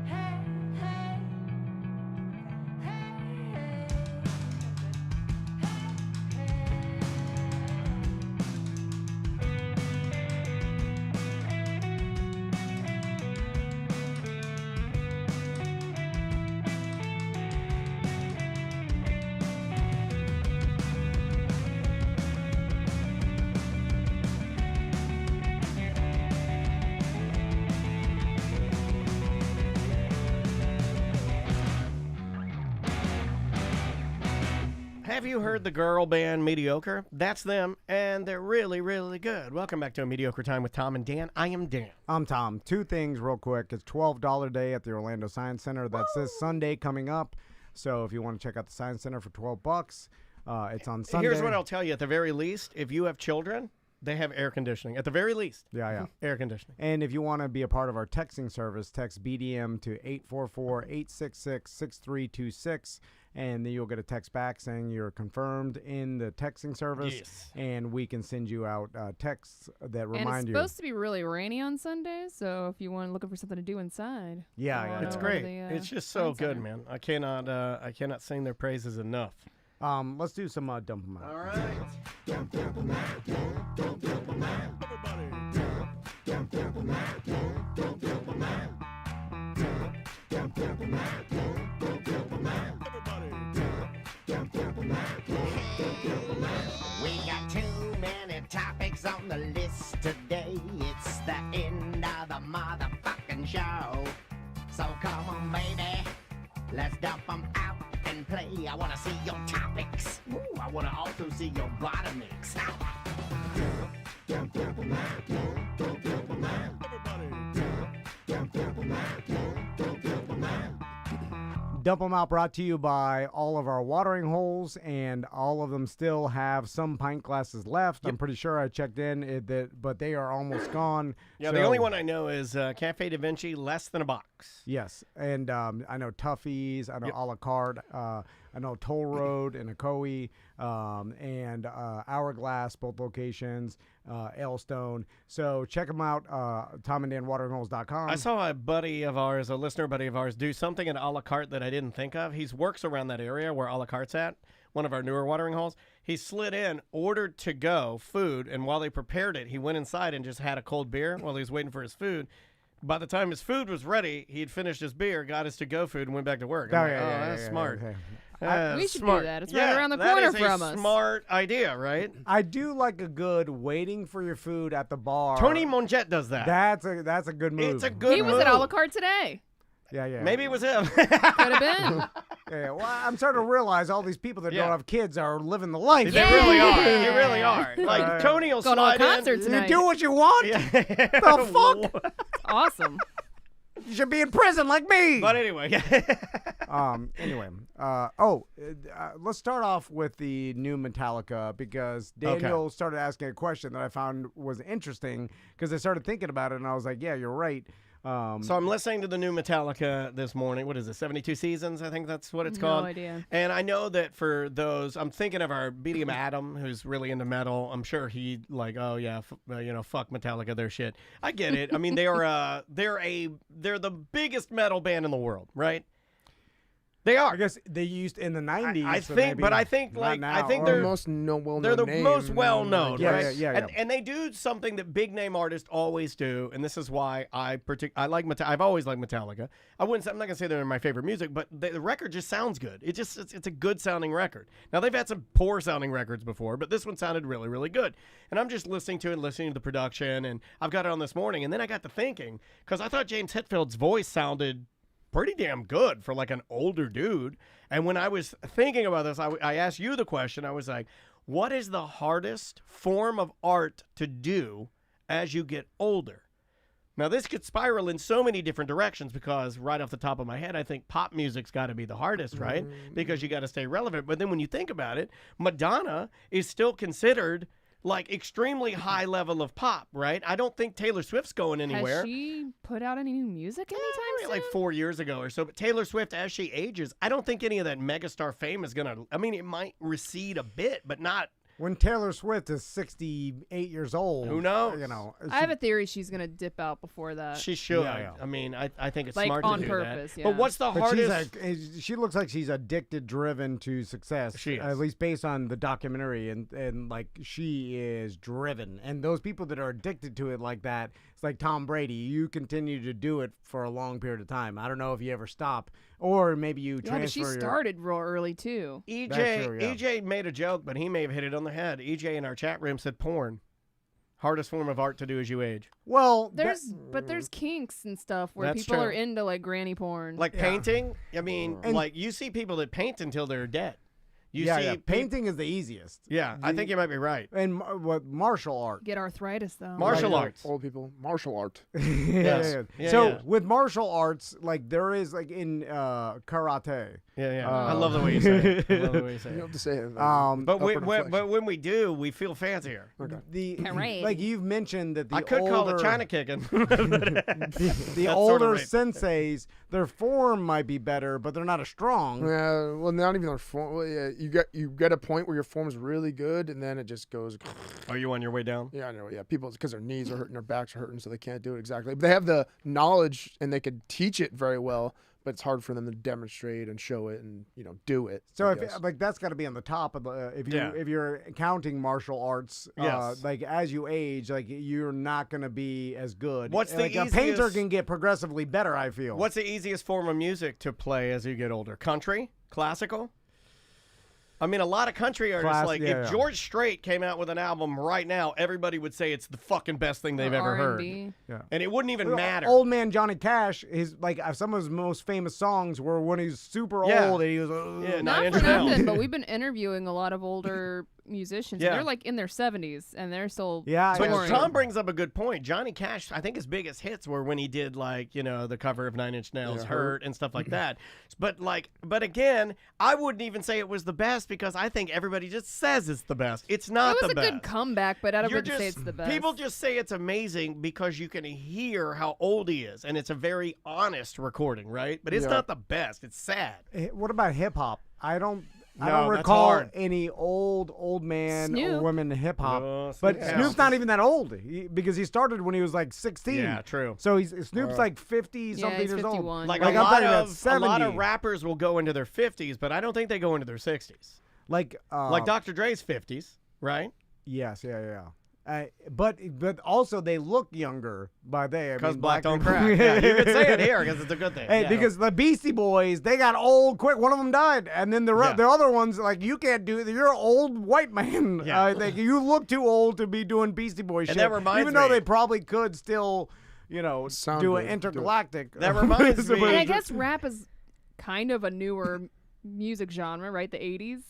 K: Hey, hey,
E: Have you heard the girl band Mediocre? That's them, and they're really, really good. Welcome back to A Mediocre Time with Tom and Dan. I am Dan.
H: I'm Tom. Two things real quick. It's $12 day at the Orlando Science Center. That's this Sunday coming up. So if you want to check out the Science Center for $12, it's on Sunday.
E: Here's what I'll tell you. At the very least, if you have children, they have air conditioning. At the very least.
H: Yeah.
E: Air conditioning.
H: And if you want to be a part of our texting service, text BDM to 844-866-6326. And then you'll get a text back saying you're confirmed in the texting service.
E: Yes.
H: And we can send you out texts that remind you.
F: And it's supposed to be really rainy on Sundays, so if you want looking for something to do inside.
H: Yeah.
E: It's great. It's just so good, man. I cannot sing their praises enough.
H: Let's do some Dump 'em Out.
E: All right.
L: We got too many topics on the list today. It's the end of the motherfucking show. So come on, baby, let's dump them out and play. I want to see your topics. Ooh, I want to also see your bottomics.
H: Dump 'em Out brought to you by all of our watering holes, and all of them still have some pint glasses left. I'm pretty sure I checked in, but they are almost gone.
E: Yeah, the only one I know is Cafe Da Vinci, less than a box.
H: Yes, and I know Tuffy's, I know a la carte, I know Toll Road and Ocoee, and Hourglass, both locations, Elstone. So check them out, TomandDanWateringHoles.com.
E: I saw a buddy of ours, a listener buddy of ours, do something at a la carte that I didn't think of. He works around that area where a la carte's at, one of our newer watering holes. He slid in, ordered to-go food, and while they prepared it, he went inside and just had a cold beer while he was waiting for his food. By the time his food was ready, he'd finished his beer, got his to-go food, and went back to work. I'm like, that's smart.
H: Okay.
F: We should
E: smart.
F: do that. It's right around the corner from us.
E: Smart idea, right?
H: I do like a good waiting for your food at the bar.
E: Tony Monget does that.
H: That's a good move.
E: It's a good
F: He was
E: move.
F: at a la carte today.
H: Yeah.
E: Maybe it was him.
F: Could have been.
H: Yeah, well, I'm starting to realize all these people that don't have kids are living the life.
E: They really are. They really are. Like Tony will
F: Going to a
E: slide
F: concert
E: in.
F: tonight.
H: You do what you want. The fuck?
F: Awesome.
H: You should be in prison like me.
E: But anyway.
H: Let's start off with the new Metallica because Daniel started asking a question that I found was interesting because I started thinking about it and I was like, yeah, you're right.
E: So I'm listening to the new Metallica this morning. What is it, 72 Seasons? I think that's what it's called.
F: No idea.
E: And I know that for those, I'm thinking of our BDM Adam, who's really into metal. I'm sure he fuck Metallica, their shit. I get it. I mean, they're the biggest metal band in the world, right? They are.
H: I guess they used in the 90s.
E: I
H: so
E: think,
H: maybe
E: but I think
H: not now.
E: they're
G: most well-known.
E: They're the
G: name,
E: most well-known,
H: Yeah,
E: right?
H: yeah.
E: And they do something that big name artists always do, and this is why I like I've always liked Metallica. I'm not gonna say they're my favorite music, but the record just sounds good. It's a good sounding record. Now they've had some poor sounding records before, but this one sounded really, really good. And I'm just listening to the production, and I've got it on this morning, and then I got to thinking because I thought James Hetfield's voice sounded pretty damn good for like an older dude. And when I was thinking about this, I asked you the question. I was like, what is the hardest form of art to do as you get older? Now, this could spiral in so many different directions because right off the top of my head, I think pop music's got to be the hardest, right? Because you got to stay relevant. But then when you think about it, Madonna is still considered like extremely high level of pop, right? I don't think Taylor Swift's going anywhere.
F: Has she put out any new music anytime soon?
E: Like 4 years ago or so. But Taylor Swift, as she ages, I don't think any of that megastar fame is going to, I mean, it might recede a bit, but not.
H: When Taylor Swift is 68 years old.
E: Who knows?
F: I have a theory she's going to dip out before that.
E: She should.
H: Yeah.
E: I mean, I think it's
F: like
E: smart
F: on
E: to do
F: purpose,
E: that.
F: yeah.
E: But what's the hardest?
H: She looks like she's addicted, driven to success.
E: She is.
H: At least based on the documentary, and like she is driven. And those people that are addicted to it like that, it's like Tom Brady. You continue to do it for a long period of time. I don't know if you ever stop, or maybe you transfer.
F: But she started real early too.
E: EJ made a joke, but he may have hit it on the head. EJ in our chat room said porn. Hardest form of art to do as you age.
H: Well,
F: there's kinks and stuff where
E: That's
F: people
E: true.
F: are into like granny porn.
E: Like painting. I mean, like you see people that paint until they're dead. You see
H: painting is the easiest.
E: Yeah, I think you might be right.
H: And what martial art?
F: Get arthritis though.
E: Martial arts.
G: Old people, martial art.
E: Yes. Yeah,
H: So
E: yeah.
H: with martial arts, like there is like in karate.
E: Yeah. I love the way you say it. I love the way you say
G: You
E: it.
G: have to say it.
E: But when we do, we feel fancier.
H: Like you've mentioned that the
E: I could call it China kicking.
H: the older senseis, their form might be better, but they're not as strong.
G: Yeah, well, not even their form. Well, yeah, you get a point where your form's really good, and then it just goes.
E: Are you on your way down?
G: Yeah, I know. Yeah, people because their knees are hurting, their backs are hurting, so they can't do it exactly. But they have the knowledge and they could teach it very well. But it's hard for them to demonstrate and show it and do it.
H: So like that's got to be on the top of the if you're counting martial arts,
E: Yes.
H: like as you age, like you're not going to be as good.
E: What's the
H: like a painter
E: easiest-
H: can get progressively better, I feel.
E: What's the easiest form of music to play as you get older? Country? Classical? I mean, a lot of country artists, if George Strait came out with an album right now, everybody would say it's the fucking best thing they've ever heard.
H: Yeah.
E: And it wouldn't even matter.
H: Old man Johnny Cash, some of his most famous songs were when he was super old and he was
F: not for nothing, but we've been interviewing a lot of older musicians.
E: Yeah.
F: They're like in their 70s and they're still
E: But
F: touring.
E: Tom brings up a good point. Johnny Cash, I think his biggest hits were when he did the cover of 9 Inch Nails, Hurt, and stuff like that. But again, I wouldn't even say it was the best because I think everybody just says it's the best. It's not the best.
F: It was a good comeback, but I don't really say it's the best.
E: People just say it's amazing because you can hear how old he is, and it's a very honest recording, right? But it's not the best. It's sad.
H: What about hip hop? I don't
E: that's
H: recall
E: hard.
H: any old man or
F: Snoop.
H: woman hip hop.
E: Oh,
H: but
E: Snoop.
H: Snoop's not even that old because he started when he was like 16.
E: Yeah, true.
H: So Snoop's like 50 something
F: he's
H: years
F: 51.
H: old.
E: Like
H: I'm
E: a lot
H: talking about
E: of
H: 70.
E: rappers will go into their 50s, but I don't think they go into their 60s.
H: Like
E: Dr. Dre's 50s, right?
H: Yes, yeah. But also they look younger by they.
E: Because black don't crack. Yeah, you could say it here because it's a good thing.
H: Hey,
E: Yeah.
H: because the Beastie Boys, they got old quick. One of them died, and then the other ones, like, you can't do it. You're an old white man.
E: Yeah.
H: You look too old to be doing Beastie Boys shit.
E: that reminds
H: even though
E: me-
H: they probably could still,
G: Sound
H: do
G: good.
H: an intergalactic.
E: That reminds me.
F: And I guess rap is kind of a newer music genre, right? The 80s.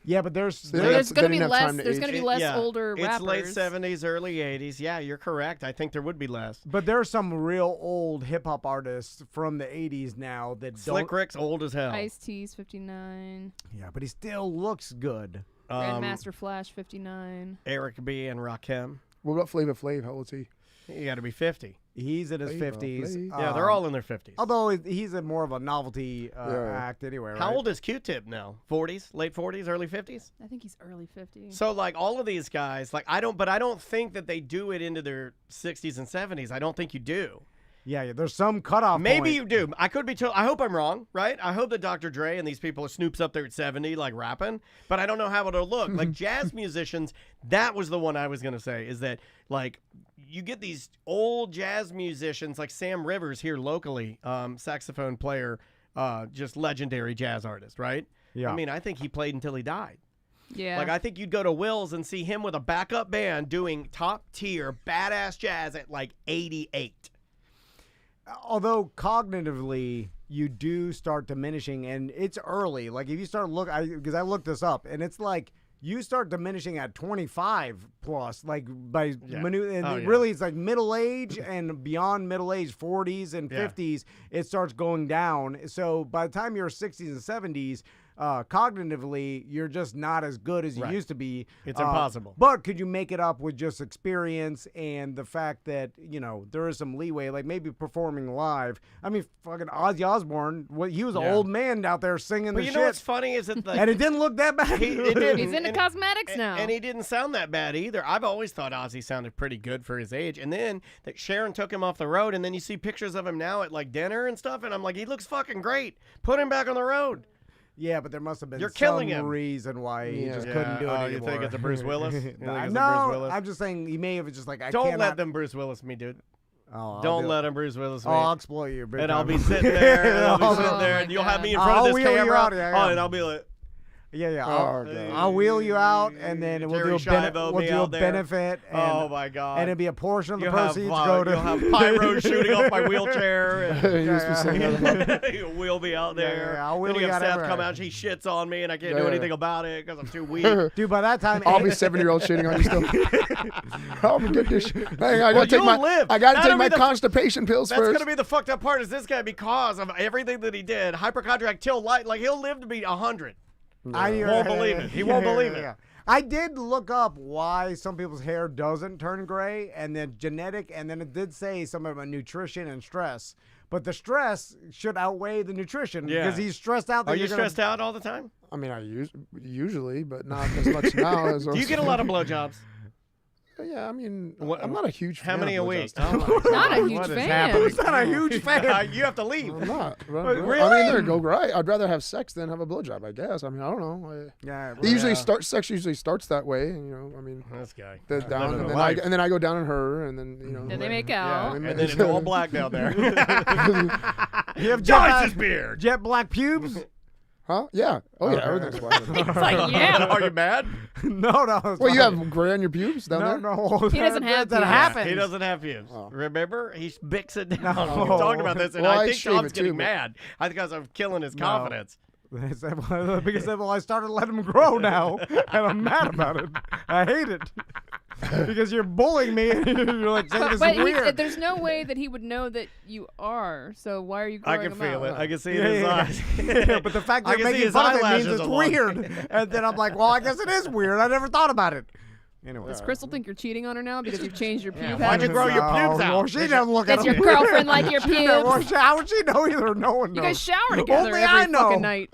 H: Yeah, but there's
F: There's going to be
G: didn't have
F: less.
G: time to
F: There's
G: age.
F: going to be less older
E: It's
F: rappers.
E: late 70s, early 80s. Yeah, you're correct. I think there would be less.
H: But there are some real old hip hop artists from the 80s now that
E: Slick
H: don't.
E: Rick's old as hell.
F: Ice-T's 59.
H: Yeah, but he still looks good.
F: Grandmaster Flash 59.
E: Eric B. and Rakim.
G: What about Flavor Flav? How old is he?
E: You got to be 50.
H: He's in his
G: Flavor
H: 50s.
G: Flav.
E: Yeah, they're all in their 50s.
H: Although he's more of a novelty act anyway, right?
E: How old is Q-Tip now? 40s, late 40s, early 50s?
F: I think he's early 50s.
E: So like all of these guys, like I don't think that they do it into their 60s and 70s. I don't think you do.
H: Yeah, there's some cutoff
E: Maybe
H: point.
E: you do. I could be I hope I'm wrong, right? I hope that Dr. Dre and these people are Snoop's up there at 70, like rapping, but I don't know how it'll look. Like jazz musicians, that was the one I was going to say, is that like you get these old jazz musicians like Sam Rivers here locally, saxophone player, just legendary jazz artist, right?
H: Yeah.
E: I mean, I think he played until he died.
F: Yeah.
E: Like, I think you'd go to Will's and see him with a backup band doing top-tier, badass jazz at, like, 88.
H: Although cognitively you do start diminishing, and it's early. Like if you start because I looked this up, and it's like you start diminishing at 25 plus, like by really it's like middle age and beyond middle age, 40s and 50s, it starts going down. So by the time you're 60s and 70s, cognitively, you're just not as good as you used to be.
E: It's impossible.
H: But could you make it up with just experience and the fact that, there is some leeway, like maybe performing live? I mean, fucking Ozzy Osbourne, he was an old man out there singing
E: but
H: the
E: you
H: shit.
E: know what's funny is that
H: and it didn't look that bad.
E: It didn't.
F: He's into cosmetics now.
E: And he didn't sound that bad either. I've always thought Ozzy sounded pretty good for his age. And then that Sharon took him off the road, and then you see pictures of him now at like dinner and stuff, and I'm like, he looks fucking great. Put him back on the road.
H: Yeah, but there must have been
E: You're killing
H: some
E: him.
H: reason why he just couldn't do it anymore.
E: You think it's a Bruce Willis? You think it's a
H: No,
E: Bruce Willis?
H: I'm just saying he may have just like,
E: Don't let them Bruce Willis me, dude.
H: Oh,
E: Don't let him Bruce Willis me.
H: I'll exploit you. big
E: And I'll
H: time.
E: be sitting there, and you'll have me in front
H: I'll
E: of this
H: wheel you
E: camera.
H: out, yeah.
E: And I'll be like,
H: Yeah.
G: Oh, God.
H: I'll wheel you out, and then we'll do a, benefit. And,
E: oh my God!
H: And it'll be a portion of the
E: You'll
H: proceeds go to.
E: You'll have pyro shooting off my wheelchair.
G: You must be saying that about-
E: We'll be out there.
H: Yeah, I'll wheel
E: then you
H: you
E: have
H: out
E: Seth
H: everywhere.
E: come out. She shits on me, and I can't do
G: Yeah.
E: anything about it because I'm too weak.
H: Dude, by that time,
G: I'll be 7-year-old shitting on you still. I'll get this. Hey, I gotta
E: you'll live.
G: I gotta
E: That'll
G: take my
E: be the-
G: constipation pills
E: That's
G: first.
E: gonna be the fucked up part. Is this guy, because of everything that he did, hypochondriac till light, like he'll live to be 100.
H: I
E: won't believe it. He won't believe it.
H: I did look up why some people's hair doesn't turn gray, and then genetic, and then it did say something about nutrition and stress. But the stress should outweigh the nutrition because he's stressed out.
E: Are you stressed out all the time?
G: I mean, usually, but not as much now as.
E: Do you get a lot of blowjobs?
G: Yeah, I mean, I'm not a huge fan.
E: How many a
G: of
E: week?
G: blowjobs.
F: Not a huge fan.
H: Who's not a huge fan?
E: You have to leave.
G: I'm not.
E: Really?
G: I mean, there go right. I'd rather have sex than have a blowjob, I guess. I mean, I don't know. Sex usually starts that way. I mean,
E: this guy.
G: Down, and then I go down on her, and then
F: Then they make out.
E: Yeah, and then it's all black down there.
H: You have
E: Joyce's beard.
H: Jet black pubes.
G: Huh? Yeah. Oh yeah. Everything's white.
F: It's like, yeah.
E: Are you mad?
H: No.
G: Well, you have gray on your pubes down there.
H: No.
F: He doesn't have
H: that
F: pubes.
H: happens.
E: He doesn't have pubes.
G: Oh.
E: Remember? He bicks it down.
H: No.
E: We talked about this, and
G: Well,
E: I
G: I
E: think
G: shave
E: Tom's
G: it
E: getting
G: too, but-
E: mad. I think I'm killing his confidence.
H: Because I started letting them grow now, and I'm mad about it. I hate it. Because you're bullying me, and you're like saying this
F: But
H: is weird.
F: there's no way that he would know that you are. So why are you growing
E: I can
F: them
E: feel
F: out?
E: it. I can see it in his eyes.
H: Yeah, but the fact
E: I
H: that
E: can
H: you're
E: see
H: making
E: his
H: fun of it means
E: eyelashes
H: it's
E: along.
H: weird. And then I'm like, well, I guess it is weird. I never thought about it. Anyway.
F: Does Crystal think you're cheating on her now because you've changed your pube
E: Why'd you
F: habits?
E: grow your pubes out?
H: Well, she doesn't look at
F: Does your
H: them.
F: girlfriend like your
H: She never-
F: pubes?
H: How would she know either? No one knows.
F: You guys shower together
H: Only
F: every
H: I know.
F: fucking night.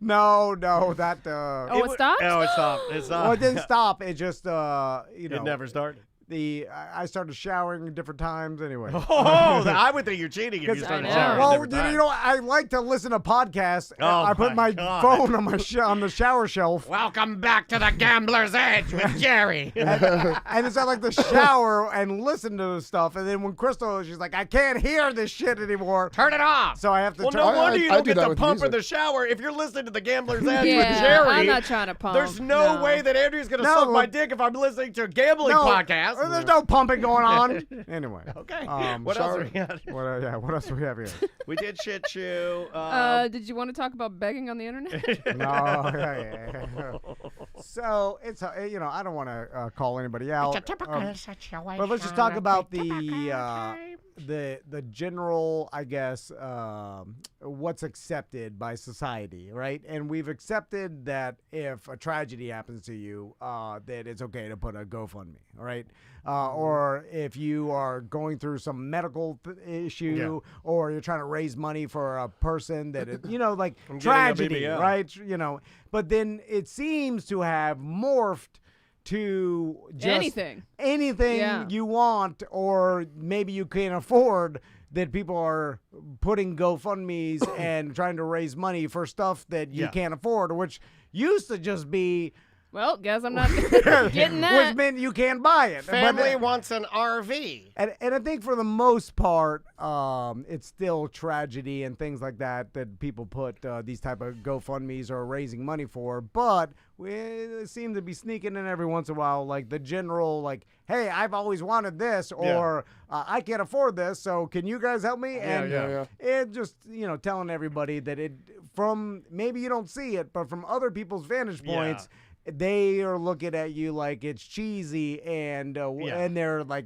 H: No, that.
F: Oh, it stopped?
E: Oh, it stopped. It stopped.
H: Well, it didn't stop. It just,
E: It never started.
H: I started showering at different times anyway.
E: I would think you're cheating if you started showering.
H: Well,
E: at different
H: you know, I like to listen to podcasts.
E: Oh
H: I put my
E: God.
H: phone on my on the shower shelf.
E: Welcome back to the Gambler's Edge with Jerry.
H: And it's I like to shower and listen to the stuff. And then when Crystal, she's like, I can't hear this shit anymore.
E: Turn it off.
H: So I have to
E: Well,
H: turn
E: no
H: it
E: wonder you
G: I
E: don't
G: do
E: get
G: that
E: to
G: with
E: pump in
G: music.
E: the shower if you're listening to the Gambler's Edge
F: Yeah,
E: with Jerry.
F: I'm not trying to pump.
E: There's no way that Andrew's going to suck my dick if I'm listening to a gambling podcast.
H: There's no pumping going on. Anyway.
E: Okay.
H: What
E: else do we got?
H: What else do we have here?
E: We did shit chew.
F: Did you want to talk about begging on the internet?
H: No. Yeah. So it's you know, I don't want to call anybody out.
L: It's a typical situation.
H: But let's just talk about
L: Typical
H: the general, I guess, what's accepted by society, right? And we've accepted that if a tragedy happens to you, that it's okay to put a GoFundMe, right? Or if you are going through some medical issue, or you're trying to raise money for a person that is, you know, like tragedy, right? You know, but then it seems to have morphed to just anything you want, or maybe you can't afford, that people are putting GoFundMes and trying to raise money for stuff that you can't afford, which used to just be,
F: well, guess I'm not getting that.
H: which meant you can't buy it.
E: Family wants an RV.
H: And I think for the most part, it's still tragedy and things like that people put these type of GoFundMes or raising money for. But we seem to be sneaking in every once in a while, like the general, like, hey, I've always wanted this, or I can't afford this, so can you guys help me? And it just, you know, telling everybody that it, from, maybe you don't see it, but from other people's vantage points, they are looking at you like it's cheesy, and they're like,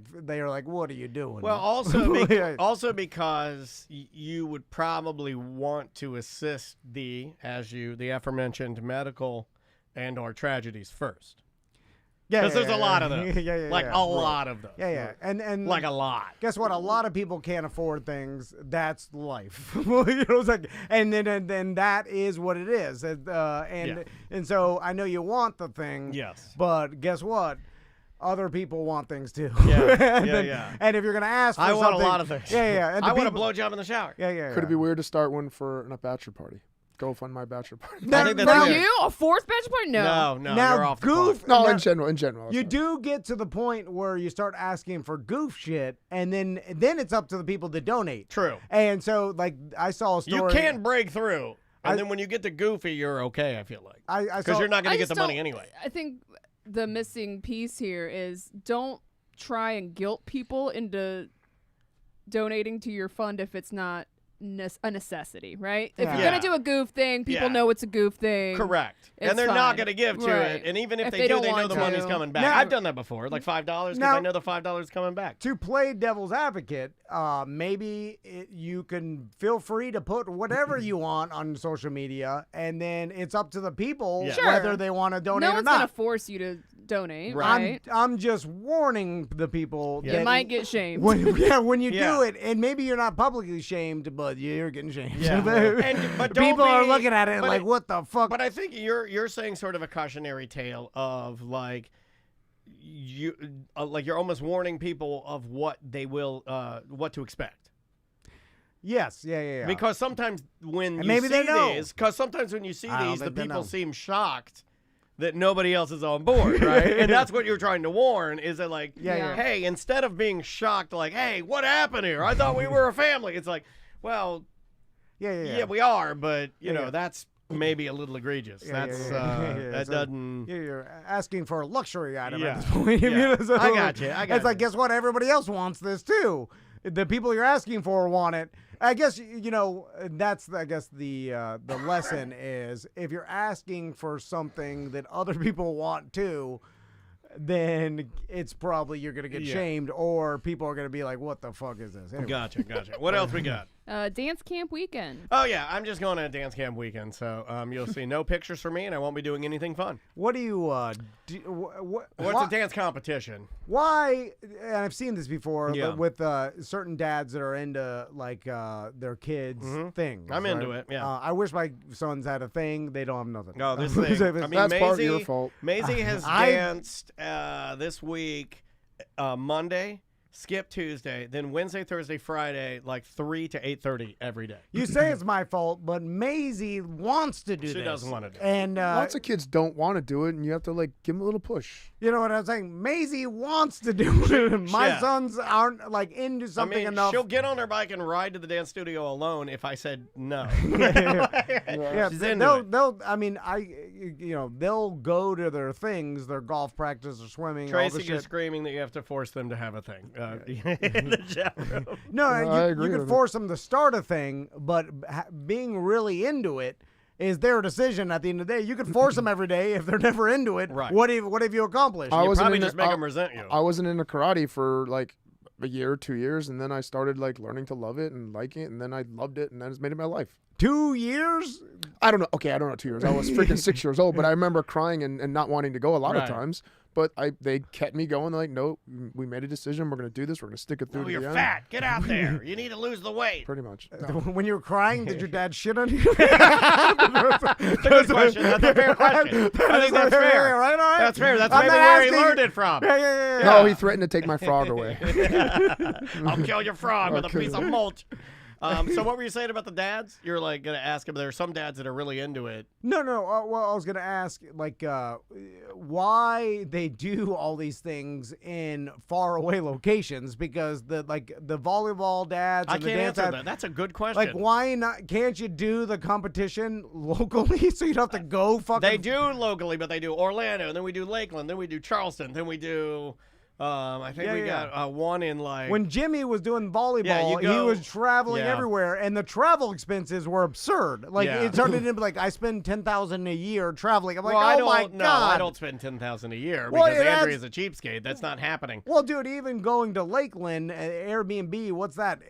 H: what are you doing?
E: Well, also because you would probably want to assist the aforementioned medical and or tragedies first. Because there's a lot of those. A lot of those.
H: And
E: like a lot.
H: Guess what? A lot of people can't afford things. That's life. You know, it's like, and then that is what it is. And so I know you want the thing.
E: Yes.
H: But guess what? Other people want things too.
E: Yeah.
H: And if you're gonna ask for something,
E: I want a lot of things.
H: And
E: I want a blowjob in the shower.
H: Could
G: it be weird to start one for a bachelor party? Go fund my bachelor party.
F: You a fourth bachelor party? No.
E: No,
H: now,
E: you're off
H: goof.
G: No, in general.
H: You do get to the point where you start asking for goof shit, and then it's up to the people to donate.
E: True.
H: And so, like, I saw a story.
E: You can break through, and then when you get to goofy, you're okay. I feel like because you're not going to get the money anyway.
F: I think the missing piece here is don't try and guilt people into donating to your fund if it's not a necessity, right? If you're gonna do a goof thing, people know it's a goof thing.
E: Correct. And they're not gonna give to it. And even if they do, they know the money's coming back. I've done that before, like $5, because I know the $5 is coming back.
H: To play devil's advocate, maybe you can feel free to put whatever you want on social media, and then it's up to the people whether they want to donate or not.
F: No one's gonna force you to donate, right?
H: I'm just warning the people that
F: you might get shamed.
H: When you do it, and maybe you're not publicly shamed, but you're getting shamed.
E: Yeah. But
H: people are looking at it like, what the fuck?
E: But I think you're saying sort of a cautionary tale of like you're almost warning people of what they will what to expect.
H: Yes, yeah.
E: Because sometimes when you
H: maybe
E: see these, the people seem shocked that nobody else is on board, right? And that's what you're trying to warn, is that like, hey, instead of being shocked, like, hey, what happened here? I thought we were a family. It's like, well, yeah, we are, but you know, that's maybe a little egregious. That doesn't.
H: You're asking for a luxury item at this point.
E: I got you.
H: It's like, guess what? Everybody else wants this too. The people you're asking for want it. I guess, you know, that's, the lesson is if you're asking for something that other people want too, then it's probably you're going to get shamed, or people are going to be like, what the fuck is this? Anyway.
E: Gotcha. What else we got?
F: Dance camp weekend.
E: Oh, yeah. I'm just going to a dance camp weekend, so you'll see no pictures from me, and I won't be doing anything fun.
H: What do you
E: What's a dance competition?
H: Why, and I've seen this before, with certain dads that are into, like, their kids' things.
E: I'm into it, yeah.
H: I wish my sons had a thing. They don't have nothing.
E: No, this thing. I mean,
G: that's part of your fault.
E: Maisie has danced this week Monday, skip Tuesday, then Wednesday, Thursday, Friday, like 3 to 8:30 every day.
H: You say it's my fault, but Maisie wants to do this.
E: She doesn't want to do it.
H: And
G: Lots of kids don't want to do it, and you have to like give them a little push.
H: you know what I'm saying? Maisie wants to do it. My sons aren't like into something enough.
E: She'll get on her bike and ride to the dance studio alone if I said no.
H: Yeah,
E: She's into it.
H: they'll. I mean, they'll go to their things, their golf practice or swimming. all
E: Tracy
H: the
E: is
H: shit.
E: screaming that you have to force them to have a thing in the chat room.
H: No,
G: I agree
H: you
G: with
H: could
G: it.
H: force them to start a thing, but being really into it is their decision at the end of the day. You could force them every day if they're never into it.
E: Right.
H: What have you accomplished?
G: I
E: You
G: wasn't
E: probably
G: into-
E: just make
G: I-
E: them resent you.
G: I wasn't into karate for like a year, 2 years, and then I started like learning to love it and like it, and then I loved it, and then it's made it my life.
H: 2 years?
G: I don't know. Okay, I don't know 2 years. I was freaking 6 years old, but I remember crying and not wanting to go a lot of
E: Right.
G: times. But they kept me going. They're like, no, we made a decision. We're going to do this. We're going to stick it through
E: Oh,
G: to
E: you're
G: the end.
E: fat. Get out there. You need to lose the weight.
G: Pretty much.
H: When you were crying, did your dad shit on you?
E: That's a good question. That's a fair question. I think that's fair.
H: Right, all right.
E: That's fair. That's
H: I'm
E: maybe
H: not
E: where he
H: asking-
E: learned it from.
H: Yeah.
G: No, he threatened to take my frog away.
E: I'll kill your frog with a
G: Okay.
E: piece of mulch. So what were you saying about the dads? You're like going to ask him. There are some dads that are really into it.
H: No. Well, I was gonna ask, like, why they do all these things in faraway locations? Because the volleyball dads.
E: I
H: and the
E: can't
H: dance
E: answer
H: dads,
E: that. That's a good question.
H: Like, why not? Can't you do the competition locally so you don't have to go fucking?
E: They do locally, but they do Orlando, and then we do Lakeland, then we do Charleston, then we do. I think we got one in like.
H: When Jimmy was doing volleyball,
E: you
H: he
E: go-
H: was traveling
E: yeah.
H: everywhere, and the travel expenses were absurd. Like
E: Yeah.
H: it started to be like, I spend $10,000 a year traveling. I'm like,
E: well, I
H: oh
E: don't,
H: my
E: no,
H: god!
E: I don't spend $10,000 a year
H: Well,
E: because
H: yeah,
E: Andrea's a cheapskate. That's not happening.
H: Well, dude, even going to Lakeland, Airbnb, what's that?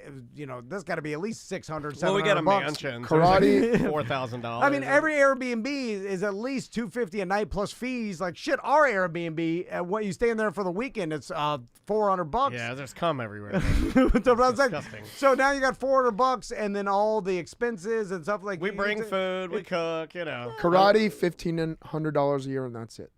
H: That's got to be at least $600, $700.
E: Well, we got a
H: bucks.
E: mansion.
G: Karate.
E: $4,000.
H: I mean, every Airbnb is at least $250 a night plus fees. Like shit, our Airbnb, what you stay in there for the weekend, it's $400.
E: Yeah, there's cum everywhere.
H: That's what I'm saying.
E: Disgusting.
H: So now you got $400, and then all the expenses and stuff like.
E: We bring food, we cook, you know.
G: Karate, $1,500 a year, and that's it.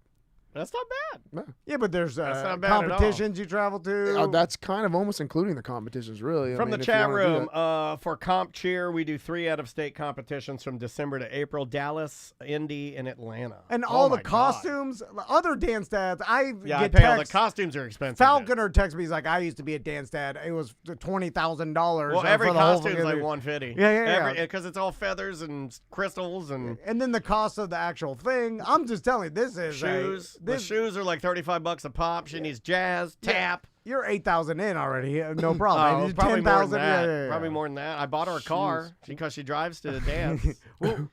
E: That's not bad.
H: Yeah, but there's
E: That's not bad at all.
H: competitions you travel to.
G: That's kind of almost including the competitions, really.
E: From
G: I mean,
E: the
G: if you
E: chat
G: wanna do
E: room,
G: that.
E: for Comp Cheer, we do 3 out-of-state competitions from December to April: Dallas, Indy, and Atlanta.
H: And
E: Oh
H: all
E: my
H: the
E: God.
H: costumes, other dance dads. I
E: Yeah,
H: get
E: I pay all the
H: texts.
E: costumes are expensive.
H: Falconer texts me. He's like, I used to be a dance dad. It was $20,000.
E: Well, every
H: for the whole
E: costume's
H: fucking
E: like
H: thing.
E: $150.
H: Yeah.
E: Because it's all feathers and crystals and
H: And then the cost of the actual thing. I'm just telling you, this is
E: shoes. The shoes are like $35 a pop. She needs jazz, tap.
H: You're 8,000 in already. No problem.
E: Oh,
H: It's
E: probably more
H: 10,000.
E: than that.
H: Yeah.
E: Probably more than that. I bought her a car because she drives to dance.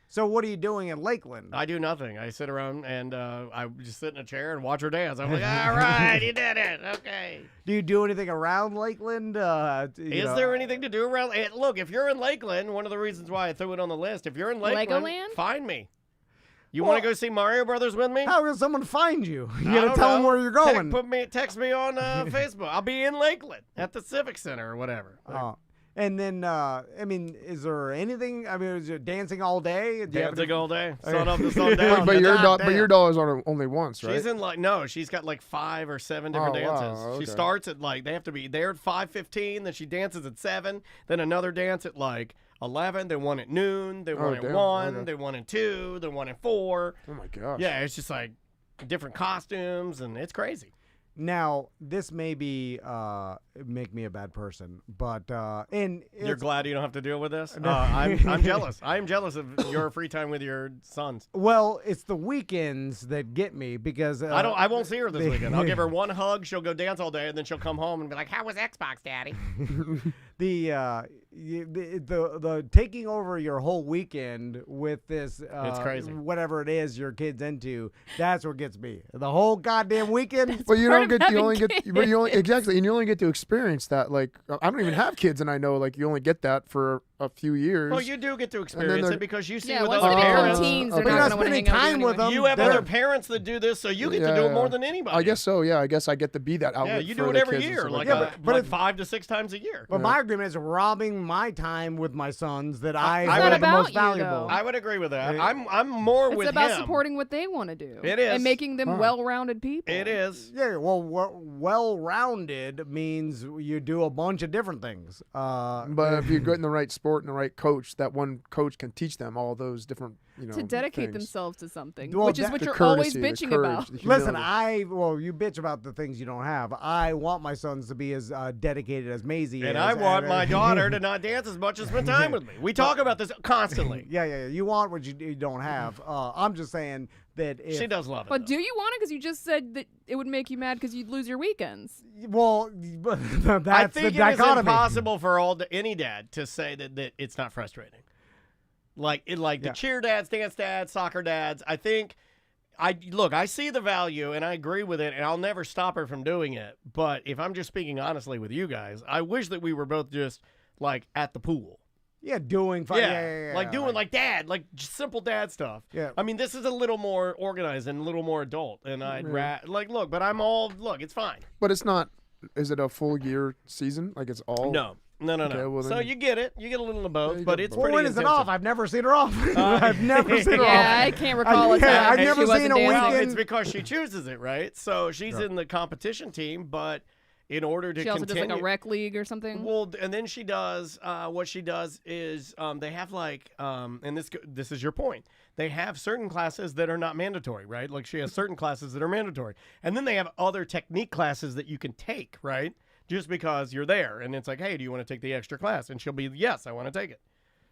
H: So what are you doing in Lakeland?
E: I do nothing. I sit around and I just sit in a chair and watch her dance. I'm like, all right, you did it. Okay.
H: Do you do anything around Lakeland?
E: Is there anything to do around? Look, if you're in Lakeland, one of the reasons why I threw it on the list, if you're in Lakeland,
F: Legoland?
E: find me. You want to go see Mario Brothers with me?
H: How can someone find you? You
E: I
H: gotta
E: don't
H: tell them
E: know.
H: where you're going.
E: Text me on Facebook. I'll be in Lakeland at the Civic Center or whatever.
H: And then, I mean, is there anything? I mean, is it dancing all day? Do you have
E: Dancing
H: any-
E: all day, sun up to sundown.
G: But your
H: God
G: but your
H: damn.
G: daughter's on it only once, right?
E: She's in she's got like 5 or 7 different
G: Oh, wow,
E: dances. She
G: okay.
E: starts at they have to be there at 5:15, then she dances at 7, then another dance at 11, then one at noon, then one at
G: damn,
E: 1,
G: okay.
E: then one at 2, then one at 4.
G: Oh my gosh.
E: Yeah, it's just like different costumes and it's crazy.
H: Now, this may be make me a bad person, but and
E: You're
H: it's-
E: glad you don't have to deal with this? I'm jealous. I am jealous of your free time with your sons.
H: well, it's the weekends that get me because
E: I won't see her this
H: they-
E: weekend. I'll give her one hug. She'll go dance all day, and then she'll come home and be like, "How was Xbox, Daddy?"
H: the taking over your whole weekend with this
E: It's crazy.
H: whatever it is your kid's into. That's what gets me. The whole goddamn weekend.
G: But you
F: part
G: don't
F: of
G: get you only
F: having
G: get but you only exactly and you only get to experience that. Like I don't even have kids, and I know like you only get that for a few years.
E: Well, you do get to experience
G: they're-
E: it because you see
F: Yeah,
E: with
F: once
E: other
F: they become
E: parents.
F: teens, they're
G: But
F: not
G: you're
F: going to want to
H: spending
F: hang out
H: time with
F: anyway.
H: them.
E: You have
H: They're-
E: other parents that do this, so you get to do it more than anybody.
G: I guess so. Yeah, I guess I get to be that outlet.
E: Yeah, you
G: for
E: do it
G: the
E: every
G: kids and
E: year,
G: stuff
E: like,
G: that.
H: but
E: like
H: it's-
E: 5 to 6 times a year.
H: But my argument is robbing using my time with my sons that I
F: It's not
H: hold the
F: about
H: most
F: you,
H: valuable.
F: though.
E: I would agree with that. I'm more
F: It's
E: with
F: about
E: him.
F: supporting what they want to do.
E: It is.
F: And making them well-rounded people.
E: It is.
H: Yeah, well, well-rounded means you do a bunch of different things.
G: But if you're getting the right sport and the right coach, that one coach can teach them all those different,
F: to dedicate
G: things.
F: themselves to something,
H: Well,
F: which is
H: that-
F: what
G: The
F: you're always
G: courtesy, the
F: bitching
G: courage,
F: about.
G: the
H: Listen,
G: humility.
H: you bitch about the things you don't have. I want my sons to be as dedicated as Maisie is.
E: And I want my daughter to not dance as much as spend time with me. We talk about this constantly.
H: Yeah. You want what you don't have. I'm just saying that if...
E: She does love it.
F: But do you want it? Because you just said that it would make you mad because you'd lose your weekends.
H: Well, that's
E: I think
H: the
E: it is
H: dichotomy.
E: impossible for any dad to say that it's not frustrating. The cheer dads, dance dads, soccer dads. I think, I see the value and I agree with it, and I'll never stop her from doing it. But if I'm just speaking honestly with you guys, I wish that we were both just at the pool.
H: Yeah, doing fun.
E: Doing dad, just simple dad stuff.
H: Yeah.
E: I mean, this is a little more organized and a little more adult, and look, but it's fine.
G: But it's not. Is it a full year season? Like it's all.
E: No.
G: Okay, well
E: So
G: then-
E: you get it. You get a little of both,
G: you
E: but
G: get
E: it's
G: both.
E: pretty
H: When is it
E: intensive.
H: off? I've never seen her off. I've never seen her off.
F: Yeah, I can't recall a time.
H: I've
F: she
H: never
F: wasn't
H: seen a
F: dancing.
E: Well,
H: weekend.
E: it's because she chooses it, right? So she's in the competition team, but in order to
F: She also
E: continue,
F: does a rec league or something.
E: well, and then she does. What she does is they have and this is your point. They have certain classes that are not mandatory, right? Like she has certain classes that are mandatory, and then they have other technique classes that you can take, right? Just because you're there, and it's like, hey, do you want to take the extra class? And she'll be, yes, I want to take it.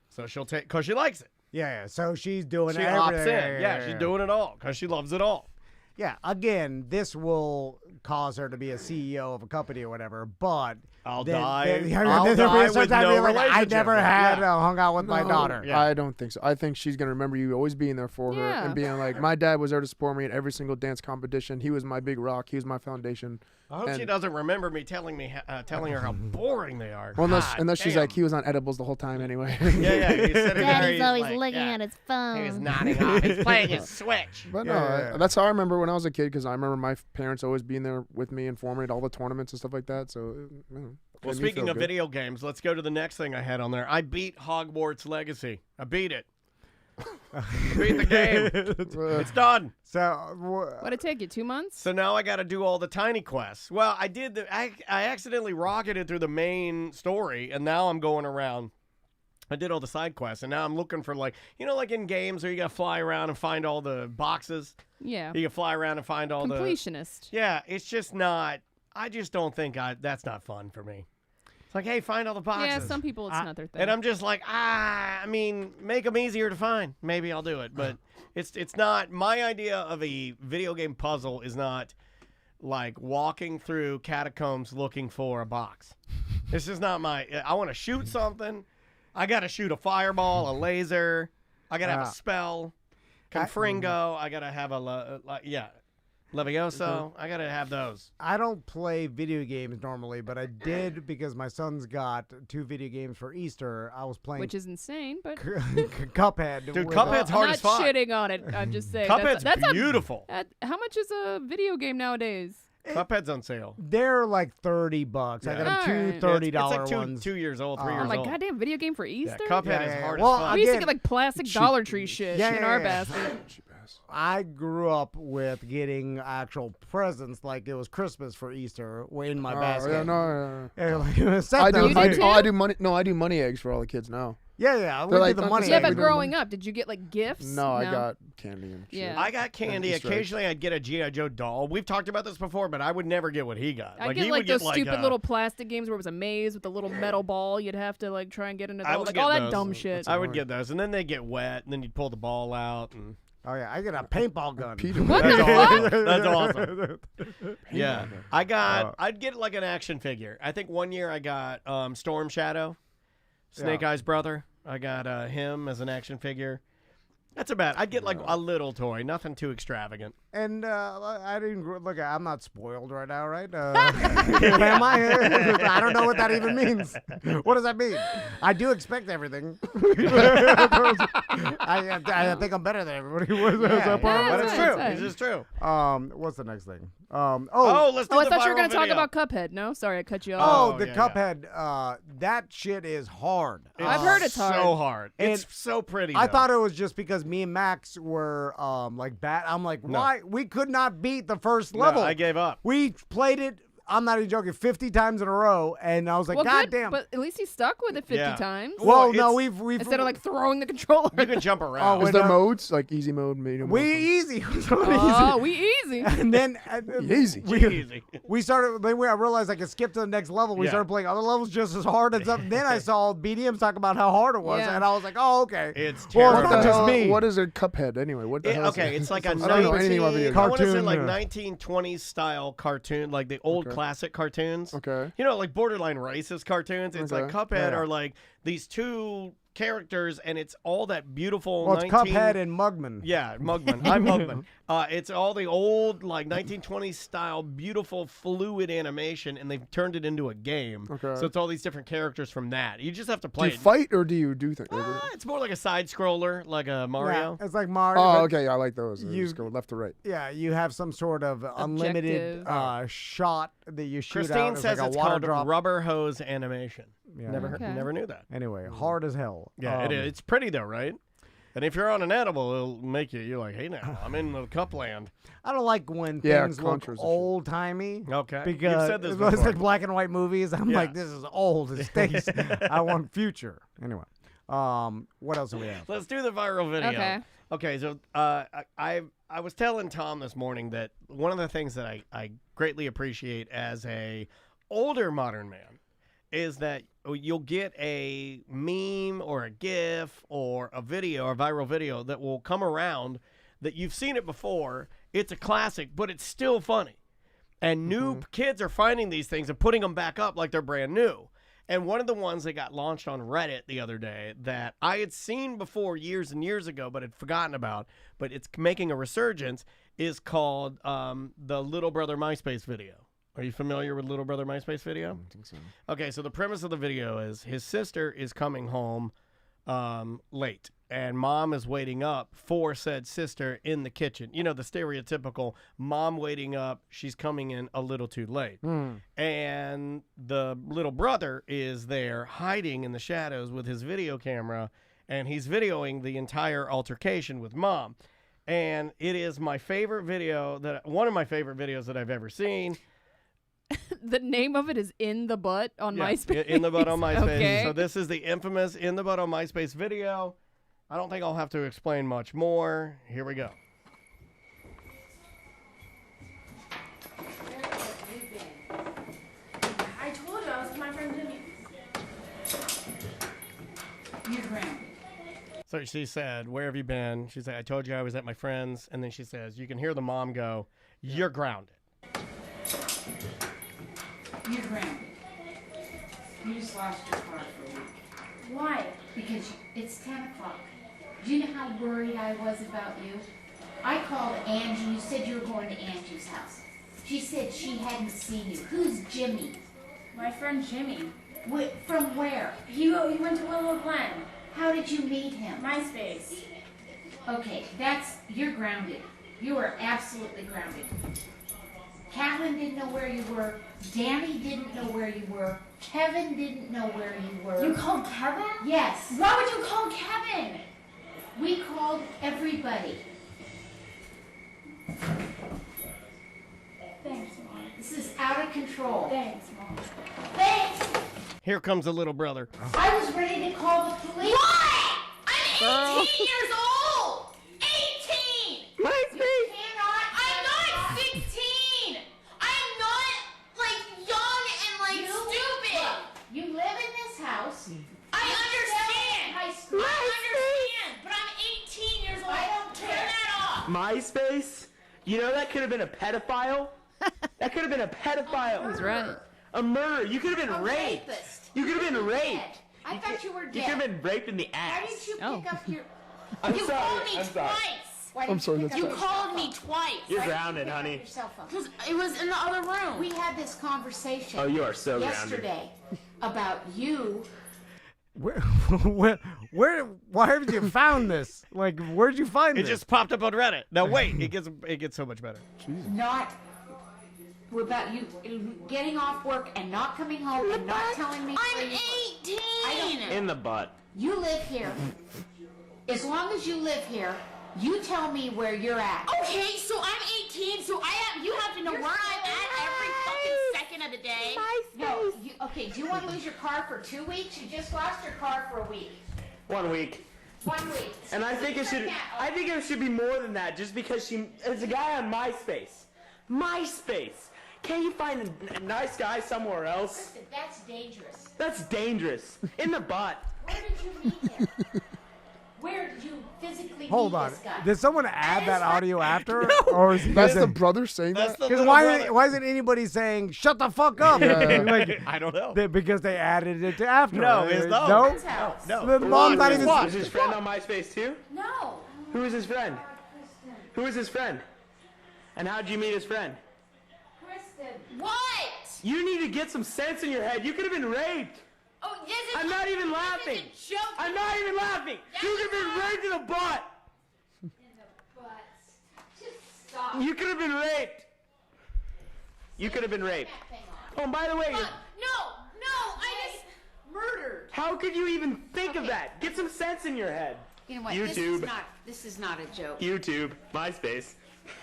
E: So she'll take because she likes it.
H: Yeah. So she's doing
E: She
H: everything.
E: opts in. Yeah, she's doing it all because she loves it all.
H: Yeah, again, this will cause her to be a CEO of a company or whatever, but...
E: I'll
H: then-
E: die.
H: then-
E: I'll
H: there'll be
E: die
H: a certain
E: with
H: time
E: no
H: you're like, I
E: relationship
H: never
E: with her.
H: had
E: Yeah.
H: hung out with my daughter.
E: Yeah.
G: I don't think so. I think she's gonna remember you always being there for her
F: Yeah.
G: and being like, my dad was there to support me at every single dance competition. He was my big rock. He was my foundation.
E: I hope she
G: And-
E: doesn't remember me telling her how boring they are.
G: Well,
E: God
G: unless she's
E: damn.
G: like, he was on edibles the whole time anyway.
E: Yeah. He's sitting there,
K: Daddy's
E: he's
K: always
E: like,
K: looking
E: yeah.
K: at his phone.
E: He was nodding off. He's playing his Switch.
G: But no,
H: Yeah.
G: that's how I remember when I was a kid, because I remember my parents always being there with me and for me at all the tournaments and stuff like that. So,
E: Well, speaking of video games, let's go to the next thing I had on there. I beat Hogwarts Legacy. I beat it. I beat the game. It's done.
H: So,
F: What'd it take you, 2 months?
E: So now I got to do all the tiny quests. Well, I did. I accidentally rocketed through the main story, and now I'm going around. I did all the side quests, and now I'm looking for like in games where you got to fly around and find all the boxes.
F: Yeah.
E: You can fly around and find all
F: Completionist.
E: Yeah, it's just not. I just don't think that's not fun for me. It's like, hey, find all the boxes.
F: Yeah, some people it's not their thing.
E: And I'm just like, I mean, make them easier to find. Maybe I'll do it, but it's not my idea of a video game puzzle. Is not like walking through catacombs looking for a box. This is not my. I want to shoot something. I got to shoot a fireball, a laser. I got to have a spell, Confringo. I got to have Levioso. I got to have those.
H: I don't play video games normally, but I did because my sons got 2 video games for Easter. I was playing
F: Which is insane, but
H: Cuphead.
E: Dude,
H: with,
E: Cuphead's hard as
F: I'm not
E: fuck.
F: shitting on it. I'm just saying.
E: Cuphead's
F: that's
E: beautiful.
F: How much is a video game nowadays?
E: Cuphead's on sale.
H: They're like $30. I got them
F: Alright.
H: two $30
E: it's like
H: ones.
E: 2 years old, 3
F: Oh
E: years
F: my
E: old.
F: goddamn video game for Easter?
E: Cuphead is hard
H: Well,
E: as fuck.
F: We used to
H: Again,
F: get like plastic Dollar Tree shit in our basket.
H: I grew up with getting actual presents like it was Christmas for Easter in my basket.
G: Yeah, no.
H: Seth knows it.
G: I do money. No, I do money eggs for all the kids now.
H: Yeah. We
G: They're
H: do
G: like,
H: the
G: "I'm
H: money.
G: just
F: Yeah,
G: like,
F: but
G: we do
F: growing up, did you get like gifts?
G: No, I got candy and shit.
F: Yeah.
E: I got candy.
G: Easter eggs.
E: Occasionally, I'd get a G.I. Joe doll. We've talked about this before, but I would never get what he got.
F: I
E: he
F: get
E: would
F: like those
E: get
F: stupid little plastic games where it was a maze with a little metal ball. You'd have to like try and get into the
E: I
F: hole.
E: would
F: Like
E: get
F: all that
E: those.
F: dumb shit.
E: I would get those, and then they get wet, and then you'd pull the ball out. And
H: Oh yeah, I get a paintball gun.
F: What the fuck?
E: That's awesome. Yeah, I'd get like an action figure. I think one year I got Storm Shadow, Snake Eyes' brother. I got him as an action figure. That's about. I'd get like a little toy, nothing too extravagant.
H: And I didn't look. I'm not spoiled right now, right? Am I? I don't know what that even means. What does that mean? I do expect everything. I think I'm better than everybody was.
E: But it's true. It's just true.
H: What's the next thing?
E: Let's do
F: I
E: the
F: thought you were
E: viral
F: going to talk
E: video.
F: about Cuphead. No, sorry, I cut you off.
H: The Cuphead. That shit is hard.
F: I've heard it's hard.
E: So hard. It's
H: And
E: so pretty.
H: I
E: though.
H: thought it was just because me and Max were like bad. I'm like, why? We could not beat the first level.
E: I gave up.
H: We played it. I'm not even joking. 50 times in a row, and I was like,
F: Well,
H: God
F: good,
H: damn.
F: but at least he stuck with it 50
E: Yeah.
F: times.
H: Well, no, we've
F: Instead of like throwing the controller.
E: You can jump around.
G: Was there modes like easy mode, medium mode?
H: easy.
F: Oh, we easy.
H: And then
G: Easy.
H: we started. Then I realized I could skip to the next level. We
E: Yeah.
H: started playing other levels just as hard and stuff. Then I saw BDMs talk about how hard it was,
F: Yeah.
H: and I was like, oh, okay.
E: It's
H: Well,
E: terrible.
H: it's
G: What
H: not
G: the
H: just
G: hell?
H: me.
G: What is a Cuphead anyway? What the hell?
E: Okay, it's like a
G: I don't know anything about video games.
E: I want to say
H: Cartoon,
E: like
H: yeah.
E: 1920s style cartoon, like the old classic cartoons.
G: Okay.
E: You know, like borderline racist cartoons. It's like
G: Okay.
E: Cuphead
H: Yeah.
E: are like these two characters, and it's all that beautiful.
H: Well, it's Cuphead and Mugman.
E: Yeah, Mugman. I'm Mugman. It's all the old, like 1920s style, beautiful, fluid animation, and they've turned it into a game.
G: Okay.
E: So it's all these different characters from that. You just have to
G: Do
E: play
G: you
E: it.
G: fight or do you do things?
E: It's more like a side scroller, like a Mario.
H: Yeah, it's like Mario.
G: Oh,
H: but-
G: okay. I like those. You
H: You-
G: just go left to right.
H: Yeah, you have some sort of unlimited
F: Objective.
H: shot that you shoot
E: Christine
H: out. It's
E: says
H: like a
E: it's
H: water
E: called
H: drop.
E: rubber hose animation.
H: Yeah.
F: Okay.
E: Never knew that.
H: Anyway, hard as hell.
E: Yeah, it is. It's pretty though, right? And if you're on an edible, it'll make you're like, hey now, I'm in the cup land.
H: I don't like when
G: Yeah,
H: things look
G: Contras and shit.
H: old timey.
E: Okay.
H: Because
E: You've said this
H: it's
E: before.
H: like black and white movies. I'm
E: Yeah.
H: like, this is old. It stinks. I want future. Anyway, what else do we have?
E: Let's do the viral video.
F: Okay.
E: Okay, so I was telling Tom this morning that one of the things that I greatly appreciate as a older modern man is that you'll get a meme or a GIF or a video, a viral video that will come around that you've seen it before. It's a classic, but it's still funny. And new kids are finding these things and putting them back up like they're brand new. And one of the ones that got launched on Reddit the other day that I had seen before years and years ago but had forgotten about, but it's making a resurgence, is called the Little Brother MySpace video. Are you familiar with Little Brother MySpace video?
G: I think so.
E: Okay, so the premise of the video is his sister is coming home late, and mom is waiting up for said sister in the kitchen. You know, the stereotypical mom waiting up, she's coming in a little too late. And the little brother is there hiding in the shadows with his video camera, and he's videoing the entire altercation with mom. And it is my favorite video, one of my favorite videos that I've ever seen.
F: The name of it is In the Butt on
E: Yeah,
F: MySpace.
E: In the Butt on MySpace.
F: Okay.
E: So this is the infamous In the Butt on MySpace video. I don't think I'll have to explain much more. Here we go.
K: I told you I was with my friend Jimmy. You're grounded.
E: So she said, where have you been? She said, I told you I was at my friend's. And then she says, you can hear the mom go, you're grounded.
K: You're grounded. You just lost your car for a week. Why? Because it's 10 o'clock. Do you know how worried I was about you? I called Angie. You said you were going to Angie's house. She said she hadn't seen you. Who's Jimmy? My friend Jimmy. From where? He went to Willow Glen. How did you meet him? MySpace. Okay, you're grounded. You are absolutely grounded. Catelyn didn't know where you were. Danny didn't know where you were. Kevin didn't know where you were. You called Kevin? Yes. Why would you call Kevin? We called everybody. Thanks, Mom. This is out of control. Thanks, Mom. Thanks.
E: Here comes the little brother.
K: I was ready to call the police. Why? I'm 18 years old. 18.
E: MySpace.
K: I'm not 16. I'm not like young and stupid. Look, you live in this house. I understand. I understand, but I'm 18 years old. I don't care. Turn that off.
M: MySpace? You know that could have been a pedophile? That could have been a pedophile.
F: He's right.
M: A murderer. You could have been
K: A
M: raped.
K: rapist.
M: You could have been raped.
K: Dead. I thought you were
M: You
K: dead.
M: could have been raped in the
K: Why
M: ass.
K: didn't you pick up your...
M: I'm
K: you
M: sorry,
K: called me
M: I'm sorry.
K: twice.
G: I'm sorry. That's
N: You called me twice.
M: You're grounded, honey.
N: Because it was in the other room. We had this conversation.
M: Oh, you are so grounded.
N: yesterday about you.
H: Where, why haven't you found this? Like, where'd you find
E: It
H: this?
E: just popped up on Reddit. Now wait, it gets so much better.
N: Not about you getting off work and not coming home and not telling me. I'm 18.
M: In the butt.
N: You live here. As long as you live here, you tell me where you're at. Okay, so I'm 18, so you have to know where I'm at every fucking second of the day. No, okay, do you want to lose your car for 2 weeks? You just lost your car for a week.
M: 1 week.
N: 1 week.
M: And I think it should be more than that, just because there's a guy on MySpace. MySpace. Can't you find a nice guy somewhere else?
N: Listen, that's dangerous.
M: That's dangerous. In the butt.
N: Where did you meet him? Where did you physically
H: Hold
N: meet
H: on.
N: this guy?
H: Did someone add that audio after? Or is
G: That's the brother saying that?
H: Because why isn't anybody saying, shut the fuck up? Like,
E: I don't know.
H: Because they added it to after.
E: No,
H: No?
E: No.
H: The mom's not even...
M: Is his friend on MySpace too?
N: No.
M: Who is his friend? Who is his friend? And how'd you meet his friend?
N: Kristen. What?
M: You need to get some sense in your head. You could have been raped.
N: Oh,
M: I'm not even laughing. I'm not even laughing. You could have been raped in the butt.
N: In the butt. Just stop.
M: You could have been raped. You could have been raped. Oh, and by the way,
N: No, I just murdered.
M: how could you even think of that? Get some sense in your head.
N: You know what?
M: YouTube.
N: This is not a joke.
M: YouTube. MySpace.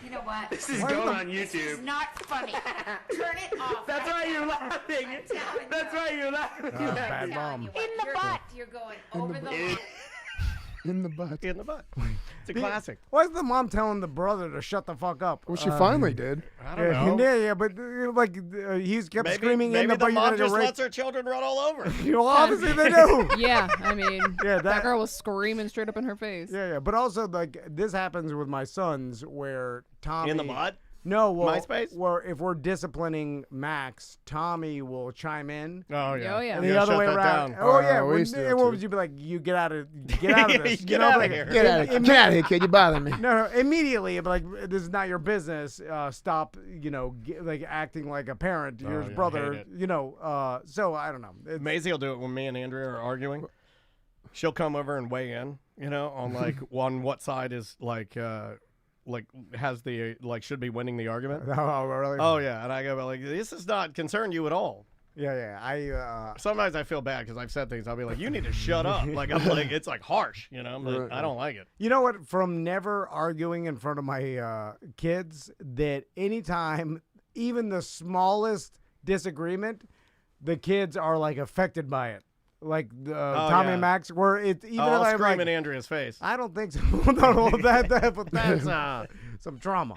N: You know what?
M: This is going on
N: This is
M: YouTube.
N: not funny. Turn it off.
M: That's why you're laughing. That's why you're laughing.
H: Bad mom.
N: In the butt. You're going over the line.
G: In the butt.
E: In the butt. It's a classic.
H: Why is the mom telling the brother to shut the fuck up?
G: Well, she finally did.
E: I don't know.
H: Yeah, but he's kept screaming in
E: Maybe
H: the
E: the
H: butt.
E: mom just lets her children run all over.
H: Well, obviously they do.
F: Yeah, I mean,
H: Yeah,
F: that girl was screaming straight up in her face.
H: Yeah, but also like this happens with my sons where Tommy
E: In the butt?
H: No, well,
E: MySpace?
H: Where if we're disciplining Max, Tommy will chime in.
E: Oh yeah.
F: Oh, yeah.
H: And
E: You
H: the
E: gotta
H: other way
E: shut that
H: around.
E: down.
H: Oh yeah.
G: we used to do that
H: What
G: too.
H: would you be like? You get out of this.
E: Get out of here.
G: Get out of here, kid. You bother me.
H: No, immediately, but like this is not your business. Stop, like acting like a parent to your
E: yeah, I
H: brother.
E: hate it.
H: So I don't know.
E: Maisie will do it when me and Andrea are arguing. She'll come over and weigh in, on like what side is has the should be winning the argument.
H: Oh, really?
E: Oh yeah, and I go like, this does not concern you at all.
H: Yeah.
E: Sometimes I feel bad because I've said things. I'll be like, you need to shut up. Like I'm like, it's like harsh, I'm like, I don't like it.
H: You know what? From never arguing in front of my kids, that anytime, even the smallest disagreement, the kids are like affected by it. Like Tommy and Max, where it's even
E: I'll
H: if I'm
E: scream
H: like,
E: in Andrea's face.
H: I don't think so. No, that's some trauma.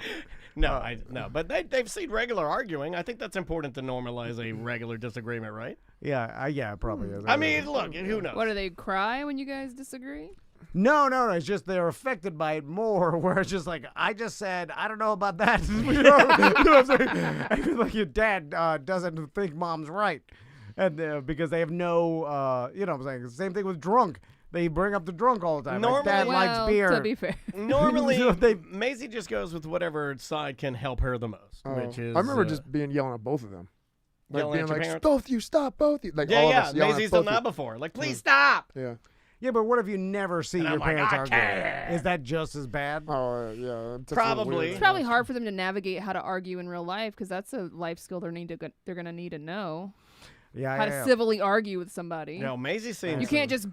E: No, but they've seen regular arguing. I think that's important to normalize a regular disagreement, right?
H: Yeah, it probably is.
E: I mean, look, who knows?
F: What, do they cry when you guys disagree?
H: No, it's just they're affected by it more, where it's just like, I just said, I don't know about that. You know what I'm saying? I feel like your dad doesn't think mom's right. And because they have no, what I'm saying? Same thing with drunk. They bring up the drunk all the time.
E: Normally,
H: Dad likes beer.
F: To be fair.
E: Normally, Maisie just goes with whatever side can help her the most, which is...
G: I remember just yelling at both of them. Like
E: Yelling at
G: being
E: your
G: like,
E: parents?
G: both you, stop, both you. Like all of us yelling
E: Maisie's
G: at both
E: done that
G: you.
E: before. Like, please stop.
G: Yeah.
H: Yeah, but what if you never see
E: And
H: your
E: I'm like,
H: parents
E: I
H: arguing?
E: can't.
H: Is that just as bad?
G: Oh, yeah. That's
E: Probably.
F: It's probably hard for them to navigate how to argue in real life because that's a life skill they're going to need to know.
H: Yeah,
F: how to civilly argue with somebody.
E: Maisie's seen.
F: You can't just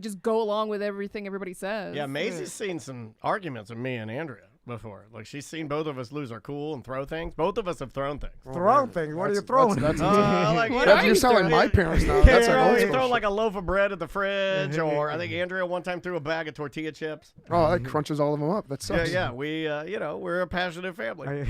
F: just go along with everything everybody says.
E: Yeah, Maisie's seen some arguments with me and Andrea before. Like she's seen both of us lose our cool and throw things. Both of us have thrown things.
H: Thrown things? What are you throwing?
G: You sound like my parents now. That's like old
E: you
G: school
E: throw
G: shit.
E: like a loaf of bread at the fridge, or I think Andrea one time threw a bag of tortilla chips.
G: Oh, that crunches all of them up. That sucks.
E: Yeah. We, we're a passionate family.
G: I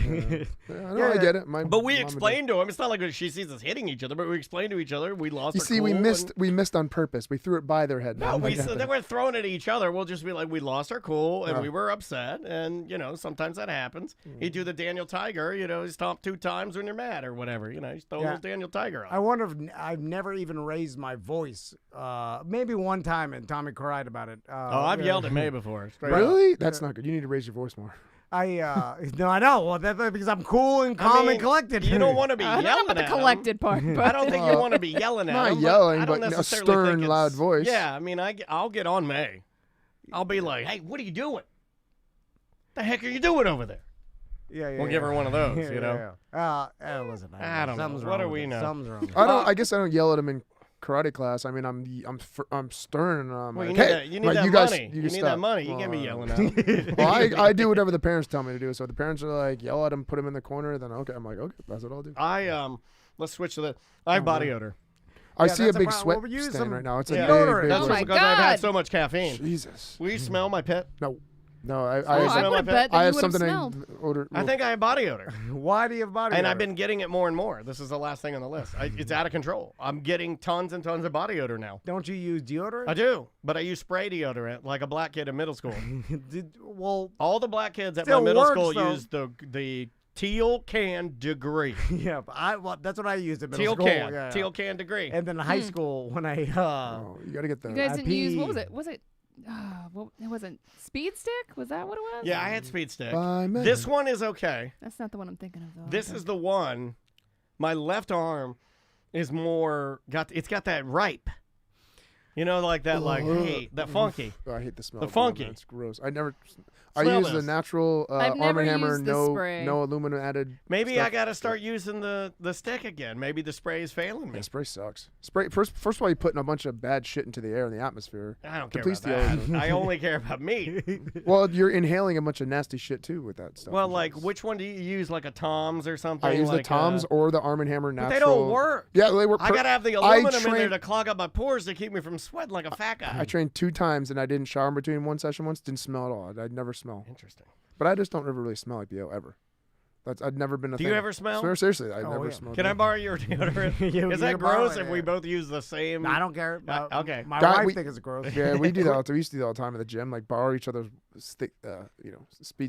G: get it.
E: But we explained to him. It's not like she sees us hitting each other, but we explained to each other we lost.
G: You
E: our
G: see,
E: cool
G: we missed on purpose. We threw it by their head.
E: No, they weren't throwing it at each other. We'll just be like, we lost our cool and we were upset, and sometimes that happens. You do the Daniel Tiger, you stomp 2 times when you're mad or whatever. You throw those Daniel Tiger on.
H: I wonder if I've never even raised my voice. Maybe one time, and Tommy cried about it.
E: I've yelled at May before.
G: Really? That's not good. You need to raise your voice more.
H: No, I know. Well, that's because I'm cool and calm and collected.
E: You don't want to be yelling
F: at
E: the
F: collected part. But
E: I don't think you want to be yelling at
G: not
E: him.
G: yelling,
E: I don't
G: but a
E: necessarily
G: stern,
E: think
G: loud voice.
E: Yeah, I mean, I'll get on May. I'll be like, hey, what are you doing? The heck are you doing over there?
H: Yeah.
E: We'll give her one of those,
H: Listen,
E: I don't know. What do we know?
H: Something's wrong.
G: I guess I don't yell at him in karate class. I mean, I'm stern. And I'm
E: Well,
G: like,
E: you need that money. You need that money. You can't be yelling at him.
G: Well, I do whatever the parents tell me to do. So if the parents are like, yell at him, put him in the corner, then okay. I'm like, okay, that's what I'll do.
E: Let's switch to the. I have body odor.
G: I see a big
H: problem.
G: sweat
H: Well, use
G: stain
H: some
G: right now. It's a
H: deodorant.
G: big
E: That's
F: Oh my
E: because I've had
F: God.
E: so much caffeine.
G: Jesus.
E: Will you smell my pit?
G: No, I
F: would bet that
G: I
F: you
G: have
F: would have
G: something
F: smelled.
G: odor.
E: I think I have body odor.
H: Why do you have body
E: And
H: odor?
E: I've been getting it more and more. This is the last thing on the list. It's out of control. I'm getting tons and tons of body odor now.
H: Don't you use deodorant?
E: I do, but I use spray deodorant like a black kid in middle school.
H: Well,
E: all the black kids at my
H: still
E: middle
H: works,
E: school
H: though.
E: use the teal can degree.
H: Yeah, but that's what I used in middle
E: Teal
H: school.
E: can.
H: Yeah.
E: Teal can degree.
H: And then in high school, when I
G: you got to get the.
F: You guys didn't use,
H: IP.
F: what was it? Was it? It wasn't Speed Stick? Was that what it was?
E: Yeah, I had Speed Stick.
G: By me.
E: This one is okay.
F: That's not the one I'm thinking of, though.
E: This is the one. My left arm is more it's got that ripe. Like that, that funky.
G: Oh, I hate the smell.
E: The
G: of
E: funky.
G: It's gross. I
E: Smell
G: use
E: this.
G: the natural
F: I've
G: Arm
F: never
G: & Hammer,
F: used the spray.
G: no aluminum added.
E: Maybe
G: stuff.
E: I got to start using the stick again. Maybe the spray is failing me.
G: Yeah, spray sucks. Spray first of all, you're putting a bunch of bad shit into the air and the atmosphere.
E: I don't care
G: Depletes
E: about
G: the
E: that.
G: ozone.
E: I only care about me.
G: Well, you're inhaling a bunch of nasty shit too with that stuff.
E: Well, which one do you use? Like a Tom's or something?
G: I use the
E: like
G: Toms or the Arm & Hammer natural.
E: But they don't work.
G: Yeah, they work.
E: I gotta have the aluminum in there to clog up my pores to keep me from sweating like a fat guy.
G: I trained 2 times and I didn't shower in between one session once. Didn't smell at all. I'd never smell.
E: Interesting.
G: But I just don't ever really smell like BO ever. I'd never been a
E: Do
G: thing.
E: you ever smell?
G: Seriously, I never smelled.
E: Can I borrow your deodorant? Is that gross if we both use the same?
H: I don't care.
E: Okay.
H: My wife thinks it's gross.
G: Yeah, we do that. We used to do that all the time at the gym, like borrow each other's speed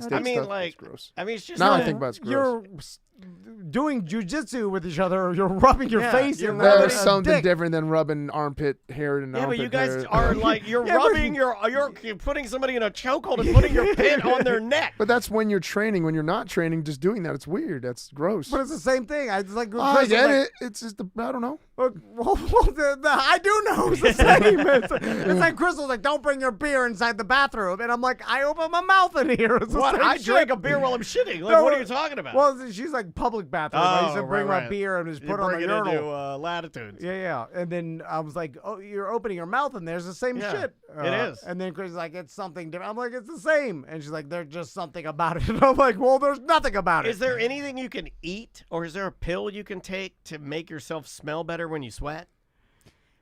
G: stick
E: I mean,
G: stuff.
E: like,
G: It's gross.
E: I mean, it's just
G: now
E: not-
G: I think about it's gross.
H: You're doing jujitsu with each other. You're rubbing your face in
G: There's
H: a
G: something
H: dick.
G: different than rubbing armpit hair and
E: Yeah, but
G: armpit
E: you guys
G: hair.
E: are like you're rubbing you're putting somebody in a chokehold and putting your pin on their neck.
G: But that's when you're training. When you're not training, just doing that, it's weird. That's gross.
H: But it's the same thing. I just like.
G: I get it. It's just I don't know.
H: I do know it's the same. It's like Crystal's like, don't bring your beer inside the bathroom, and I'm like, I open my mouth in here. It's the
E: What?
H: same
E: I
H: shit.
E: drink a beer while I'm shitting. Like,
H: No,
E: what are you talking about?
H: Well, she's like public bathroom. I used to bring my
E: right.
H: beer and just
E: You
H: put it on
E: bring
H: the
E: it
H: urinal.
E: into latitudes.
H: Yeah. And then I was like, oh, you're opening your mouth and there's the same
E: Yeah,
H: shit.
E: it is.
H: And then Chris is like, it's something different. I'm like, it's the same. And she's like, there's just something about it. And I'm like, well, there's nothing about it.
E: Is there anything you can eat, or is there a pill you can take to make yourself smell better when you sweat?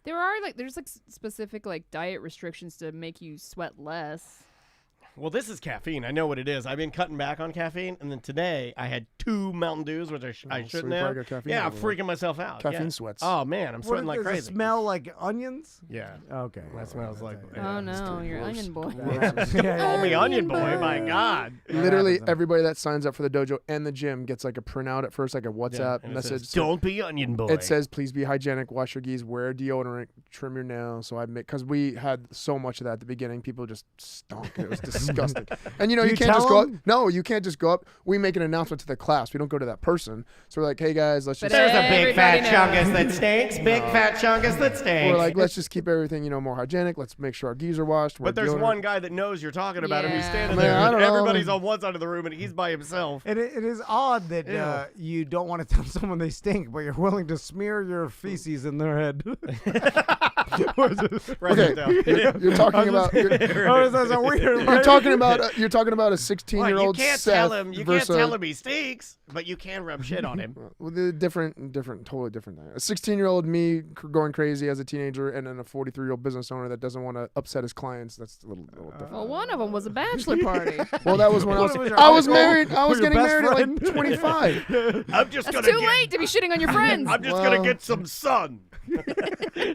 F: There's specific diet restrictions to make you sweat less.
E: Well, this is caffeine. I know what it is. I've been cutting back on caffeine, and then today I had 2 Mountain Dews, which I shouldn't
G: so you
E: have.
G: probably got caffeine
E: Yeah, I'm
G: over
E: freaking myself out.
G: Caffeine
E: yeah.
G: sweats.
E: Oh man, I'm sweating like
H: Does
E: crazy.
H: it smell like onions?
E: Yeah.
H: Okay.
E: That smells like.
F: Oh no, you're onion boy.
E: Call me onion boy. My God.
G: Literally everybody that signs up for the dojo and the gym gets like a printout at first, like a WhatsApp
E: and it
G: message.
E: says, "Don't be onion boy."
G: It says, "Please be hygienic, wash your geese, wear deodorant, trim your nails." So because we had so much of that at the beginning, people just stunk. It was disgusting. And you
H: Do
G: you
H: you
G: can't just
H: tell
G: go up.
H: them?
G: No, you can't just go up. We make an announcement to the class. We don't go to that person. So we're like, hey guys, let's just.
E: There's a big fat chungus that stinks. Big fat chungus that stinks.
G: We're like, let's just keep everything more hygienic. Let's make sure our geese are washed.
E: But there's one guy that knows you're talking about him. He's standing
G: Man,
E: there.
G: I
E: And
G: don't know.
E: everybody's on one side of the room, and he's by himself.
H: It is odd that you don't want to tell someone they stink, but you're willing to smear your feces in their head.
G: Okay, you're talking about.
H: That's a weird.
G: You're talking about. You're talking about a
E: Well,
G: 16-year-old
E: you can't
G: Seth
E: tell him. You can't
G: versus
E: tell him he stinks, but you can rub shit on him.
G: Well, they're totally different thing. A 16-year-old me going crazy as a teenager, and then a 43-year-old business owner that doesn't want to upset his clients. That's a little different.
F: Well, one of them was a bachelor party.
G: Well, that was when I was married. I was getting married at like 25.
E: I'm just
F: That's
E: gonna
F: too late to be shitting on your friends.
E: I'm just gonna get some sun.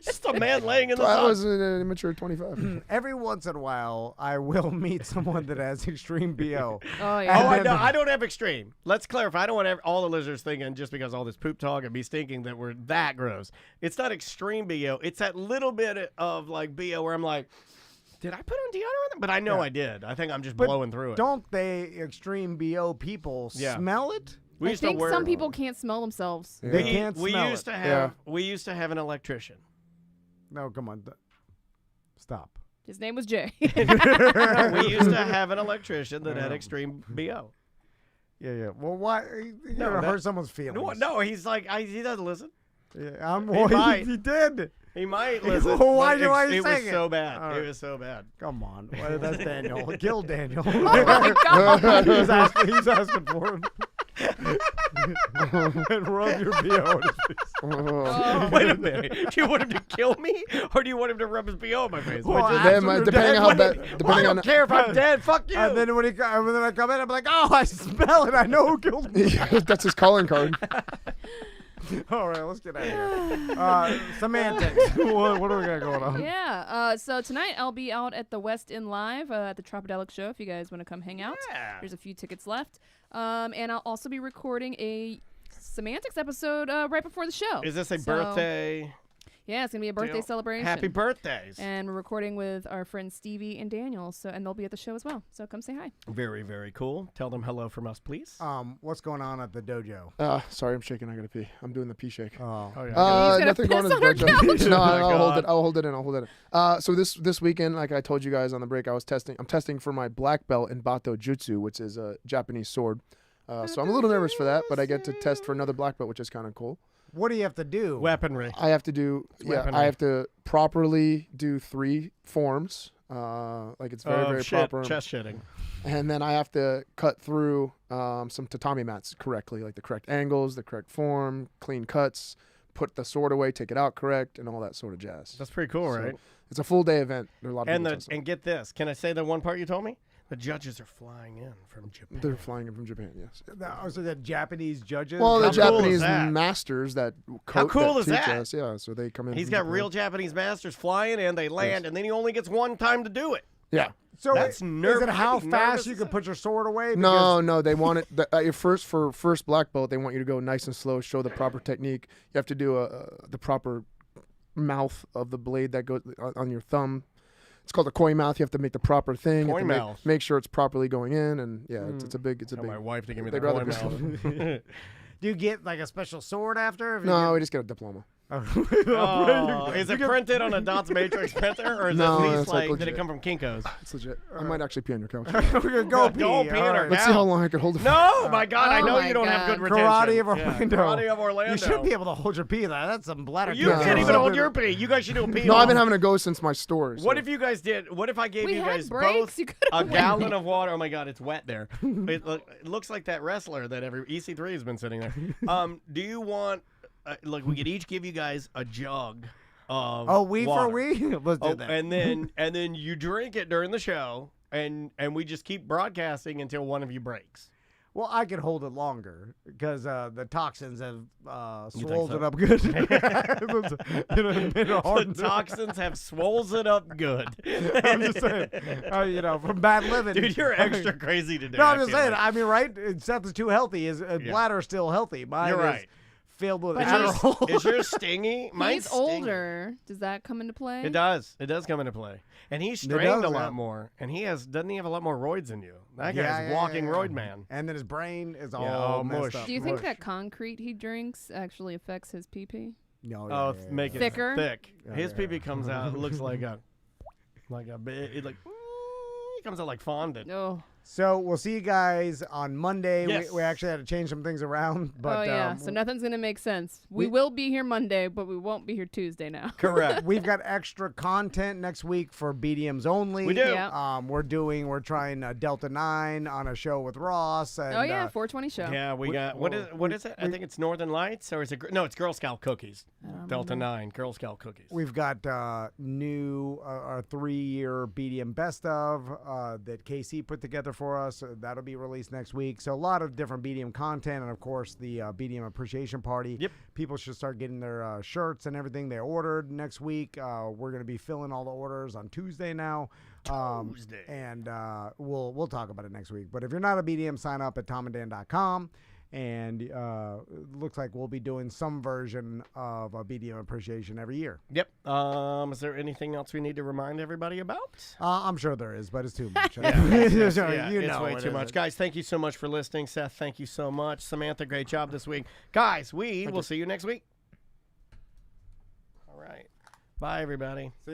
E: Just a man laying in the
G: I
E: sun.
G: was an immature 25.
H: Every once in a while, I will meet someone that has extreme BO.
F: Oh, yeah.
E: Oh, I know. I don't have extreme. Let's clarify. I don't want all the listeners thinking just because all this poop talk and me stinking that we're that gross. It's not extreme BO. It's that little bit of like BO where I'm like, did I put on deodorant? But I know I did. I think I'm just blowing through it.
H: Don't they extreme BO people smell it?
F: I think some people can't smell themselves.
H: Yeah. They can't
E: we
H: smell
E: used
H: it.
E: to have we used to have an electrician.
H: No, come on. Stop.
F: His name was Jay.
E: We used to have an electrician that had extreme BO.
H: Yeah. Well, why? You
E: No,
H: never
E: that-
H: hurt someone's feelings.
E: No, he's like he doesn't listen.
H: Yeah,
E: He
H: he did.
E: He might listen.
H: Well, why
E: but
H: do I
E: it
H: say
E: was
H: it?
E: so bad.
H: All right.
E: It was so bad.
H: Come on. Well, that's Daniel. Kill Daniel.
F: Oh, my God.
H: he's asking for him. And rub your BO on his face.
F: Oh.
E: Wait a minute. Do you want him to kill me, or do you want him to rub his BO on my face?
H: Well,
G: Depending on how bad.
E: I
G: Depending
E: don't
G: on.
E: care if I'm dead. Fuck you.
H: And then when I come in, I'm like, oh, I smell it. I know who killed me.
G: That's his calling card.
H: All right, let's get out of here. Semantics. what do we got going on?
F: Yeah. So tonight I'll be out at the West End Live at the Tropodelic Show if you guys want to come hang out.
E: Yeah.
F: There's a few tickets left. And I'll also be recording a Semantics episode right before the show.
E: Is this a
F: So,
E: birthday?
F: Yeah, it's going to be a birthday
E: deal?
F: celebration.
E: Happy birthdays.
F: And we're recording with our friends Stevie and Daniel, and they'll be at the show as well. So come say hi.
E: Very, very cool. Tell them hello from us, please.
H: What's going on at the dojo?
G: Sorry, I'm shaking. I gotta pee. I'm doing the pee shake.
H: Oh,
E: yeah.
F: He's gonna
G: Nothing going
F: piss
G: on the
F: on our
G: dojo. No,
E: Oh my
G: I'll hold
E: God.
G: it. I'll hold it in. I'll hold it in. So this weekend, like I told you guys on the break, I'm testing for my black belt in Bato Jutsu, which is a Japanese sword. So I'm a little nervous for that, but I get to test for another black belt, which is kind of cool.
H: What do you have to do?
E: Weaponry.
G: I have to do,
E: Weaponry.
G: I have to properly do 3 forms. Like it's very, very proper.
E: Chest shitting.
G: And then I have to cut through some tatami mats correctly, like the correct angles, the correct form, clean cuts, put the sword away, take it out correct, and all that sort of jazz.
E: That's pretty cool,
G: So
E: right?
G: It's a full day event. There are a lot of people testing.
E: And get this. Can I say the one part you told me? The judges are flying in from Japan.
G: They're flying in from Japan, yes.
H: So the Japanese judges?
G: Well, the
E: How cool is
G: Japanese
E: that?
G: masters that
E: How cool is
G: teach
E: that?
G: us, yeah. So they come in.
E: He's
G: from
E: got
G: Japan.
E: real Japanese masters flying in. They land, and then he only gets one time to do it.
G: Yeah.
H: So
E: That's
H: is
E: nerve-
H: it how
E: I'd be
H: fast
E: nervous
H: you
E: as
H: can put your sword away?
G: No, they want it. Your first black belt, they want you to go nice and slow, show the proper technique. You have to do the proper mouth of the blade that goes on your thumb. It's called a koi mouth. You have to make the proper thing. You have
E: Koi
G: to
E: mouth.
G: make sure it's properly going in, and yeah, it's a big.
E: Tell my wife to give me
G: they'd
E: the
G: rather
E: koi
G: just-
E: mouth.
H: Do you get like a special sword after? If you
G: No, we just get a diploma.
E: Oh, is it printed on a Dots Matrix printer, or is
G: No,
E: it at least
G: it's like
E: like did it
G: legit.
E: come from Kinko's?
G: It's legit. I might actually pee on your couch.
H: We're gonna go pee.
E: Don't pee in
H: All
E: our
H: right.
G: Let's see how long I can hold it.
E: No, my God, I
F: Oh
E: know
F: my
E: you don't have
F: God.
E: good retention.
H: Karate of
E: Yeah,
H: Orlando.
E: Karate of Orlando.
H: You should be able to hold your pee. That's some bladder.
E: You
H: cancer.
E: can't
G: No.
E: even hold your pee. You guys should do a pee.
G: No,
E: off.
G: I've been having to go since my story.
E: What if you guys did? What if I gave
F: We
E: you
F: had
E: guys
F: breaks.
E: both
F: You could've
E: a
F: waited.
E: gallon of water? Oh my God, it's wet there. It looks like that wrestler that every EC3 has been sitting there. Do you want? Like we could each give you guys a jug of
H: we
E: water.
H: for we? Let's do that.
E: And then you drink it during the show, and we just keep broadcasting until one of you breaks.
H: Well, I can hold it longer because the toxins have
E: You think
H: swollen
E: so?
H: it up good.
E: The toxins have swollen it up good.
H: I'm just saying, from bad living.
E: Dude, you're extra crazy today.
H: No, I'm
E: I
H: just
E: feel
H: saying.
E: like.
H: I mean, right? Seth is too healthy. His bladder is still healthy. Mine
E: You're
H: is
E: right.
H: filled with
F: But
H: Adderall.
E: Is yours stingy? Mine's
F: He's
E: stingy.
F: older. Does that come into play?
E: It does. It does come into play. And he's strained
H: does,
E: a
H: yeah.
E: lot more. And doesn't he have a lot more roids than you? That
H: Yeah,
E: guy's
H: yeah,
E: walking
H: yeah.
E: roid man.
H: And then his brain is all
E: all
H: messed
E: mush.
H: up.
F: Do you think that concrete he drinks actually affects his pee-pee?
H: No.
E: Oh, make it
F: Thicker?
E: thick.
H: Yeah,
E: His
H: yeah,
E: pee-pee comes out. It looks like a big. It comes out like fondant.
F: Oh.
H: So we'll see you guys on Monday.
E: Yes.
H: We actually had to change some things around, but
F: oh yeah, so nothing's gonna make sense. We will be here Monday, but we won't be here Tuesday now.
E: Correct.
H: we've got extra content next week for BDMs only.
E: We do.
F: Yeah.
H: We're trying Delta 9 on a show with Ross. And,
F: Oh yeah, 420 show.
E: Yeah, we got what is it? I think it's Northern Lights, or is it? No, it's Girl Scout cookies. Delta 9 Girl Scout cookies.
H: We've got new our 3-year BDM best of that KC put together together for us. That'll be released next week. So a lot of different BDM content, and of course the BDM appreciation party.
E: Yep.
H: People should start getting their shirts and everything they ordered next week. We're going to be filling all the orders on Tuesday now. And we'll talk about it next week. But if you're not a BDM, sign up at TOMANDDAN.com. And it looks like we'll be doing some version of a BDM appreciation every year.
E: Yep. Is there anything else we need to remind everybody about?
H: I'm sure there is, but it's too much.
E: It's
H: it's
E: way too much. Guys, thank you so much for listening. Seth, thank you so much. Samantha, great job this week. Guys, we will see you next week. All right. Bye, everybody.